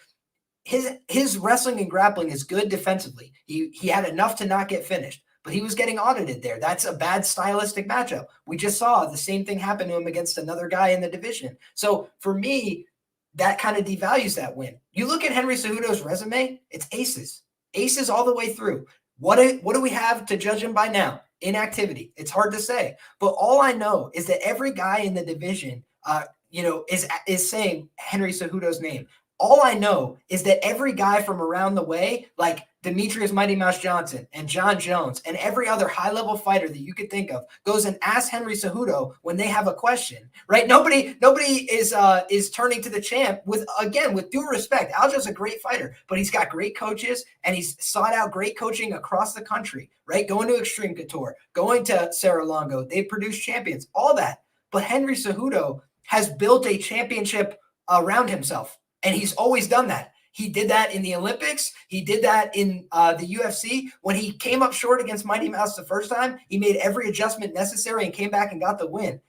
his wrestling and grappling is good defensively. He had enough to not get finished, but he was getting audited there. That's a bad stylistic matchup. We just saw the same thing happen to him against another guy in the division. So for me, that kind of devalues that win. You look at Henry Cejudo's resume, it's aces all the way through. What do we have to judge him by now? Inactivity. It's hard to say, but all I know is that every guy in the division, is saying Henry Cejudo's name. All I know is that every guy from around the way, like Demetrius Mighty Mouse Johnson and John Jones and every other high-level fighter that you could think of goes and asks Henry Cejudo when they have a question, right? Nobody is turning to the champ with due respect. Aljo's a great fighter, but he's got great coaches and he's sought out great coaching across the country, right? Going to Extreme Couture, going to Sarah Longo, they produce champions, all that. But Henry Cejudo has built a championship around himself, and he's always done that. He did that in the Olympics. He did that in the UFC. When he came up short against Mighty Mouse the first time, he made every adjustment necessary and came back and got the win.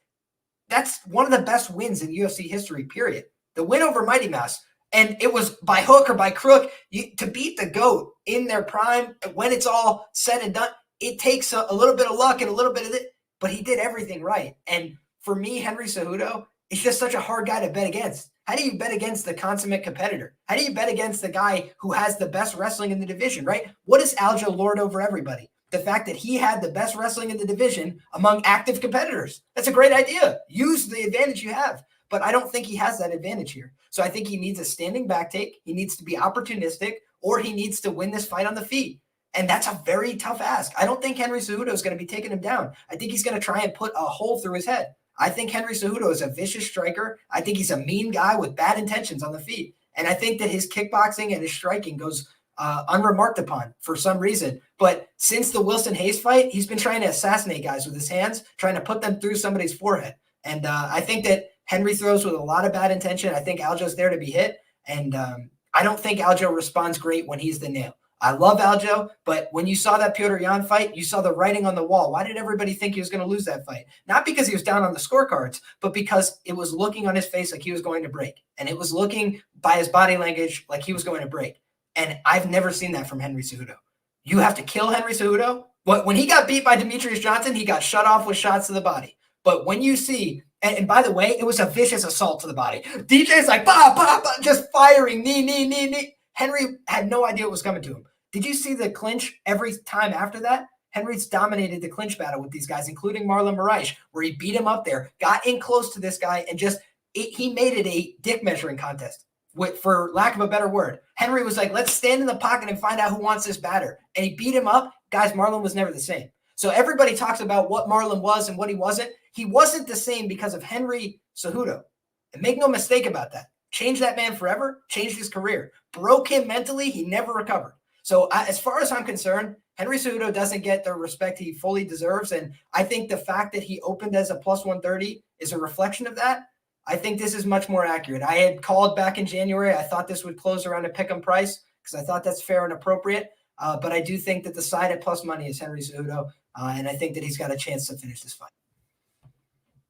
That's one of the best wins in UFC history, period. The win over Mighty Mouse. And it was by hook or by crook. To beat the GOAT in their prime, when it's all said and done, it takes a little bit of luck and a little bit of it, but he did everything right. And for me, Henry Cejudo is just such a hard guy to bet against. How do you bet against the consummate competitor? How do you bet against the guy who has the best wrestling in the division, right? What does Aljo lord over everybody? The fact that he had the best wrestling in the division among active competitors. That's a great idea. Use the advantage you have. But I don't think he has that advantage here. So I think he needs a standing back take. He needs to be opportunistic, or he needs to win this fight on the feet. And that's a very tough ask. I don't think Henry Cejudo is going to be taking him down. I think he's going to try and put a hole through his head. I think Henry Cejudo is a vicious striker. I think he's a mean guy with bad intentions on the feet. And I think that his kickboxing and his striking goes unremarked upon for some reason. But since the Wilson Hayes fight, he's been trying to assassinate guys with his hands, trying to put them through somebody's forehead. And I think that Henry throws with a lot of bad intention. I think Aljo's there to be hit. And I don't think Aljo responds great when he's the nail. I love Aljo, but when you saw that Petr Yan fight, you saw the writing on the wall. Why did everybody think he was going to lose that fight? Not because he was down on the scorecards, but because it was looking on his face like he was going to break. And it was looking by his body language like he was going to break. And I've never seen that from Henry Cejudo. You have to kill Henry Cejudo. When he got beat by Demetrius Johnson, he got shut off with shots to the body. But when you see, and by the way, it was a vicious assault to the body. DJ's like, bah, bah, bah, just firing, knee. Henry had no idea what was coming to him. Did you see the clinch every time after that? Henry's dominated the clinch battle with these guys, including Marlon Moraes, where he beat him up there, got in close to this guy, and he made it a dick measuring contest, for lack of a better word. Henry was like, let's stand in the pocket and find out who wants this batter. And he beat him up. Guys, Marlon was never the same. So everybody talks about what Marlon was and what he wasn't. He wasn't the same because of Henry Cejudo. And make no mistake about that. Changed that man forever, changed his career. Broke him mentally, he never recovered. So as far as I'm concerned, Henry Cejudo doesn't get the respect he fully deserves. And I think the fact that he opened as a plus 130 is a reflection of that. I think this is much more accurate. I had called back in January. I thought this would close around a pick'em price because I thought that's fair and appropriate. But I do think that the side at plus money is Henry Cejudo. And I think that he's got a chance to finish this fight.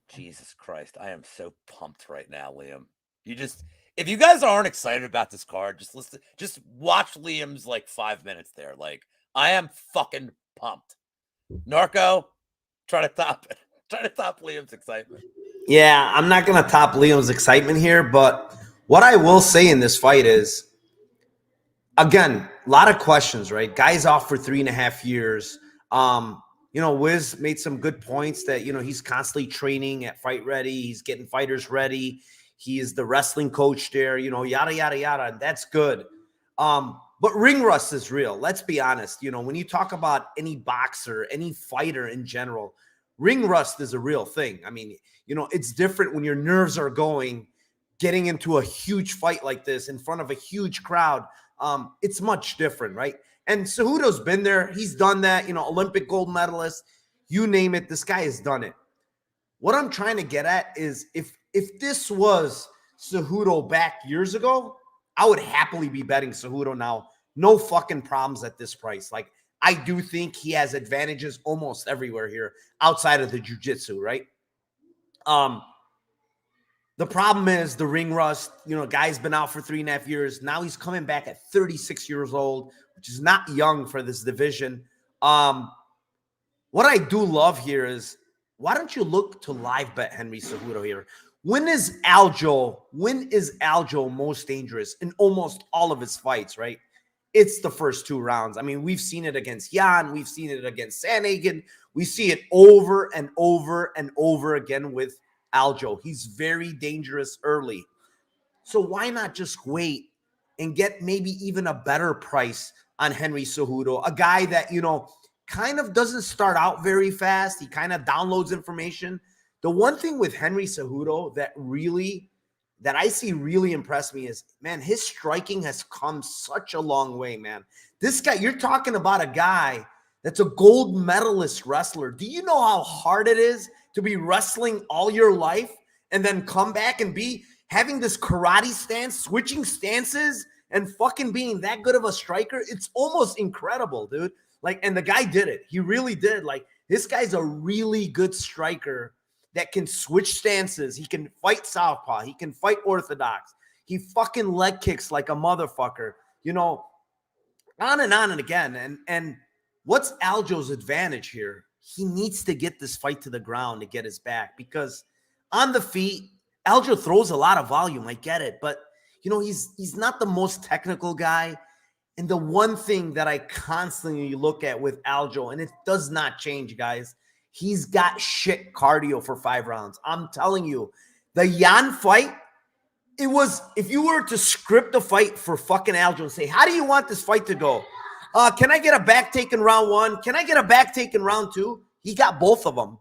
Jesus Christ. I am so pumped right now, Liam. If you guys aren't excited about this card, just watch Liam's 5 minutes there. I am fucking pumped. Narco, try to top it. Try to top Liam's excitement. Yeah, I'm not going to top Liam's excitement here, but what I will say in this fight is, again, a lot of questions, right? Guy's off for 3.5 years. Wizz made some good points that, he's constantly training at Fight Ready. He's getting fighters ready. He is the wrestling coach there, yada, yada, yada. And that's good. But ring rust is real. Let's be honest. When you talk about any boxer, any fighter in general, ring rust is a real thing. I mean, it's different when your nerves are going, getting into a huge fight like this in front of a huge crowd. It's much different, right? And Cejudo's been there. He's done that, Olympic gold medalist, you name it. This guy has done it. What I'm trying to get at is if this was Cejudo back years ago, I would happily be betting Cejudo now. No fucking problems at this price. I do think he has advantages almost everywhere here outside of the jiu-jitsu, right? The problem is the ring rust. Guy's been out for 3.5 years. Now he's coming back at 36 years old, which is not young for this division. What I do love here is, why don't you look to live bet Henry Cejudo here? When is Aljo most dangerous in almost all of his fights, right? It's the first 2 rounds. I mean, we've seen it against Jan. We've seen it against Sandhagen. We see it over and over and over again with Aljo. He's very dangerous early. So why not just wait and get maybe even a better price on Henry Cejudo, a guy that, you know, kind of doesn't start out very fast. He kind of downloads information. The one thing with Henry Cejudo that I see really impressed me is, man, his striking has come such a long way, man. This guy, you're talking about a guy that's a gold medalist wrestler. Do you know how hard it is to be wrestling all your life and then come back and be having this karate stance, switching stances, and fucking being that good of a striker? It's almost incredible, dude. Like, and the guy did it. He really did. Like, this guy's a really good striker that can switch stances. He can fight southpaw. He can fight orthodox. He fucking leg kicks like a motherfucker. You know, on and again. And what's Aljo's advantage here? He needs to get this fight to the ground to get his back, because on the feet, Aljo throws a lot of volume. I get it. But, you know, he's not the most technical guy. And the one thing that I constantly look at with Aljo, and it does not change, guys, he's got shit cardio for 5 rounds. I'm telling you, the Yan fight, it was, if you were to script a fight for fucking Aljo and say, how do you want this fight to go? Can I get a back take in round 1? Can I get a back take in round 2? He got both of them.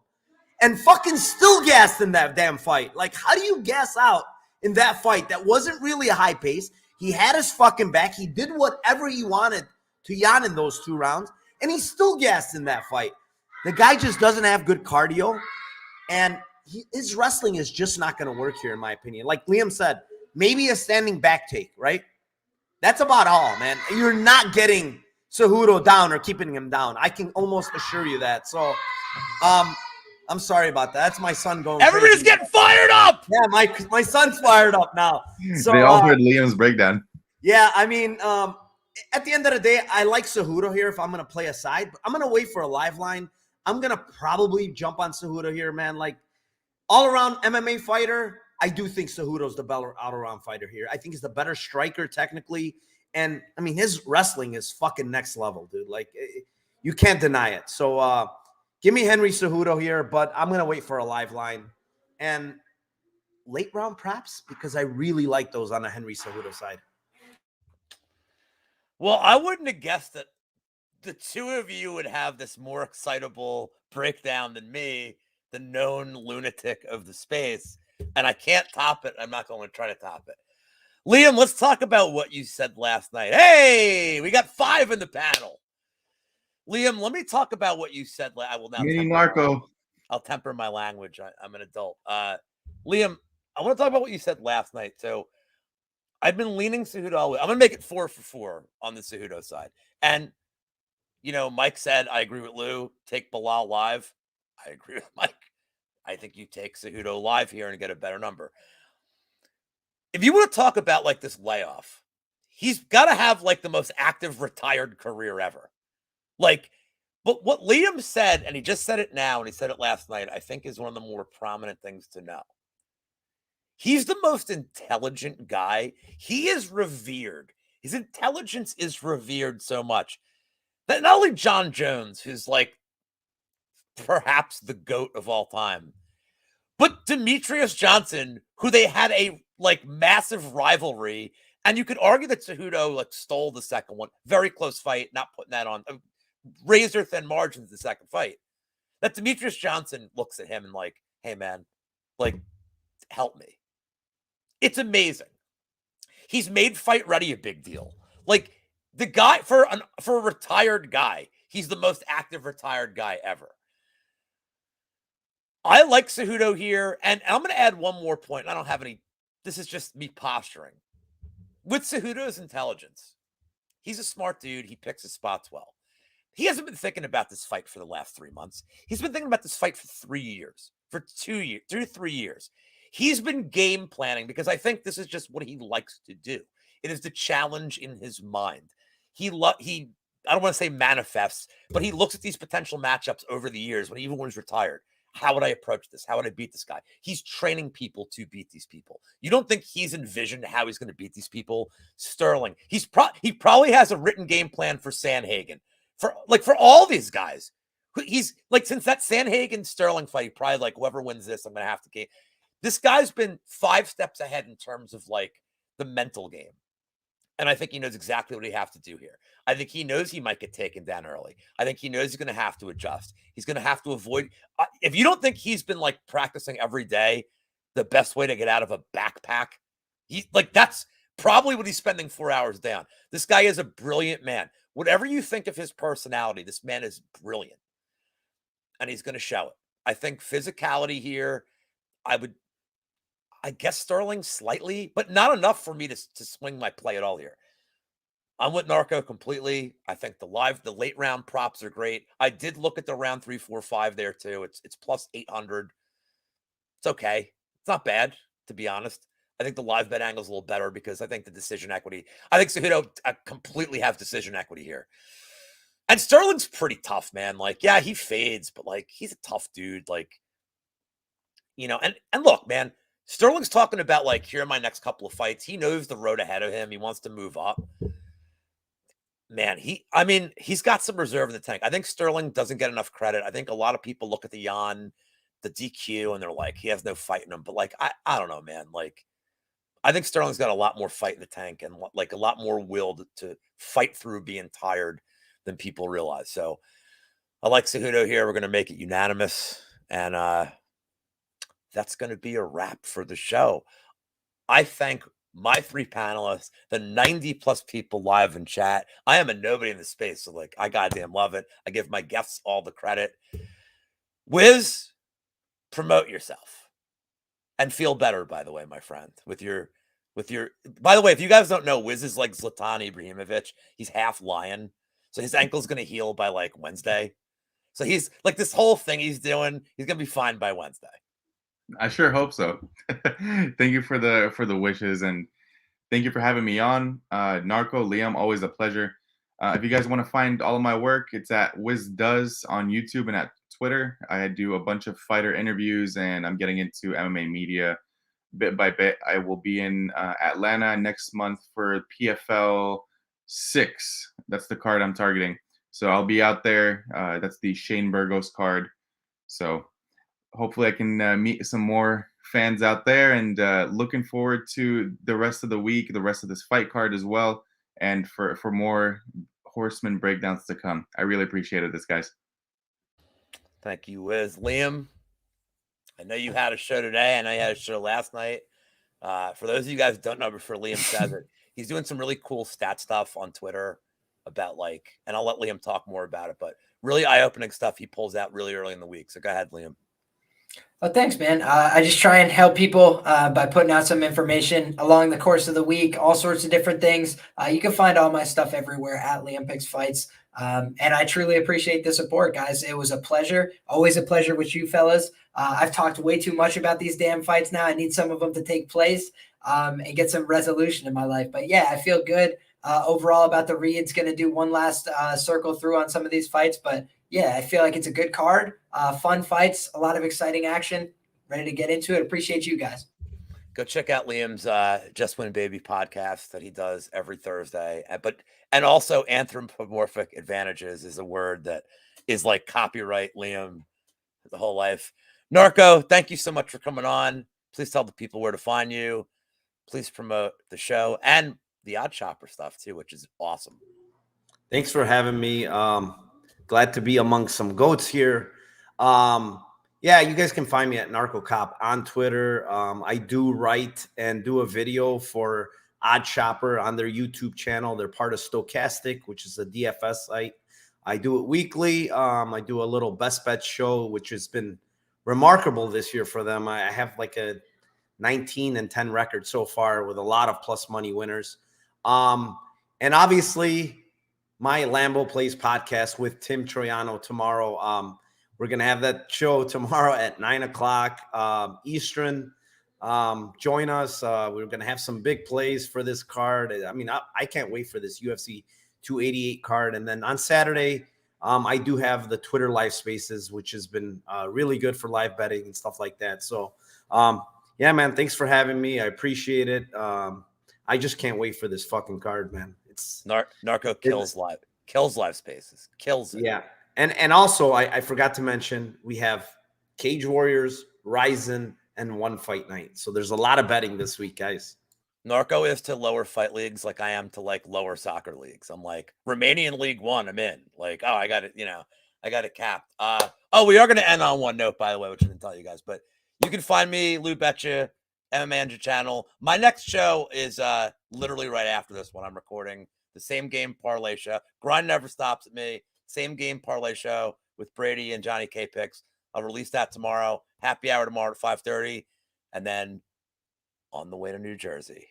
And fucking still gassed in that damn fight. Like, how do you gas out in that fight that wasn't really a high pace? He had his fucking back. He did whatever he wanted to Yan in those 2 rounds, and he still gassed in that fight. The guy just doesn't have good cardio, and his wrestling is just not going to work here, in my opinion. Like Liam said, maybe a standing back take, right? That's about all, man. You're not getting Cejudo down or keeping him down. I can almost assure you that. So, I'm sorry about that. That's my son going Everybody's crazy. getting fired up. Yeah, my son's fired up now. So, they all heard Liam's breakdown. Yeah, I mean, at the end of the day, I like Cejudo here if I'm going to play a side. But I'm going to wait for a live line. I'm going to probably jump on Cejudo here, man. Like, all-around MMA fighter, I do think Cejudo's the better all-around fighter here. I think he's the better striker technically. And, I mean, his wrestling is fucking next level, dude. Like, you can't deny it. So, give me Henry Cejudo here, but I'm going to wait for a live line. And late round props, because I really like those on the Henry Cejudo side. Well, I wouldn't have guessed that the two of you would have this more excitable breakdown than me, the known lunatic of the space. And I can't top it. I'm not going to try to top it. Liam, let's talk about what you said last night. Hey, we got 5 in the panel. Liam, let me talk about what you said. I will now. Mini Narco. I'll temper my language. I'm an adult. Liam, I want to talk about what you said last night. So I've been leaning Cejudo all the way. I'm going to make it 4 for 4 on the Cejudo side. And, you know, Mike said, I agree with Lou. Take Bilal live. I agree with Mike. I think you take Cejudo live here and get a better number. If you want to talk about like this layoff, he's got to have like the most active retired career ever. Like, but what Liam said, and he just said it now, and he said it last night, I think is one of the more prominent things to know. He's the most intelligent guy. He is revered. His intelligence is revered so much that not only John Jones, who's like perhaps the GOAT of all time, but Demetrius Johnson, who they had a like massive rivalry, and you could argue that Cejudo like stole the second one. Very close fight, not putting that on razor thin margins the second fight. That Demetrius Johnson looks at him and like, hey man, like help me. It's amazing. He's made fight ready a big deal. Like the guy for a retired guy, he's the most active retired guy ever. I like Cejudo here, and I'm going to add one more point. I don't have any. This is just me posturing. With Cejudo's intelligence, he's a smart dude. He picks his spots well. He hasn't been thinking about this fight for the last 3 months. He's been thinking about this fight for 3 years, for 2 years, 2 to 3 years. He's been game planning because I think this is just what he likes to do. It is the challenge in his mind. He I don't want to say manifests, but he looks at these potential matchups over the years when even when he's retired. How would I approach this? How would I beat this guy? He's training people to beat these people. You don't think he's envisioned how he's going to beat these people? Sterling. He probably has a written game plan for Sanhagen. For all these guys. He's like, since that Sanhagen Sterling fight, he probably like, whoever wins this, I'm going to have to game. This guy's been 5 steps ahead in terms of like the mental game. And I think he knows exactly what he has to do here. I think he knows he might get taken down early. I think he knows he's going to have to adjust. He's going to have to avoid. If you don't think he's been like practicing every day, the best way to get out of a backpack, that's probably what he's spending 4 hours down. This guy is a brilliant man. Whatever you think of his personality, this man is brilliant. And he's going to show it. I think physicality here, I guess Sterling slightly, but not enough for me to swing my play at all here. I'm with Narco completely. I think the late round props are great. I did look at the round 3, 4, 5 there too. It's plus 800. It's okay. It's not bad, to be honest. I think the live bet angle is a little better because I think the decision equity. I think Cejudo completely have decision equity here. And Sterling's pretty tough, man. Like, yeah, he fades, but like he's a tough dude. Like, and look, man. Sterling's talking about like, here are my next couple of fights. He knows the road ahead of him. He wants to move up. Man, he's got some reserve in the tank. I think Sterling doesn't get enough credit. I think a lot of people look at the DQ, and they're like, he has no fight in him. But like, I don't know, man. Like, I think Sterling's got a lot more fight in the tank and like a lot more will to fight through being tired than people realize. So I like Cejudo here. We're going to make it unanimous. And, that's going to be a wrap for the show. I thank my 3 panelists, the 90 plus people live in chat. I am a nobody in the space, so like I goddamn love it. I give my guests all the credit. Wizz, promote yourself and feel better. By the way, my friend, with your. By the way, if you guys don't know, Wizz is like Zlatan Ibrahimovic. He's half lion, so his ankle's going to heal by like Wednesday. So he's like this whole thing he's doing. He's going to be fine by Wednesday. I sure hope so. Thank you for the wishes, and thank you for having me on. Narco, Liam, always a pleasure. If you guys want to find all of my work, it's at Wizz Does on YouTube and at Twitter. I do a bunch of fighter interviews, and I'm getting into MMA media bit by bit. I will be in Atlanta next month for PFL 6. That's the card I'm targeting. So I'll be out there. That's the Shane Burgos card. So hopefully I can meet some more fans out there, and looking forward to the rest of the week, the rest of this fight card as well, and for more Horsemen breakdowns to come. I really appreciated this, guys. Thank you, Wizz. Liam, I know you had a show today. I know you had a show last night. For those of you guys who don't know, before Liam says it, he's doing some really cool stat stuff on Twitter about like, and I'll let Liam talk more about it, but really eye-opening stuff he pulls out really early in the week. So go ahead, Liam. Well, thanks, man. I just try and help people by putting out some information along the course of the week, all sorts of different things. You can find all my stuff everywhere at Liam Picks Fights. And I truly appreciate the support, guys. It was a pleasure. Always a pleasure with you fellas. I've talked way too much about these damn fights now. I need some of them to take place and get some resolution in my life. But yeah, I feel good overall about the reads. Going to do one last circle through on some of these fights. But yeah, I feel like it's a good card. Fun fights, a lot of exciting action. Ready to get into it. Appreciate you guys. Go check out Liam's Just Win Baby podcast that he does every Thursday. And also anthropomorphic advantages is a word that is like copyright Liam the whole life. Narco, thank you so much for coming on. Please tell the people where to find you. Please promote the show and the Odd Chopper stuff too, which is awesome. Thanks for having me. Glad to be among some goats here. Yeah, you guys can find me at Narcocop on Twitter. I do write and do a video for Odd Chopper on their YouTube channel. They're part of Stochastic, which is a DFS site. I do it weekly. I do a little best bet show, which has been remarkable this year for them. I have like a 19-10 record so far with a lot of plus money winners. And obviously my Lambo Plays podcast with Tim Troiano tomorrow. We're going to have that show tomorrow at 9:00 Eastern. Join us. We're going to have some big plays for this card. I mean, I can't wait for this UFC 288 card. And then on Saturday, I do have the Twitter live spaces, which has been really good for live betting and stuff like that. So, yeah, man, thanks for having me. I appreciate it. I just can't wait for this fucking card, man. It's Narco kills live spaces, kills it. Yeah. And also, I forgot to mention, we have Cage Warriors, Ryzen, and One Fight Night. So there's a lot of betting this week, guys. Narco is to lower fight leagues like I am to like lower soccer leagues. I'm like Romanian League One, I'm in. Like, oh, I got it, I got it capped. Oh, we are gonna end on one note, by the way, which I didn't tell you guys, but you can find me, LouBetya, MMA Engine channel. My next show is literally right after this one. I'm recording the Same Game Parlay Show. Grind never stops at me. Same Game Parlay Show with Brady and Johnny K Picks. I'll release that tomorrow. Happy hour tomorrow at 5:30, and then on the way to New Jersey,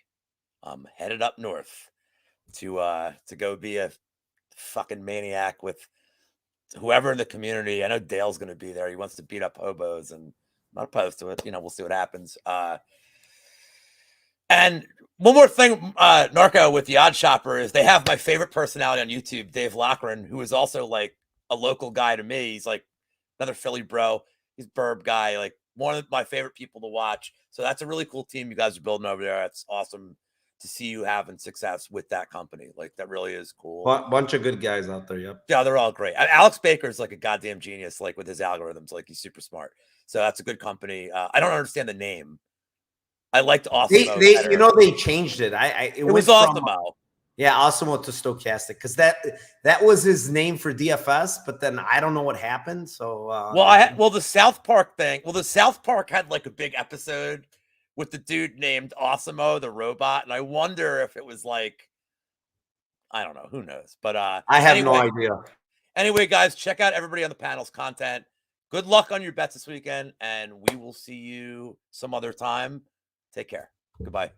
I'm headed up north to go be a fucking maniac with whoever in the community. I know Dale's going to be there. He wants to beat up hobos, and I'm not opposed to it. We'll see what happens. And one more thing, Narco, with the Odd Shopper is they have my favorite personality on YouTube, Dave Lochran, who is also like a local guy to me. He's like another Philly bro. He's Burb guy, like one of my favorite people to watch. So that's a really cool team you guys are building over there. It's awesome to see you having success with that company. Like, that really is cool. Bunch of good guys out there. Yep. Yeah, they're all great. Alex Baker's like a goddamn genius, like with his algorithms. Like, he's super smart. So that's a good company. I don't understand the name. I liked Awesome. They changed it. It was Awesome. Yeah, Awesome to Stochastic, because that was his name for DFS, but then I don't know what happened. So the South Park thing. Well, the South Park had like a big episode with the dude named Awesome-O, the robot, and I wonder if it was like, I don't know, who knows? But I have no idea. Anyway, guys, check out everybody on the panel's content. Good luck on your bets this weekend, and we will see you some other time. Take care. Goodbye.